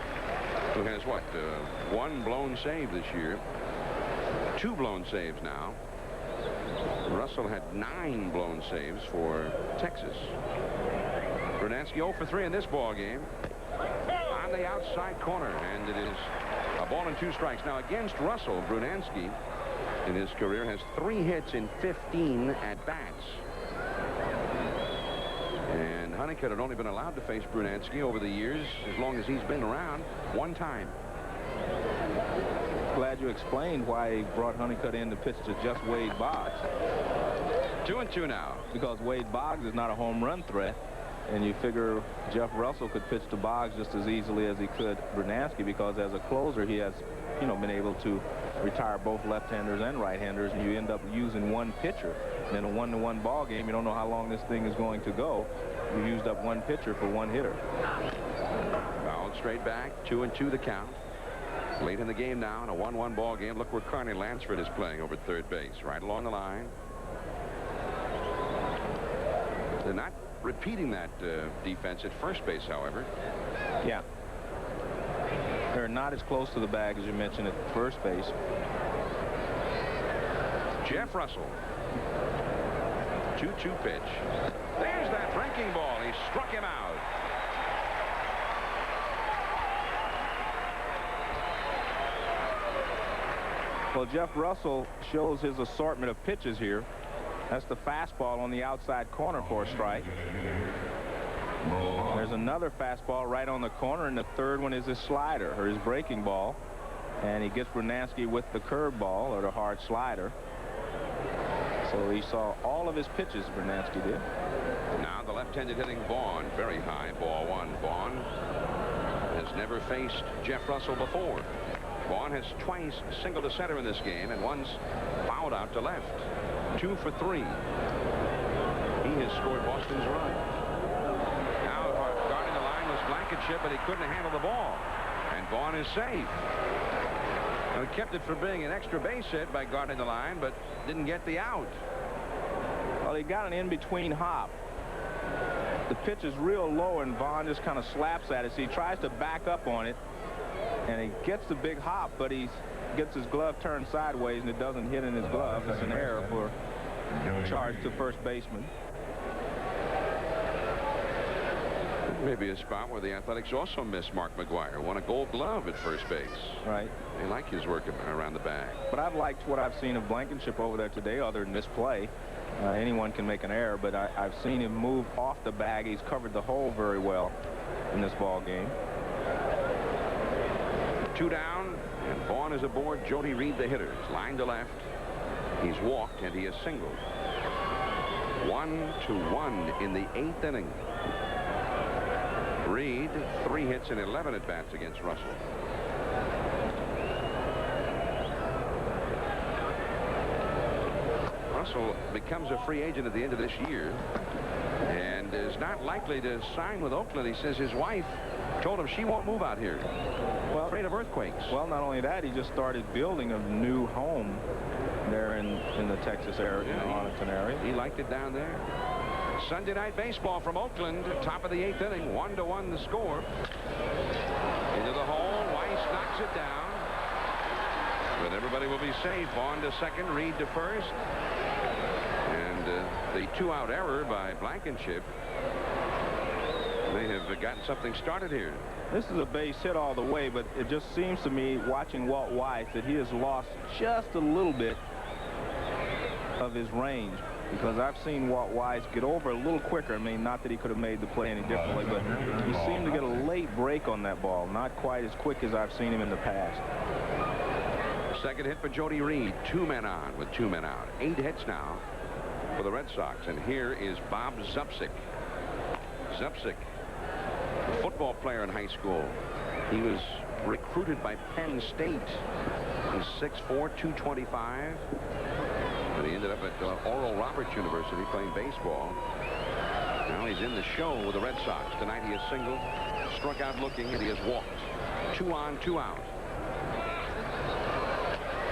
who has, what, 1 blown save this year, 2 blown saves now. Russell had 9 blown saves for Texas. Brunansky 0 for 3 in this ball game. On the outside corner, and it is a ball and 2 strikes. Now against Russell, Brunansky in his career has 3 hits in 15 at-bats. And Honeycutt had only been allowed to face Brunansky over the years, as long as he's been around, 1 time. Glad you explained why he brought Honeycutt in to pitch to just Wade Boggs. 2-2 now. Because Wade Boggs is not a home run threat, and you figure Jeff Russell could pitch to Boggs just as easily as he could Brunansky, because as a closer he has, you know, been able to retire both left-handers and right-handers, and you end up using 1 pitcher. And in a 1-1 ball game, you don't know how long this thing is going to go. You used up 1 pitcher for 1 hitter. Fouled straight back, 2-2 the count. Late in the game now in a 1-1 ball game. Look where Carney Lansford is playing over at third base, right along the line. They're not repeating that defense at first base, however. Yeah. They're not as close to the bag as you mentioned at first base. Jeff Russell. 2-2 pitch. There's that breaking ball. He struck him out. Well, Jeff Russell shows his assortment of pitches here. That's the fastball on the outside corner for a strike. There's another fastball right on the corner, and the third one is his slider, or his breaking ball. And he gets Brunansky with the curveball or the hard slider. So he saw all of his pitches, Brunansky did. Now the left-handed hitting Vaughn, very high, ball one. Vaughn has never faced Jeff Russell before. Vaughn has twice singled to center in this game and once fouled out to left. 2 for 3. He has scored Boston's run. Now guarding the line was Blankenship, but he couldn't handle the ball. And Vaughn is safe. Well, he kept it from being an extra base hit by guarding the line, but didn't get the out. Well, he got an in-between hop. The pitch is real low, and Vaughn just kind of slaps at it. So he tries to back up on it, and he gets the big hop, but he gets his glove turned sideways, and it doesn't hit in his glove. It's an error for charge to first baseman. Maybe a spot where the Athletics also missed Mark McGwire. Won a Gold Glove at first base. Right. They like his work around the bag. But I've liked what I've seen of Blankenship over there today, other than this play. Anyone can make an error, but I've seen him move off the bag. He's covered the hole very well in this ball game. 2 down, and Vaughn is aboard. Jody Reed, the hitter, is line to left. He's walked, and he has singled. 1-1 in the 8th inning. Reed, 3 hits and 11 at-bats against Russell. Russell becomes a free agent at the end of this year and is not likely to sign with Oakland. He says his wife told him she won't move out here. Well, afraid of earthquakes. Well, not only that, he just started building a new home there in the Texas area, in the Arlington area. He liked it down there. Sunday night baseball from Oakland, top of the 8th inning, 1-1 the score. Into the hole, Weiss knocks it down. But everybody will be safe. Vaughn to second, Reed to first. And the 2-out error by Blankenship may have gotten something started here. This is a base hit all the way, but it just seems to me, watching Walt Weiss, that he has lost just a little bit of his range. Because I've seen Walt Weiss get over a little quicker. I mean, not that he could have made the play any differently, but he seemed to get a late break on that ball. Not quite as quick as I've seen him in the past. Second hit for Jody Reed. 2 men on with 2 men out. 8 hits now for the Red Sox. And here is Bob Zupsik. Zupsik, a football player in high school. He was recruited by Penn State. He's 6'4", 225. But he ended up at Oral Roberts University playing baseball. Now he's in the show with the Red Sox. Tonight he has singled, struck out looking, and he has walked. 2 on, 2 out.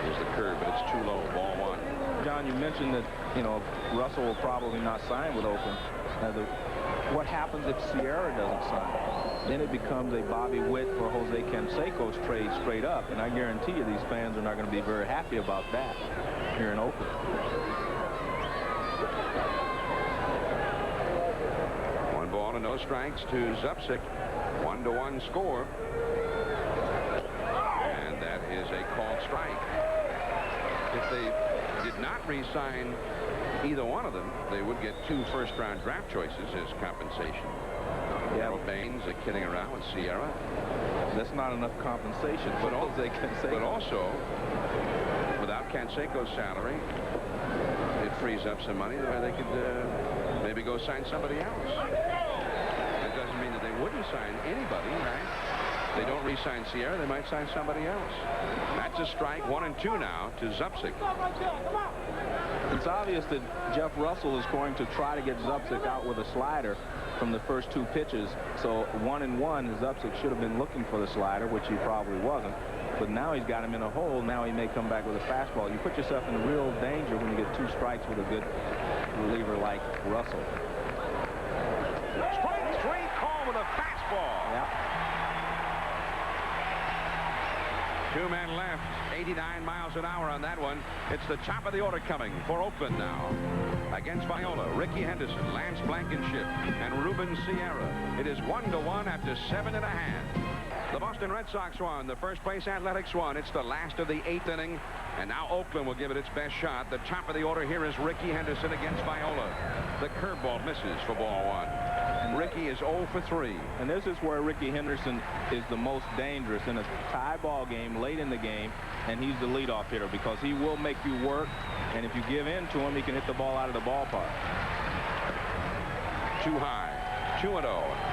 Here's the curve, but it's too low. Ball 1. John, you mentioned that, you know, Russell will probably not sign with Oakland. What happens if Sierra doesn't sign? Then it becomes a Bobby Witt or Jose Canseco's trade straight up. And I guarantee you these fans are not going to be very happy about that here in Oakland. 1 ball and no strikes to Zupsik. 1-1 score. And that is a called strike. If they did not re-sign either one of them, they would get 2 first-round draft choices as compensation. Yeah, Baines kidding around with Sierra. That's not enough compensation for Jose Canseco. But also, without Canseco's salary, it frees up some money where they could maybe go sign somebody else. That doesn't mean that they wouldn't sign anybody, right? If they don't re-sign Sierra, they might sign somebody else. That's a strike. 1-2 now to Zupsik. It's obvious that Jeff Russell is going to try to get Zupsik out with a slider from the first 2 pitches. So 1-1, Zupsik should have been looking for the slider, which he probably wasn't. But now he's got him in a hole. Now he may come back with a fastball. You put yourself in real danger when you get 2 strikes with a good reliever like Russell. Strike 3 call with a fastball. Yeah. 2 men left. 89 miles an hour on that one. It's the top of the order coming for Oakland now. Against Viola, Ricky Henderson, Lance Blankenship, and Ruben Sierra. It is 1-1 after 7 1/2. The Boston Red Sox won. The first place Athletics won. It's the last of the 8th inning. And now Oakland will give it its best shot. The top of the order here is Ricky Henderson against Viola. The curveball misses for ball 1. And Ricky is 0 for 3. And this is where Ricky Henderson is the most dangerous in a tie ball game late in the game, and he's the leadoff hitter because he will make you work, and if you give in to him, he can hit the ball out of the ballpark. Too high. 2-0.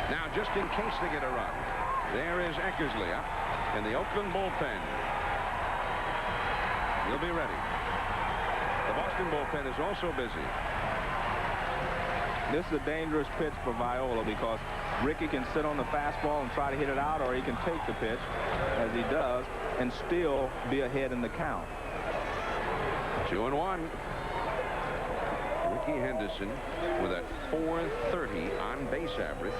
Now, just in case they get a run, there is Eckersley up in the Oakland bullpen. He'll be ready. The Boston bullpen is also busy. This is a dangerous pitch for Viola because Ricky can sit on the fastball and try to hit it out, or he can take the pitch, as he does, and still be ahead in the count. 2-1. Ricky Henderson with a .430 on base average.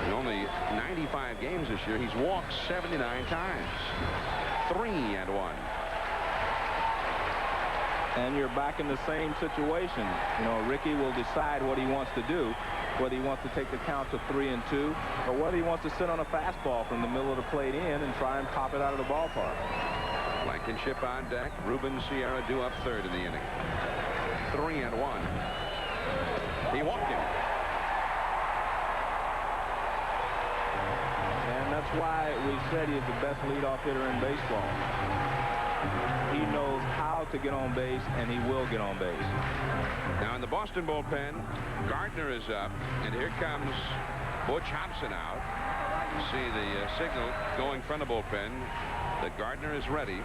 In only 95 games this year, he's walked 79 times. 3-1. And you're back in the same situation. You know, Ricky will decide what he wants to do, whether he wants to take the count to 3-2, or whether he wants to sit on a fastball from the middle of the plate in and try and pop it out of the ballpark. Blankenship on deck. Ruben Sierra due up third in the inning. 3-1. He walked him. And that's why we said he's the best leadoff hitter in baseball. He knows how to get on base, and he will get on base. Now in the Boston bullpen, Gardner is up, and here comes Butch Hobson out. You see the signal going from the bullpen that Gardner is ready.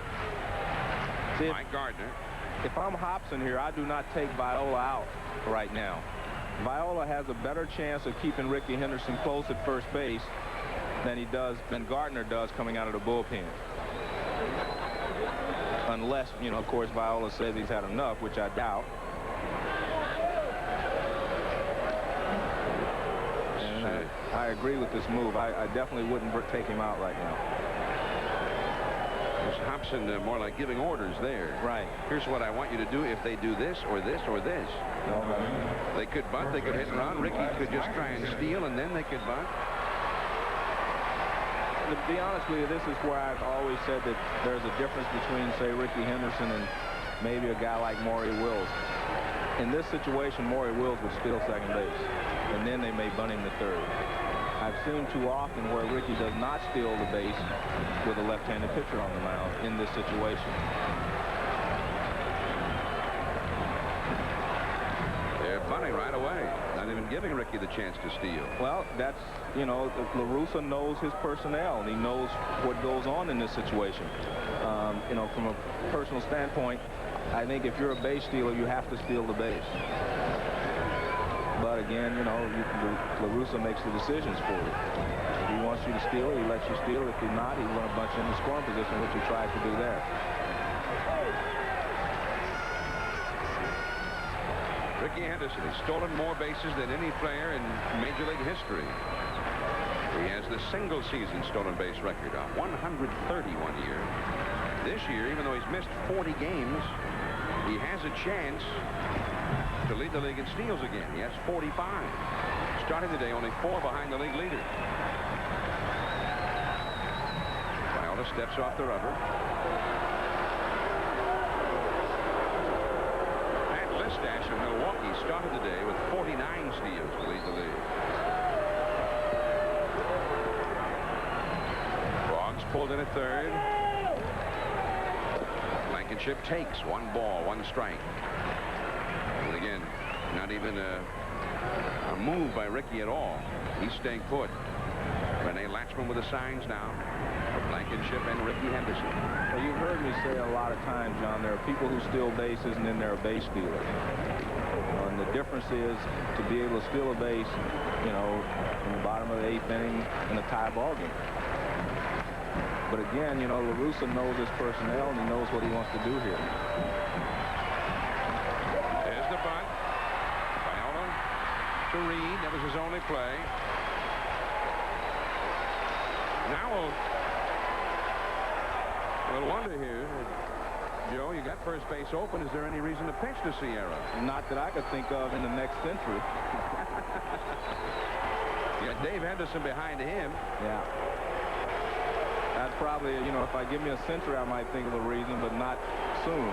See, Mike Gardner. If I'm Hobson here, I do not take Viola out right now. Viola has a better chance of keeping Ricky Henderson close at first base than Gardner does coming out of the bullpen. Unless, you know, of course, Viola says he's had enough, which I doubt. And I agree with this move. I definitely wouldn't take him out right now. There's Hobson more like giving orders there. Right. Here's what I want you to do if they do this or this or this. They could bunt, they could hit and run. Ricky could just try and steal, and then they could bunt. To be honest with you, this is where I've always said that there's a difference between, say, Ricky Henderson and maybe a guy like Maury Wills. In this situation, Maury Wills would steal second base, and then they may bunt him to third. I've seen too often where Ricky does not steal the base with a left-handed pitcher on the mound in this situation. They're bunting right away, not even giving Ricky the chance to steal. Well, that's, you know, La Russa knows his personnel, and he knows what goes on in this situation. You know, from a personal standpoint, I think if you're a base stealer, you have to steal the base. But again, you know, La Russa makes the decisions for you. If he wants you to steal, he lets you steal. If he's not, he's going to bunch you in the scoring position, which he tries to do there. Ricky Henderson has stolen more bases than any player in Major League history. He has the single season stolen base record of 131 year. This year, even though he's missed 40 games, he has a chance to lead the league in steals again. He has 45. Starting the day, only 4 behind the league leader. Viola steps off the rubber. Pat Listash of Milwaukee started the day with 49 steals to lead the league. Boggs pulled in at third. Blankenship takes 1 ball, 1 strike. And again, not even a move by Ricky at all. He's staying put. Rene Latchman with the signs now for Blankenship and Ricky Henderson. Well, you've heard me say a lot of times, John, there are people who steal bases and then there are base stealers. And the difference is to be able to steal a base, you know, in the bottom of the 8th inning in a tie ball game. But again, you know, La Russa knows his personnel and he knows what he wants to do here. There's the bunt. Viola to Reed. That was his only play. Now we'll wonder here. Joe, you got first base open. Is there any reason to pitch to Sierra? Not that I could think of in the next century. You got Dave Henderson behind him. Yeah. That's probably, you know, if I give me a century, I might think of a reason, but not soon.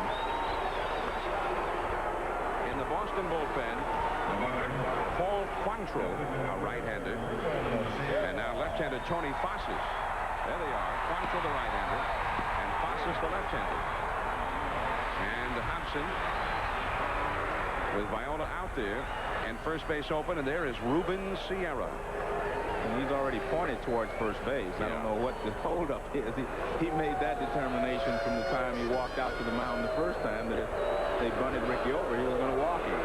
In the Boston bullpen, Paul Quantrill, a right-hander. And now left-hander Tony Fossis. There they are. Quantrill, the right-hander, and Fossis, the left-hander. And Hobson with Viola out there, and first base open, and there is Ruben Sierra. And he's already pointed towards first base. I don't know what the holdup is. He made that determination from the time he walked out to the mound the first time that if they bunted Ricky over, he was going to walk him.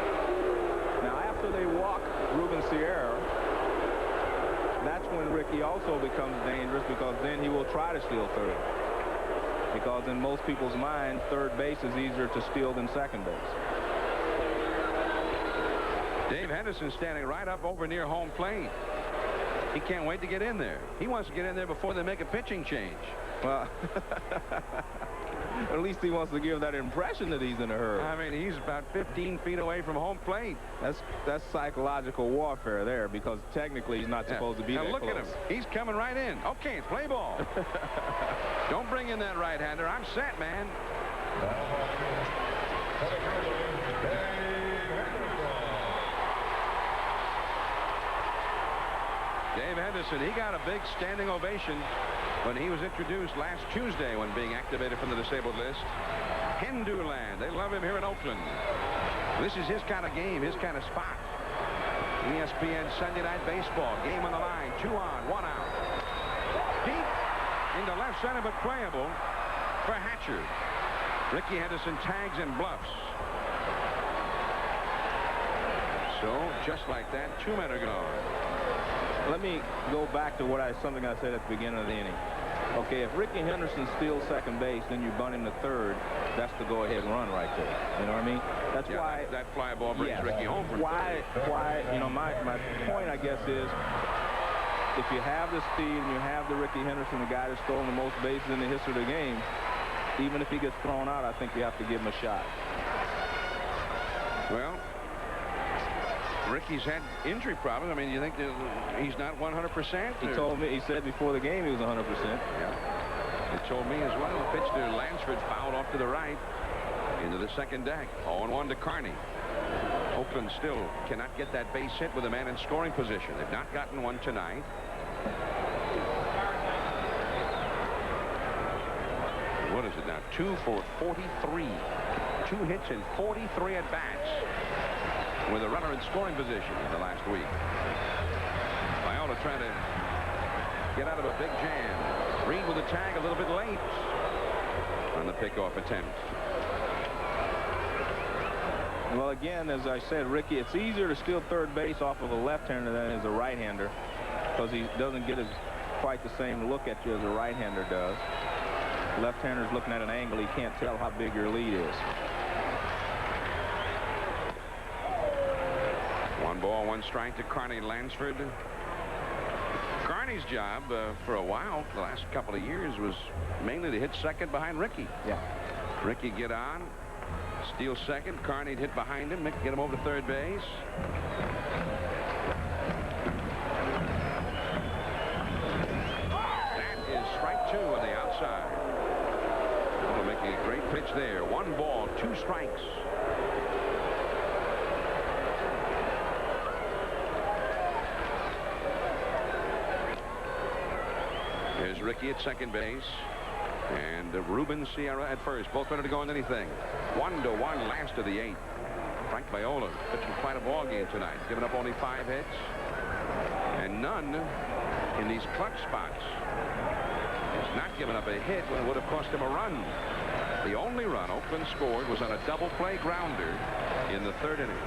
Now, after they walk Ruben Sierra, that's when Ricky also becomes dangerous, because then he will try to steal third. Because in most people's mind, third base is easier to steal than second base. Dave Henderson standing right up over near home plate. He can't wait to get in there. He wants to get in there before they make a pitching change. Well, at least he wants to give that impression that he's in a hurry. I mean, he's about 15 feet away from home plate. That's psychological warfare there, because technically he's not supposed to be now that look close. at him. He's coming right in. Okay, it's play ball. Don't bring in that right-hander. I'm set, man. Dave Henderson, he got a big standing ovation when he was introduced last Tuesday when being activated from the disabled list. Henderland, they love him here in Oakland. This is his kind of game, his kind of spot. ESPN Sunday Night Baseball, game on the line, 2 on, 1 out. Deep into left center, but playable for Hatcher. Ricky Henderson tags and bluffs. So, just like that, 2 men are gone. Let me go back to something I said at the beginning of the inning. Okay, if Ricky Henderson steals second base, then you bunt him to third. That's the go-ahead run right there. You know what I mean? That's why that fly ball brings Ricky home from why? You know, my point, I guess, is if you have the speed and you have the Ricky Henderson, the guy that's stolen the most bases in the history of the game, even if he gets thrown out, I think you have to give him a shot. Well, Ricky's had injury problems. I mean, you think that he's not 100%? He told me, he said before the game he was 100%. Yeah. He told me as well. The pitch to Lansford, fouled off to the right into the second deck. 0-1 to Carney. Oakland still cannot get that base hit with a man in scoring position. They've not gotten one tonight. What is it now? 2 for 43. 2 hits in 43 at bats, with a runner in scoring position in the last week. Viola trying to get out of a big jam. Reed with a tag a little bit late on the pickoff attempt. Well, again, as I said, Ricky, it's easier to steal third base off of a left-hander than as a right-hander, because he doesn't get quite the same look at you as a right-hander does. Left-hander's looking at an angle. He can't tell how big your lead is. 1 ball, 1 strike to Carney Lansford. Carney's job for a while, the last couple of years, was mainly to hit second behind Ricky. Yeah. Ricky get on, steal second. Carney'd hit behind him, get him over to third base. That is strike 2 on the outside. Oh, making a great pitch there. 1 ball, 2 strikes. There's Ricky at second base, and Ruben Sierra at first. Both ready to go in anything. 1-1, last of the 8th. Frank Viola pitching quite a ball game tonight, giving up only 5 hits, and none in these clutch spots. He's not giving up a hit when it would have cost him a run. The only run Oakland scored was on a double play grounder in the 3rd inning.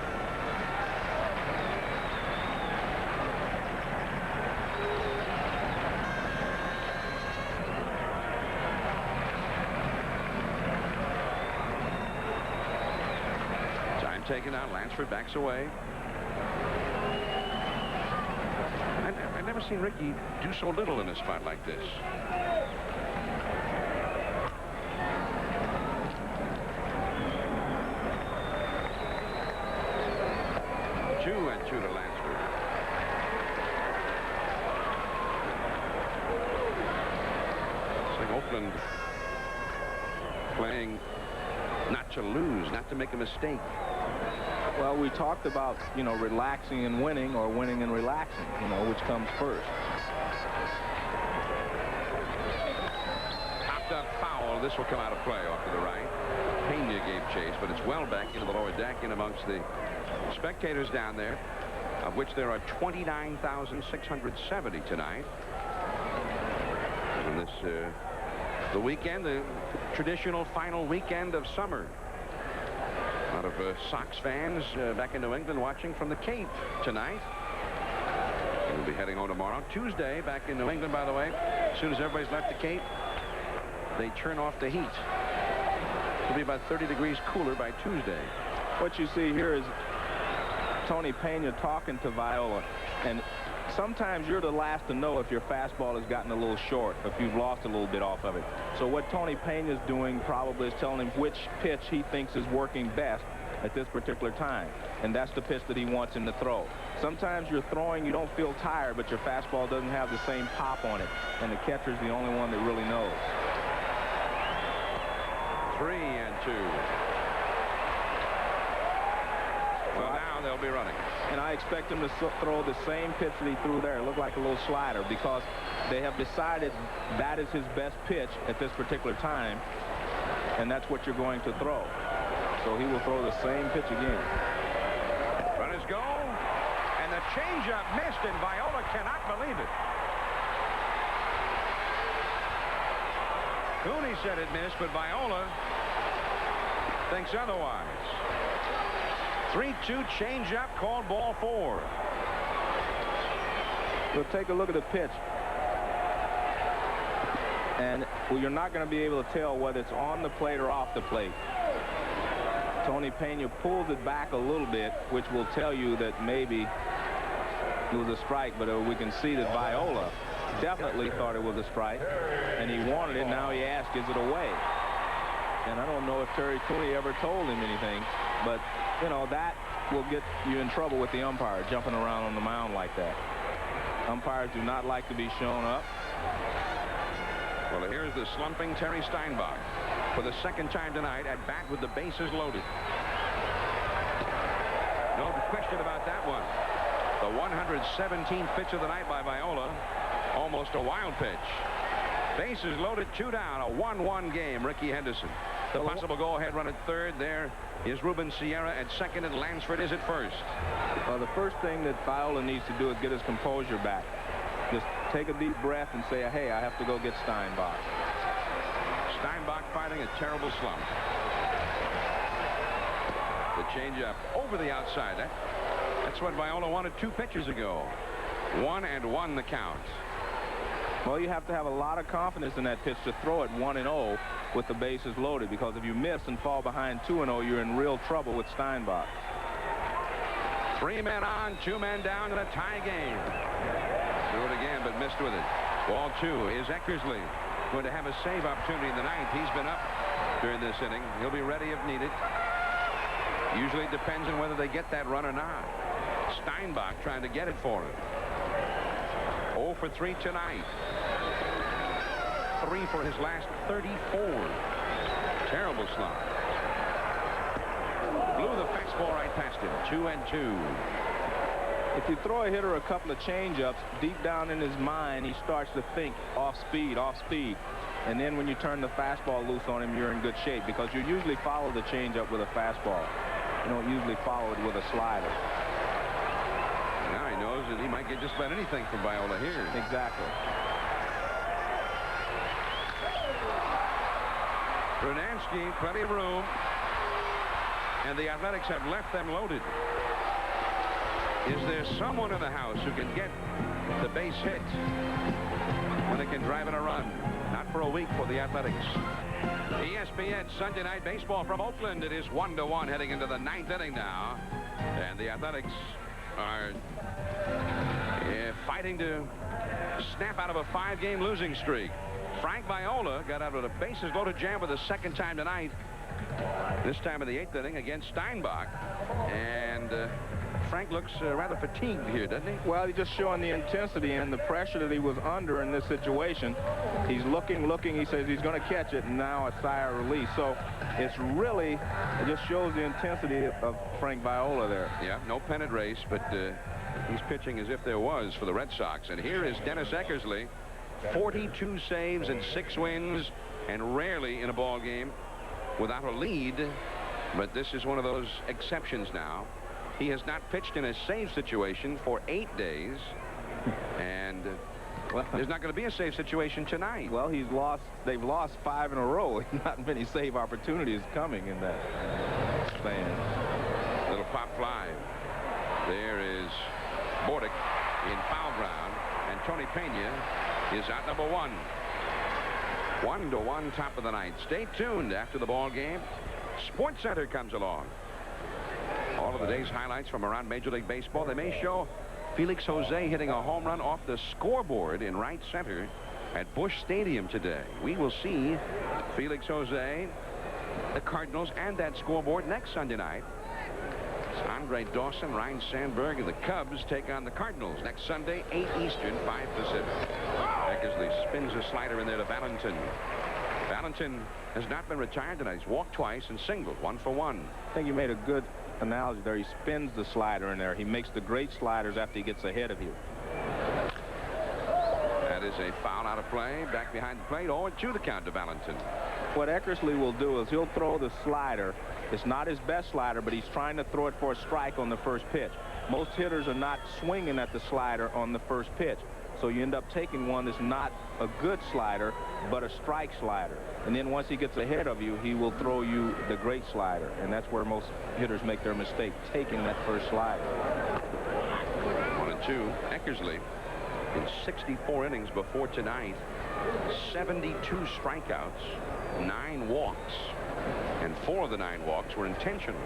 Taken out. Lansford backs away. I've never seen Ricky do so little in a spot like this. Two and 2 to Lansford. It's like Oakland playing not to lose, not to make a mistake. Well, we talked about, you know, relaxing and winning, or winning and relaxing, you know, which comes first. Popped up foul. This will come out of play off to the right. Pena gave chase, but it's well back into the lower deck and amongst the spectators down there, of which there are 29,670 tonight. And this, the weekend, the traditional final weekend of summer. A lot of Sox fans back in New England watching from the Cape tonight. We'll be heading home tomorrow. Tuesday, back in New England, by the way. As soon as everybody's left the Cape, they turn off the heat. It'll be about 30 degrees cooler by Tuesday. What you see here is Tony Pena talking to Viola, and sometimes you're the last to know if your fastball has gotten a little short, if you've lost a little bit off of it. So what Tony Pena is doing probably is telling him which pitch he thinks is working best at this particular time, and that's the pitch that he wants him to throw. Sometimes you're throwing, you don't feel tired, but your fastball doesn't have the same pop on it, and the catcher's the only one that really knows. 3-2. Well, now they'll be running. And I expect him to throw the same pitch that he threw there. It looked like a little slider, because they have decided that is his best pitch at this particular time, and that's what you're going to throw. So he will throw the same pitch again. Runners go, and the changeup missed, and Viola cannot believe it. Cooney said it missed, but Viola thinks otherwise. 3-2 changeup, called ball 4. We'll take a look at the pitch. And well, you're not going to be able to tell whether it's on the plate or off the plate. Tony Pena pulls it back a little bit, which will tell you that maybe it was a strike, but we can see that Viola definitely thought it was a strike, and he wanted it. Now he asked, is it away? And I don't know if Terry Cooney ever told him anything, but you know, that will get you in trouble with the umpire, jumping around on the mound like that. Umpires do not like to be shown up. Well, here's the slumping Terry Steinbach for the second time tonight at bat with the bases loaded. No question about that one. The 117th pitch of the night by Viola. Almost a wild pitch. Bases loaded, 2 down, a 1-1 game. Ricky Henderson. The possible go-ahead run at third. There is Ruben Sierra at second, and Lansford is at first. Well, the first thing that Viola needs to do is get his composure back. Just take a deep breath and say, hey, I have to go get Steinbach. Steinbach fighting a terrible slump. The changeup over the outside. That's what Viola wanted 2 pitches ago. 1-1 the count. Well, you have to have a lot of confidence in that pitch to throw it 1-0 with the bases loaded, because if you miss and fall behind 2-0, you're in real trouble with Steinbach. 3 men on, 2 men down in a tie game. Threw it again, but missed with it. Ball 2 is Eckersley, going to have a save opportunity in the 9th. He's been up during this inning. He'll be ready if needed. Usually it depends on whether they get that run or not. Steinbach trying to get it for him. 0 for 3 tonight. 3 for his last 34. Terrible slump. Blew the fastball right past him. 2-2. If you throw a hitter a couple of changeups, deep down in his mind, he starts to think off speed, off speed. And then when you turn the fastball loose on him, you're in good shape, because you usually follow the changeup with a fastball. You don't usually follow it with a slider. Now he knows that he might get just about anything from Viola here. Exactly. Brunansky, plenty of room. And the Athletics have left them loaded. Is there someone in the house who can get the base hit when they can drive in a run? Not for a week for the Athletics. ESPN Sunday Night Baseball from Oakland. It is 1-1 heading into the 9th inning now. And the Athletics are fighting to snap out of a 5-game losing streak. Frank Viola got out of a bases-loaded jam for the second time tonight. This time in the 8th inning against Steinbach. And Frank looks rather fatigued here, doesn't he? Well, he's just showing the intensity and the pressure that he was under in this situation. He's looking. He says he's going to catch it, and now a sigh of release. So it's really, it just shows the intensity of Frank Viola there. Yeah, no pennant race, but he's pitching as if there was for the Red Sox. And here is Dennis Eckersley, 42 saves and 6 wins, and rarely in a ball game without a lead. But this is one of those exceptions now. He has not pitched in a save situation for 8 days, and well, there's not going to be a save situation tonight. Well, they've lost 5 in a row. Not many save opportunities coming in that span. Little pop fly. There is Bordick in foul ground, and Tony Pena is out number 1. 1-1, top of the ninth. Stay tuned after the ball game. Sports Center comes along. All of the day's highlights from around Major League Baseball. They may show Felix Jose hitting a home run off the scoreboard in right center at Busch Stadium today. We will see Felix Jose, the Cardinals, and that scoreboard next Sunday night. Andre Dawson, Ryan Sandberg, and the Cubs take on the Cardinals next Sunday, 8 Eastern, 5 Pacific. Eckersley spins a slider in there to Valentin. Valentin has not been retired tonight. He's walked twice and singled, 1 for 1. I think you made a good analogy there. He spins the slider in there. He makes the great sliders after he gets ahead of you. That is a foul out of play. Back behind the plate. 0-2 the count to Valentin. What Eckersley will do is he'll throw the slider. It's not his best slider, but he's trying to throw it for a strike on the first pitch. Most hitters are not swinging at the slider on the first pitch. So you end up taking one that's not a good slider, but a strike slider. And then once he gets ahead of you, he will throw you the great slider. And that's where most hitters make their mistake, taking that first slider. 1-2. Eckersley in 64 innings before tonight. 72 strikeouts, 9 walks. And 4 of the 9 walks were intentional.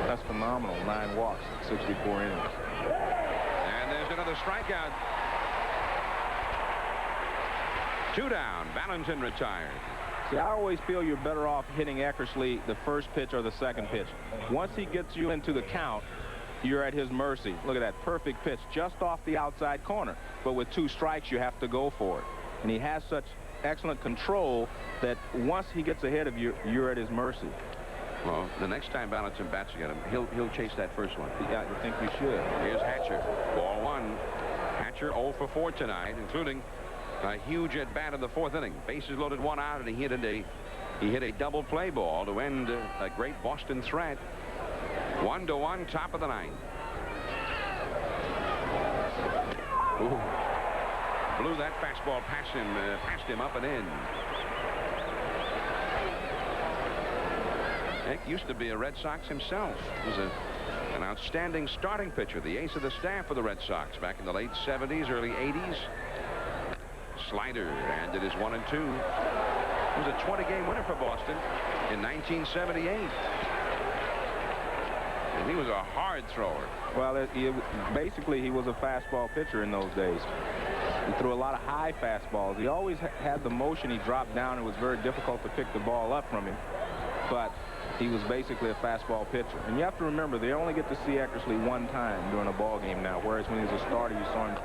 That's phenomenal. 9 walks in 64 innings. And there's another strikeout. 2 down. Valentin retired. See, I always feel you're better off hitting Eckersley the first pitch or the second pitch. Once he gets you into the count, you're at his mercy. Look at that perfect pitch just off the outside corner. But with 2 strikes, you have to go for it. And he has such excellent control that once he gets ahead of you, you're at his mercy. Well, the next time Valentin bats against him, he'll chase that first one. Yeah, I think you should. Here's Hatcher. Ball 1. Hatcher 0 for 4 tonight, including a huge at bat in the 4th inning. Bases loaded, 1 out, and he hit a double play ball to end a great Boston threat. 1-1, top of the 9th. Ooh. Blew that fastball past him up and in. Eck used to be a Red Sox himself. He was an outstanding starting pitcher, the ace of the staff for the Red Sox back in the late 70s, early 80s. Slider, and it is 1-2. He was a 20-game winner for Boston in 1978. And he was a hard thrower. Well, basically, he was a fastball pitcher in those days. He threw a lot of high fastballs. He always had the motion. He dropped down. It was very difficult to pick the ball up from him. But he was basically a fastball pitcher. And you have to remember, they only get to see Eckersley 1 time during a ball game now, whereas when he was a starter, you saw him,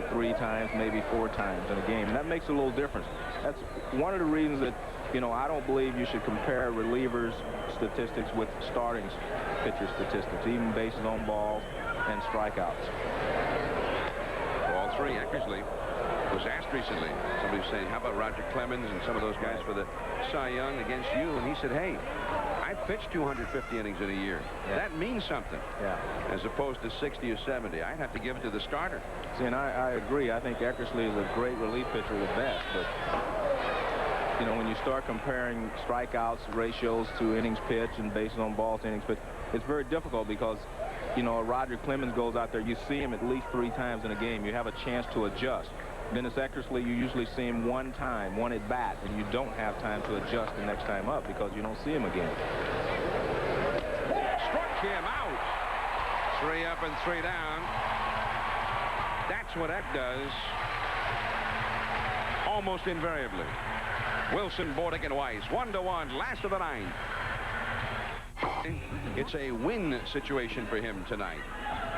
3 times, maybe 4 times in a game. And that makes a little difference. That's one of the reasons that, I don't believe you should compare relievers' statistics with starting pitcher statistics, even bases on balls and strikeouts. Ball 3, Eckersley was asked recently. Somebody was saying, how about Roger Clemens and some of those guys for the Cy Young against you? And he said, hey, I pitched 250 innings in a year. Yeah. That means something. Yeah. As opposed to 60 or 70. I'd have to give it to the starter. See, and I agree. I think Eckersley is a great relief pitcher, the best. But, when you start comparing strikeouts ratios to innings pitched and bases on balls to innings pitched, it's very difficult because, Roger Clemens goes out there. You see him at least 3 times in a game. You have a chance to adjust. Dennis Eckersley, you usually see him 1 time, 1 at bat, and you don't have time to adjust the next time up because you don't see him again. Struck him out. 3 up and 3 down. That's what Eck does almost invariably. Wilson, Bordick, and Weiss. 1-1, last of the 9th. It's a win situation for him tonight.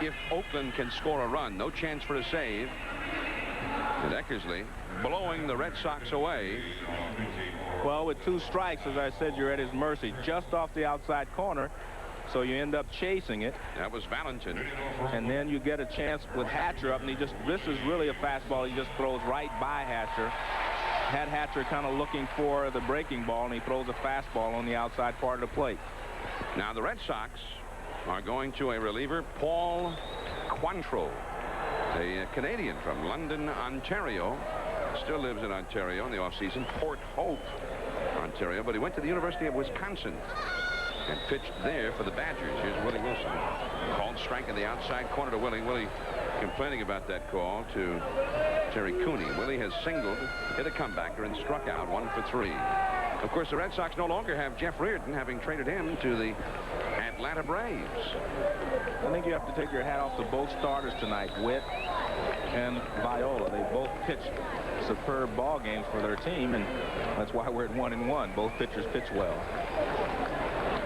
If Oakland can score a run, no chance for a save. And Eckersley blowing the Red Sox away. Well, with 2 strikes, as I said, you're at his mercy. Just off the outside corner, so you end up chasing it. That was Valentin. And then you get a chance with Hatcher up, and this is really a fastball. He just throws right by Hatcher. Had Hatcher kind of looking for the breaking ball, and he throws a fastball on the outside part of the plate. Now the Red Sox are going to a reliever, Paul Quantrill, a Canadian from London, Ontario. Still lives in Ontario in the offseason, Port Hope, Ontario, but he went to the University of Wisconsin and pitched there for the Badgers. Here's Willie Wilson. Called strike in the outside corner to Willie. Willie complaining about that call to Terry Cooney. Willie has singled, hit a comebacker, and struck out 1 for 3. Of course, the Red Sox no longer have Jeff Reardon, having traded him to the Atlanta Braves. I think you have to take your hat off to both starters tonight, Witt and Viola. They both pitched superb ball games for their team, and that's why we're at 1-1. Both pitchers pitch well.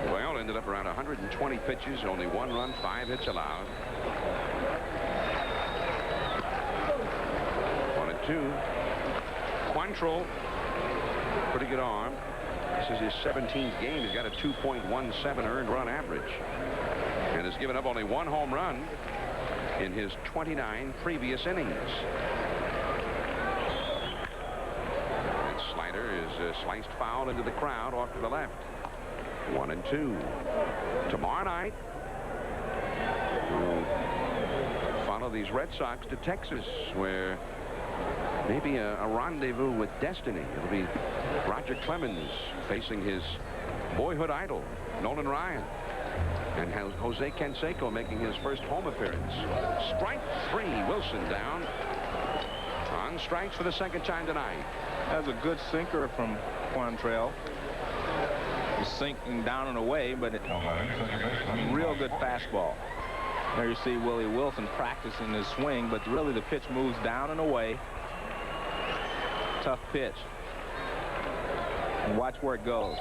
Well, ended up around 120 pitches, only 1 run, 5 hits allowed. 1-2. Quantrill, pretty good arm. This is his 17th game. He's got a 2.17 earned run average, and has given up only 1 home run in his 29 previous innings. That slider is sliced foul into the crowd off to the left. 1-2. Tomorrow night, we'll follow these Red Sox to Texas, where maybe a rendezvous with destiny. It'll be Roger Clemens facing his boyhood idol, Nolan Ryan, and Jose Canseco making his first home appearance. Strike 3, Wilson down on strikes for the 2nd time tonight. That's a good sinker from Quantrill. He's sinking down and away, but real good fastball. There you see Willie Wilson practicing his swing, but really the pitch moves down and away. Tough pitch. And watch where it goes.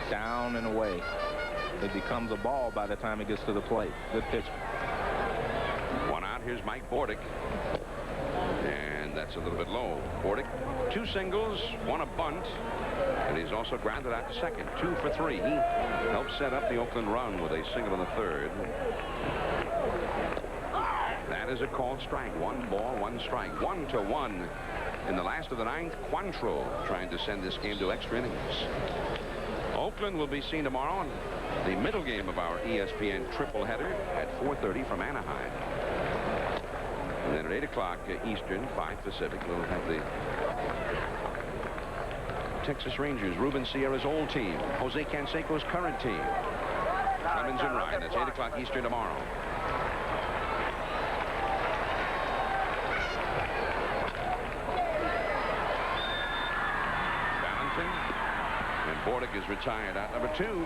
Down and away. It becomes a ball by the time it gets to the plate. Good pitch. 1 out. Here's Mike Bordick. And that's a little bit low. Bordick, 2 singles, 1 a bunt. And he's also grounded out to second. 2 for 3. He helped set up the Oakland run with a single in the 3rd. That is a called strike. 1 ball, 1 strike. 1-1 in the last of the 9th. Quantrill trying to send this game to extra innings. Oakland will be seen tomorrow in the middle game of our ESPN triple header at 4:30 from Anaheim. And then at 8 o'clock Eastern, 5 Pacific, we'll have the Texas Rangers, Ruben Sierra's old team, Jose Canseco's current team. Clemens and Ryan. That's 8 o'clock Eastern tomorrow. Bordick is retired out number 2.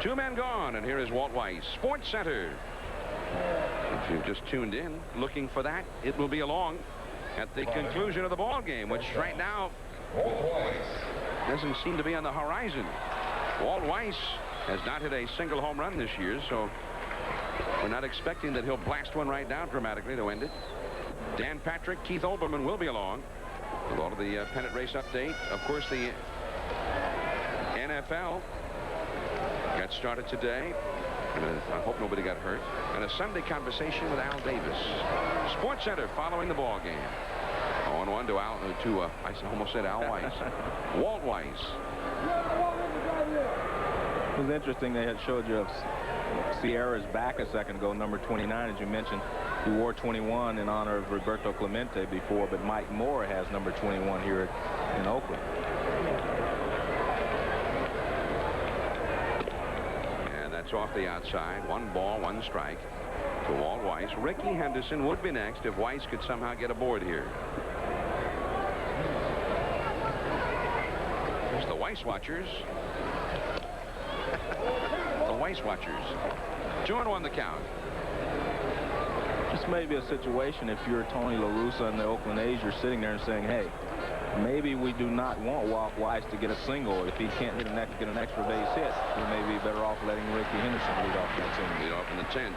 2 men gone, and here is Walt Weiss. Sports Center. If you've just tuned in looking for that, it will be along at the conclusion of the ball game, which right now doesn't seem to be on the horizon. Walt Weiss has not hit a single home run this year, so we're not expecting that he'll blast one right now dramatically to end it. Dan Patrick, Keith Olbermann will be along with all of the pennant race update. Of course, the NFL got started today, and I hope nobody got hurt. And a Sunday conversation with Al Davis. Sports Center following the ball game. 0-1 to I almost said Al Weiss. Walt Weiss. It was interesting they had showed you of Sierra's back a second ago, number 29, as you mentioned. He wore 21 in honor of Roberto Clemente before, but Mike Moore has number 21 here in Oakland. Off the outside. 1 ball, 1 strike to Walt Weiss. Ricky Henderson would be next if Weiss could somehow get aboard here. There's the Weiss watchers. The Weiss watchers. 2-1 the count. This may be a situation if you're Tony La Russa and the Oakland A's, you're sitting there and saying, hey, maybe we do not want Wise to get a single. If he can't get an extra base hit, we may be better off letting Ricky Henderson lead off that single. Lead off in the 10th.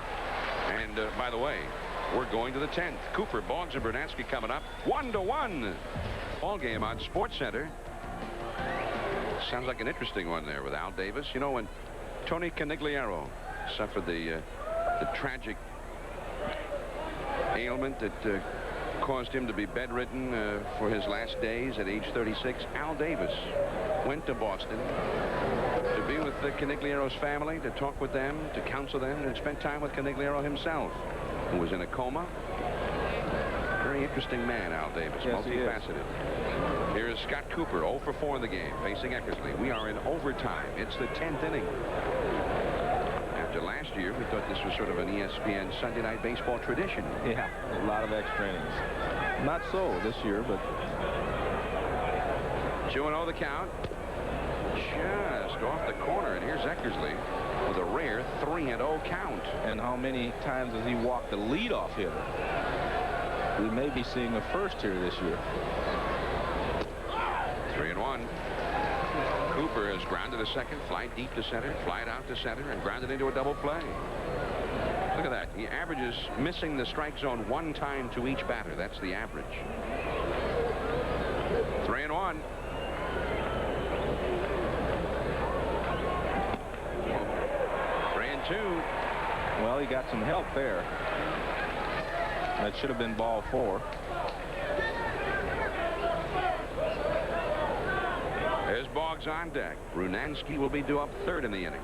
And by the way, we're going to the 10th. Cooper, Boggs, and Bernatsky coming up. 1-1. Ball game on SportsCenter. Sounds like an interesting one there with Al Davis. You know, when Tony Conigliaro suffered the tragic ailment that caused him to be bedridden for his last days at age 36, Al Davis went to Boston to be with Conigliaro's family, to talk with them, to counsel them, and spent time with Conigliaro himself, who was in a coma. Very interesting man, Al Davis, yes, multifaceted. Here is Scott Cooper, 0 for 4 in the game, facing Eckersley. We are in overtime. It's the 10th inning. After last year, we thought this was sort of an ESPN Sunday Night Baseball tradition. Yeah, a lot of extra innings. Not so this year, but 2-0 the count. Just off the corner, and here's Eckersley with a rare 3-0 count. And how many times has he walked the leadoff hitter? We may be seeing a first here this year. 3-1. Cooper has grounded to second, fly deep to center, flied out to center, and grounded into a double play. Look at that. He averages missing the strike zone 1 time to each batter. That's the average. 3-1. Well, he got some help there. That should have been ball 4. There's Boggs on deck. Brunansky will be due up 3rd in the inning.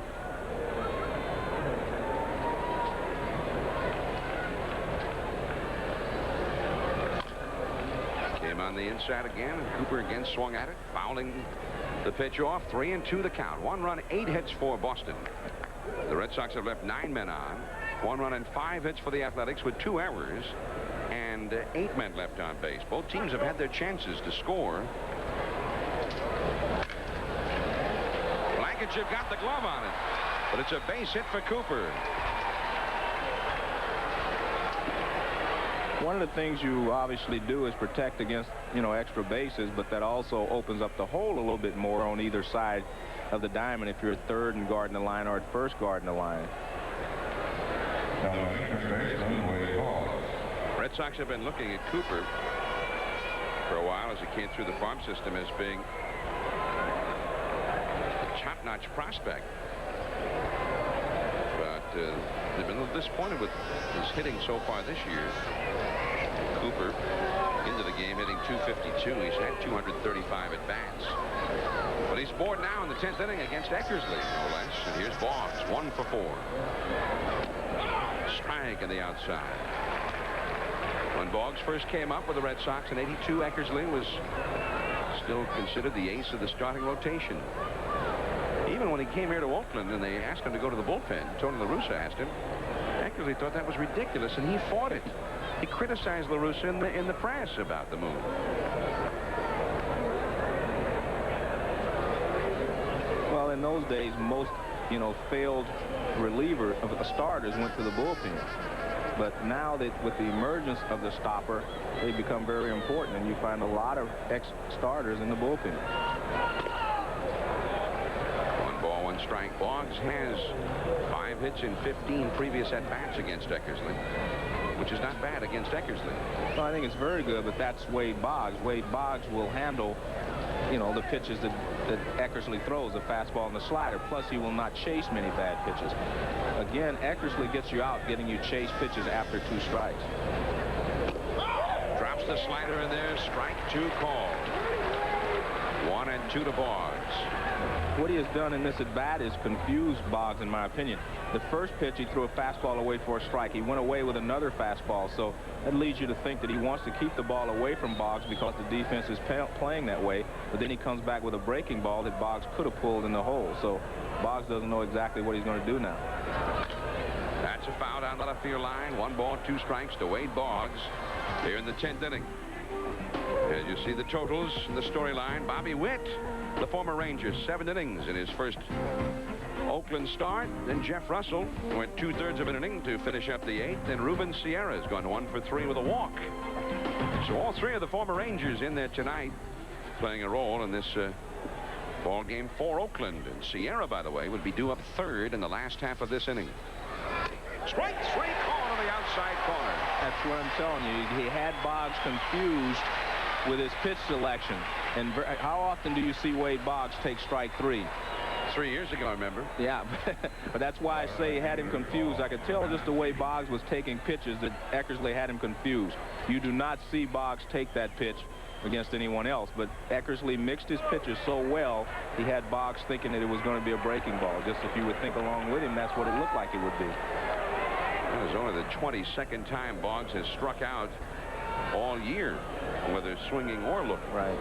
Came on the inside again, and Cooper again swung at it, fouling the pitch off. 3-2 the count. 1 run, 8 hits for Boston. The Red Sox have left 9 men on. 1 run and 5 hits for the Athletics with 2 errors and 8 men left on base. Both teams have had their chances to score. Blankenship got the glove on it, but it's a base hit for Cooper. One of the things you obviously do is protect against, extra bases, but that also opens up the hole a little bit more on either side of the diamond if you're at third and guarding the line or at first guarding the line. Red Sox have been looking at Cooper for a while as he came through the farm system as being a top-notch prospect. But they've been a little disappointed with his hitting so far this year. Cooper into the game hitting .252. He's had 235 at-bats. But he's bored now in the 10th inning against Eckersley, no less. And here's Boggs, 1 for 4. Strike on the outside. When Boggs first came up with the Red Sox in '82, Eckersley was still considered the ace of the starting rotation. Even when he came here to Oakland and they asked him to go to the bullpen, Tony La Russa asked him, Eckersley thought that was ridiculous, and he fought it. He criticized La Russa in the press about the move. Well, in those days, most, failed starters went to the bullpen. But now that with the emergence of the stopper, they become very important, and you find a lot of ex-starters in the bullpen. 1 ball, 1 strike. Boggs has 5 hits in 15 previous at-bats against Eckersley, which is not bad against Eckersley. Well, I think it's very good, but that's Wade Boggs. Wade Boggs will handle, the pitches that Eckersley throws, the fastball and the slider. Plus, he will not chase many bad pitches. Again, Eckersley gets you out, getting you chase pitches after 2 strikes. Drops the slider in there. Strike 2 called. 1-2 to Boggs. What he has done in this at-bat is confused Boggs, in my opinion. The first pitch, he threw a fastball away for a strike. He went away with another fastball, so that leads you to think that he wants to keep the ball away from Boggs because the defense is playing that way, but then he comes back with a breaking ball that Boggs could have pulled in the hole. So Boggs doesn't know exactly what he's going to do now. That's a foul down the left field line. 1 ball, 2 strikes to Wade Boggs here in the 10th inning. As you see the totals, the storyline, Bobby Witt, the former Ranger, 7 innings in his first Oakland start. Then Jeff Russell went 2/3 of an inning to finish up the 8th. And Ruben Sierra's gone 1 for 3 with a walk. So all 3 of the former Rangers in there tonight. playing a role in this ball game for Oakland. And Sierra, by the way, would be due up third in the last half of this inning. Strike three, call on the outside corner. That's what I'm telling you. He had Boggs confused with his pitch selection. And how often do you see Wade Boggs take strike three? 3 years ago, I remember. Yeah, but that's why I say he had him confused. I could tell just the way Boggs was taking pitches that Eckersley had him confused. You do not see Boggs take that pitch against anyone else, but Eckersley mixed his pitches so well, he had Boggs thinking that it was going to be a breaking ball. Just if you would think along with him, that's what it looked like it would be. It was only the 22nd time Boggs has struck out all year, whether swinging or looking. Right.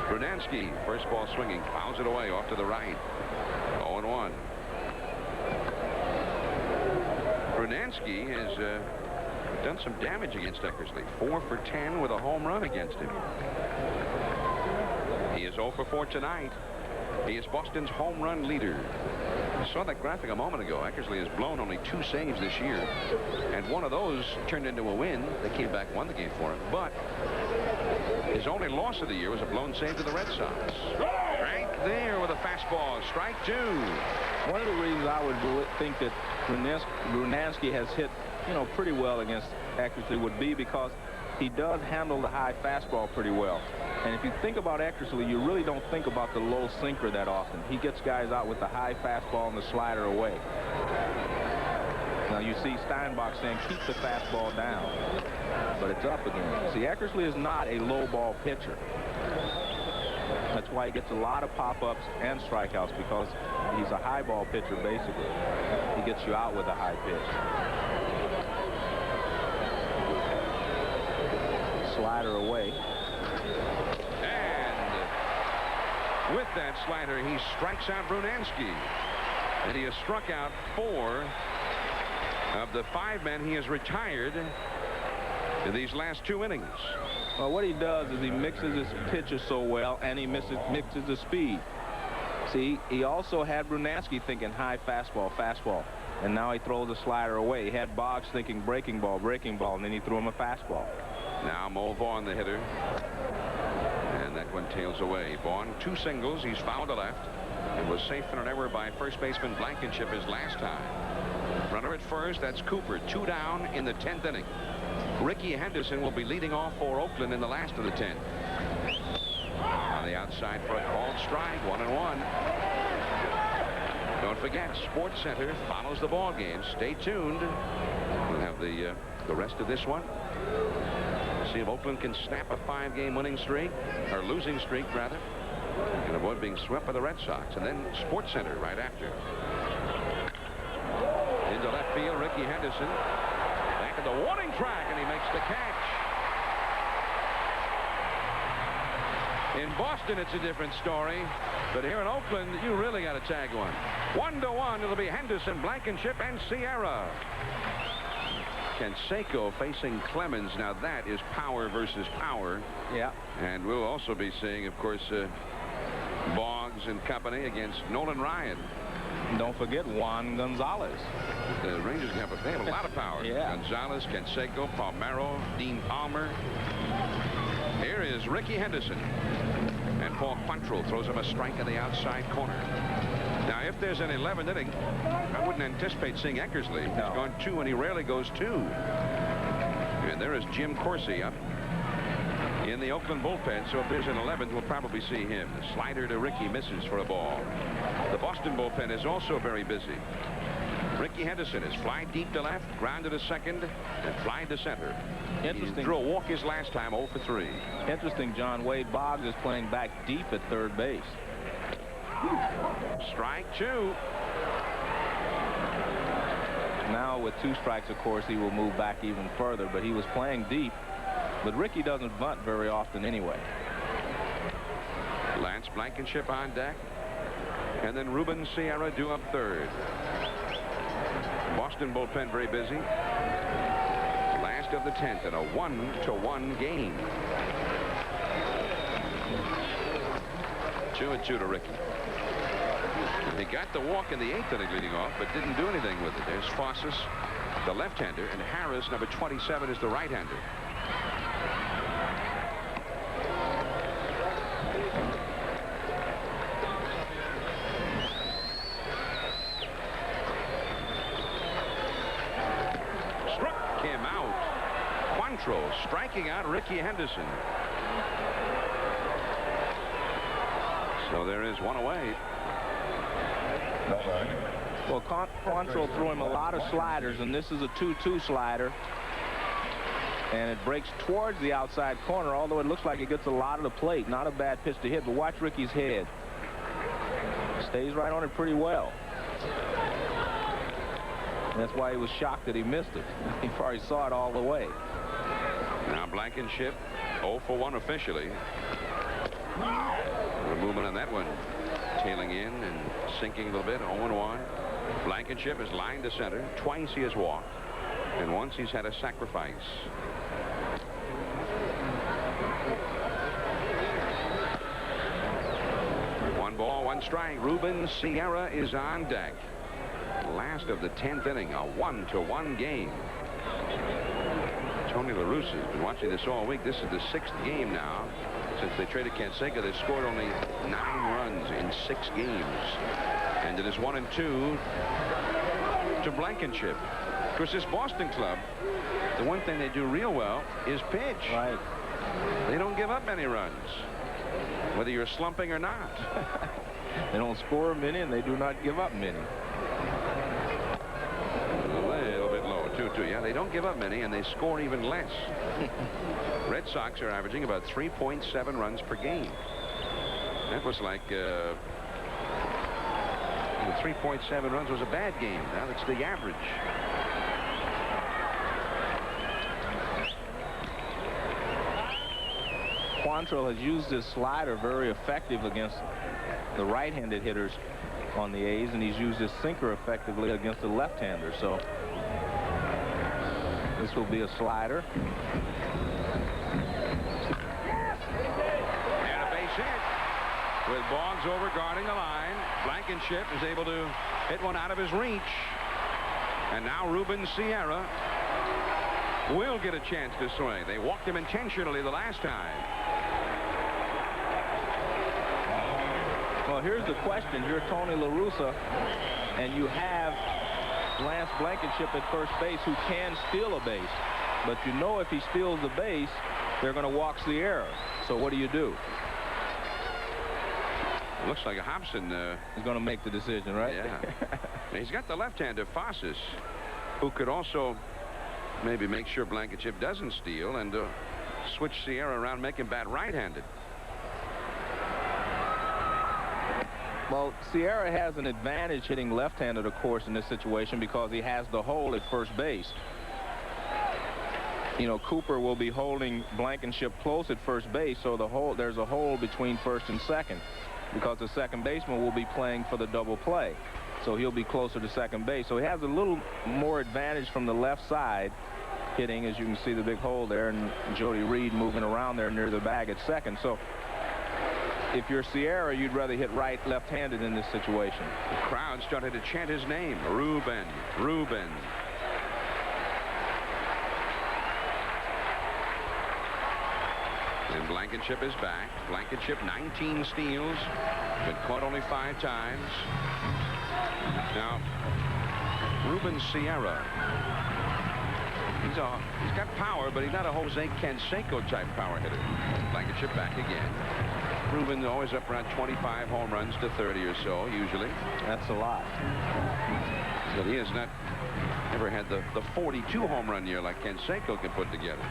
Brunansky, first ball swinging, fouls it away off to the right. 0-1. Brunansky has done some damage against Eckersley. 4 for 10 with a home run against him. He is 0 for 4 tonight. He is Boston's home run leader. I saw that graphic a moment ago. Eckersley has blown only 2 saves this year, and one of those turned into a win. They came back, won the game for him, but his only loss of the year was a blown save to the Red Sox. Right there with a fastball. Strike 2. One of the reasons I would think that Brunansky has hit, pretty well against Eckersley would be because he does handle the high fastball pretty well. And if you think about Eckersley, you really don't think about the low sinker that often. He gets guys out with the high fastball and the slider away. Now you see Steinbach saying keep the fastball down, but it's up again. See, Eckersley is not a low ball pitcher. That's why he gets a lot of pop-ups and strikeouts, because he's a high ball pitcher basically. He gets you out with a high pitch. Slider away. And with that slider, he strikes out Brunansky. And he has struck out 4 of the 5 men he has retired in these last 2 innings. Well, what he does is he mixes his pitches so well, and he mixes the speed. See, he also had Brunansky thinking high fastball, and now he throws the slider away. He had Boggs thinking breaking ball, and then he threw him a fastball. Now Mo Vaughn, the hitter, and that one tails away. Vaughn, 2 singles. He's fouled to left. It was safe in an error by first baseman Blankenship his last time. Runner at first, that's Cooper. 2 down in the 10th inning. Ricky Henderson will be leading off for Oakland in the last of the 10th. On the outside for a called strike. 1-1. Don't forget, Sports Center follows the ball game. Stay tuned. We'll have the rest of this one. See if Oakland can snap a 5-game winning streak, or losing streak rather, and avoid being swept by the Red Sox. And then Sports Center right after. Into left field, Ricky Henderson. Back at the warning track, and he makes the catch. In Boston, it's a different story, but here in Oakland, you really got to tag one. 1-1, it'll be Henderson, Blankenship, and Sierra. Canseco facing Clemens. Now that is power versus power. Yeah. And we'll also be seeing, of course, Boggs and company against Nolan Ryan. Don't forget Juan Gonzalez. The Rangers have a lot of power. Yeah. Gonzalez, Canseco, Palmeiro, Dean Palmer. Here is Ricky Henderson. And Paul Quantrill throws him a strike on the outside corner. Now, if there's an 11th inning, I wouldn't anticipate seeing Eckersley. No. He's gone 2, and he rarely goes 2. And there is Jim Corsi up in the Oakland bullpen. So if there's an 11th, we'll probably see him. The slider to Ricky misses for a ball. The Boston bullpen is also very busy. Ricky Henderson is fly deep to left, grounded to second, and fly to center. Interesting. He drew a walk his last time, 0 for 3. Interesting, John. Wade Boggs is playing back deep at third base. Strike 2. Now with 2 strikes, of course, he will move back even further, but he was playing deep. But Ricky doesn't bunt very often anyway. Lance Blankenship on deck. And then Ruben Sierra due up third. Boston bullpen very busy. Last of the 10th in a 1-1 game. 2-2 to Ricky. He got the walk in the 8th inning leading off, but didn't do anything with it. There's Fossis, the left-hander, and Harris, number 27, is the right-hander. Quantrill striking out Ricky Henderson. So there is one away. Well, Quantrill threw him a lot of sliders, and this is a 2-2 slider. And it breaks towards the outside corner, although it looks like it gets a lot of the plate. Not a bad pitch to hit, but watch Ricky's head. Stays right on it pretty well. And that's why he was shocked that he missed it. He probably saw it all the way. Now Blankenship 0 for 1 officially. The movement on that one, tailing in and sinking a little bit. 0-1. Blankenship is lined to center. Twice he has walked, and once he's had a sacrifice. One ball, one strike. Ruben Sierra is on deck. Last of the 10th inning, a 1-1 game. Tony La Russa has been watching this all week. This is the 6th game now. Since they traded Canseco, they've scored only 9 runs in 6 games. And it is 1-2 to Blankenship. Of course, this Boston club, the one thing they do real well is pitch. Right. They don't give up many runs, whether you're slumping or not. They don't score many, and they do not give up many. A little bit lower, 2-2. Yeah, they don't give up many, and they score even less. Red Sox are averaging about 3.7 runs per game. That was like 3.7 runs was a bad game. Now it's the average. Quantrill has used his slider very effective against the right-handed hitters on the A's, and he's used his sinker effectively against the left-hander. So this will be a slider. And a base hit with Boggs over guarding the line. Blankenship is able to hit one out of his reach. And now Ruben Sierra will get a chance to swing. They walked him intentionally the last time. Well, here's the question. You're Tony La Russa, and you have Lance Blankenship at first base, who can steal a base. But you know if he steals the base, they're going to walk Sierra. So what do you do? It looks like Hobson is going to make the decision, right? Yeah. He's got the left-hander Fossas, who could also maybe make sure Blankenship doesn't steal and switch Sierra around, make him bat right-handed. Well, Sierra has an advantage hitting left-handed, of course, in this situation because he has the hole at first base. You know, Cooper will be holding Blankenship close at first base, so there's a hole between first and second because the second baseman will be playing for the double play. So he'll be closer to second base. So he has a little more advantage from the left side hitting, as you can see the big hole there, and Jody Reed moving around there near the bag at second. So if you're Sierra, you'd rather hit right left-handed in this situation. The crowd started to chant his name. Ruben, Ruben. And Blankenship is back. Blankenship 19 steals, been caught only 5 times. Now, Ruben Sierra, he's got power, but he's not a Jose Canseco type power hitter. Blankenship back again. Ruben always up around 25 home runs to 30 or so, usually. That's a lot. But he has not ever had the 42 home run year like Canseco can put together.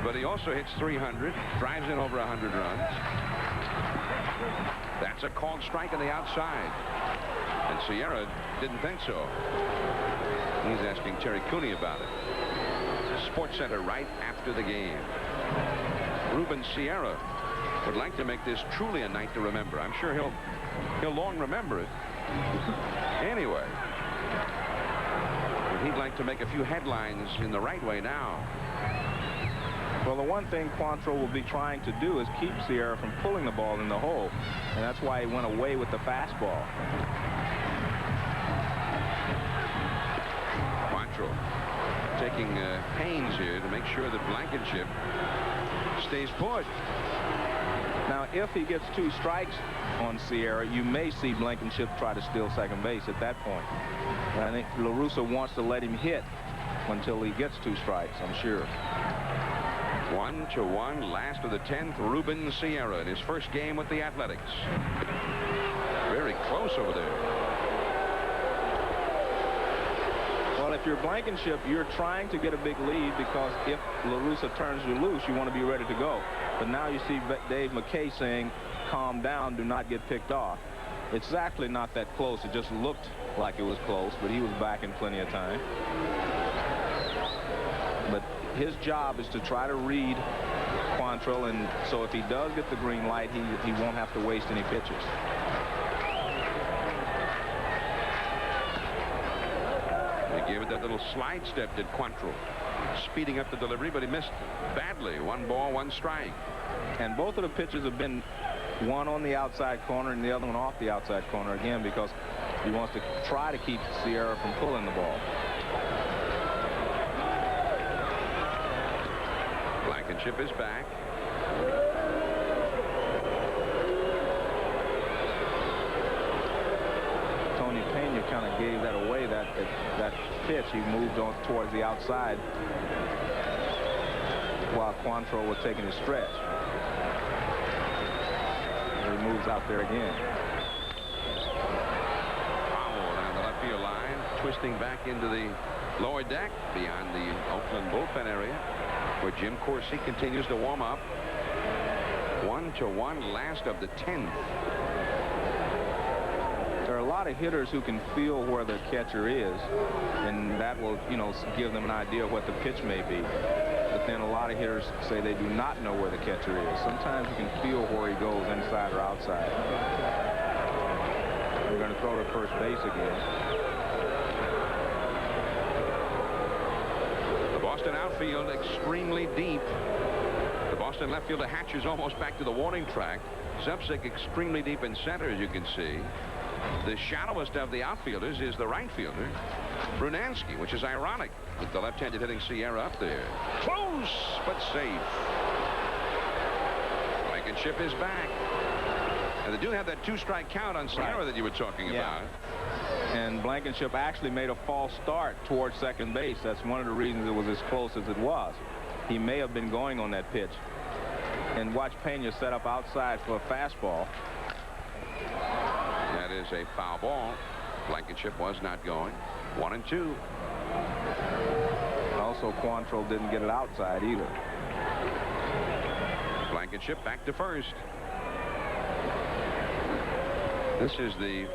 But he also hits 300, drives in over 100 runs. That's a called strike on the outside. And Sierra didn't think so. He's asking Terry Cooney about it. Sports Center right after the game. Ruben Sierra would like to make this truly a night to remember. I'm sure he'll long remember it. Anyway, but he'd like to make a few headlines in the right way now. Well, the one thing Quantrill will be trying to do is keep Sierra from pulling the ball in the hole, and that's why he went away with the fastball. Quantrill taking pains here to make sure that Blankenship stays put. Now, if he gets 2 strikes on Sierra, you may see Blankenship try to steal second base at that point. And I think La Russa wants to let him hit until he gets 2 strikes, I'm sure. 1-1, last of the 10th. Ruben Sierra in his first game with the Athletics. Very close over there. Well, if you're Blankenship, you're trying to get a big lead because if La Russa turns you loose, you want to be ready to go. But now you see Dave McKay saying, calm down, do not get picked off. It's actually not that close. It just looked like it was close, but he was back in plenty of time. But his job is to try to read Quantrill, and so if he does get the green light, he won't have to waste any pitches. He gave it that little slide step, did Quantrill, speeding up the delivery, but he missed badly. 1 ball, 1 strike. And both of the pitches have been one on the outside corner and the other one off the outside corner again, because he wants to try to keep Sierra from pulling the ball. Blankenship is back. Tony Pena kind of gave that away, that pitch. He moved on towards the outside while Quantrill was taking his stretch. He moves out there again. Foul down the left field line, twisting back into the lower deck beyond the Oakland bullpen area, where Jim Corsi continues to warm up. 1-1, last of the 10th. There are a lot of hitters who can feel where their catcher is, and that will, give them an idea of what the pitch may be. But then a lot of hitters say they do not know where the catcher is. Sometimes you can feel where he goes, inside or outside. They're going to throw to first base again. The Boston outfield extremely deep. The Boston left fielder Hatcher's almost back to the warning track. Zubcic extremely deep in center, as you can see. The shallowest of the outfielders is the right fielder, Brunansky, which is ironic with the left-handed hitting Sierra up there. Close, but safe. Blankenship is back. And they do have that 2-strike count on Sierra that you were talking about. And Blankenship actually made a false start towards second base. That's one of the reasons it was as close as it was. He may have been going on that pitch. And watch Pena set up outside for a fastball. That is a foul ball. Blankenship was not going. 1-2. Also, Quantrill didn't get it outside either. Blankenship back to first. This is the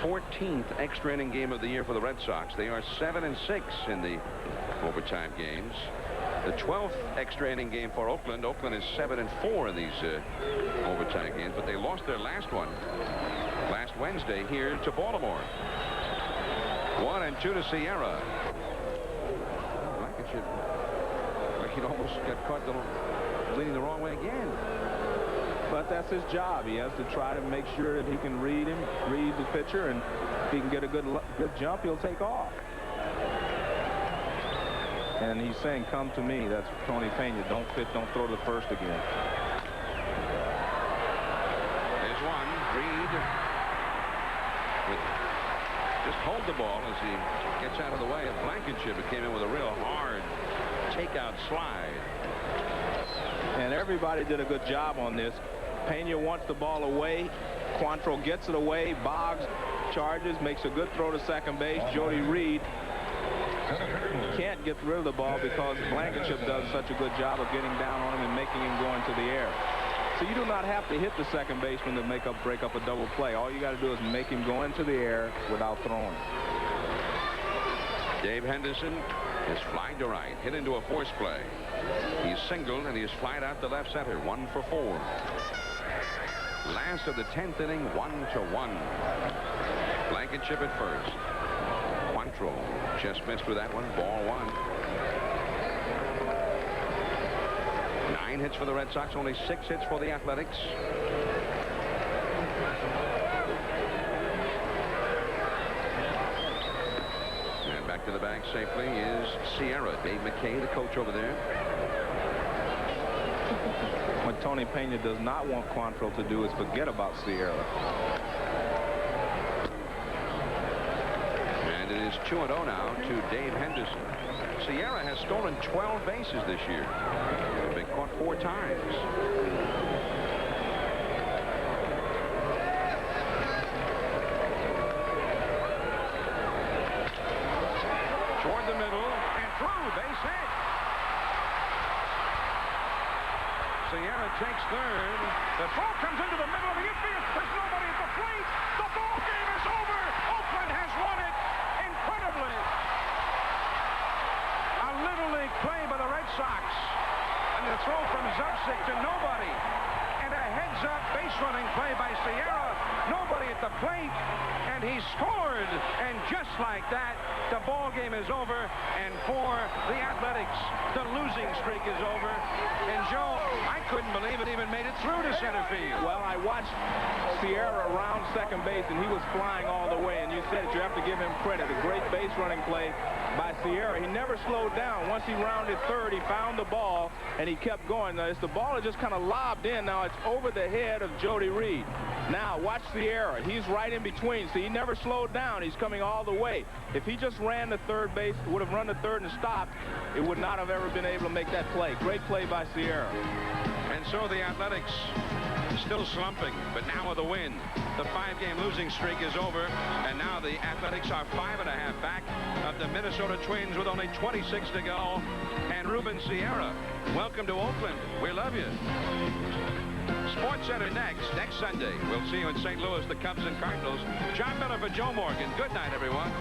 14th extra inning game of the year for the Red Sox. They are 7-6 in the overtime games. The 12th extra inning game for Oakland. Oakland is 7-4 in these overtime games, but they lost their last one last Wednesday here to Baltimore. 1-2 to Sierra. Blankenship, like he almost got caught leaning the wrong way again. But that's his job. He has to try to make sure that he can read the pitcher, and if he can get a good jump, he'll take off. And he's saying, come to me. That's Tony Pena. Don't throw to the first again. There's one. Reed just hold the ball as he gets out of the way of Blankenship. It came in with a real hard takeout slide. And everybody did a good job on this. Pena wants the ball away. Quantrill gets it away. Boggs charges, makes a good throw to second base. Jody Reed can't get rid of the ball because Blankenship does such a good job of getting down on him and making him go into the air. So you do not have to hit the second baseman to break up a double play. All you got to do is make him go into the air without throwing. Dave Henderson is flying to right, hit into a force play. He's singled and he's flied out to left center. 1 for 4. Last of the 10th inning, 1-1. Blankenship at first. Quantrill just missed with that one. Ball 1. 9 hits for the Red Sox, only 6 hits for the Athletics. And back to the bag safely is Sierra. Dave McKay, the coach over there. What Tony Pena does not want Quantrill to do is forget about Sierra. And it is 2-0 now to Dave Henderson. Sierra has stolen 12 bases this year. Been caught 4 times. Toward the middle and through, base hit. Sierra takes third. The throw comes into the middle of the infield. There's nobody at the plate. The ball game is over. Oakland has won it incredibly. A little league play by the Red Sox. And the throw from Zubcic to nobody. And a heads-up base running play by Sierra. Nobody at the plate. And he scored. And just like that, the ball game is over. And for the Athletics, the losing streak is over. And Joe, I couldn't believe it even made it through to center field. Well, I watched Sierra around second base, and he was flying all the way. And you said it, you have to give him credit. A great base running play by Sierra. He never slowed down. Once he rounded third, he found the ball, and he kept going. Now, the ball is just kind of lobbed in. Now, it's over the head of Jody Reed. Now, watch Sierra. He's right in between. See, he never slowed down. He's coming all the way. If he just ran to third base, would have run to third and stopped, it would not have ever been able to make that play. Great play by Sierra. And so the Athletics still slumping, but now with a win. The 5-game losing streak is over, and now the Athletics are 5.5 back of the Minnesota Twins with only 26 to go. And Ruben Sierra, welcome to Oakland. We love you. Sports Center next Sunday. We'll see you in St. Louis, the Cubs and Cardinals. John Miller for Joe Morgan. Good night, everyone.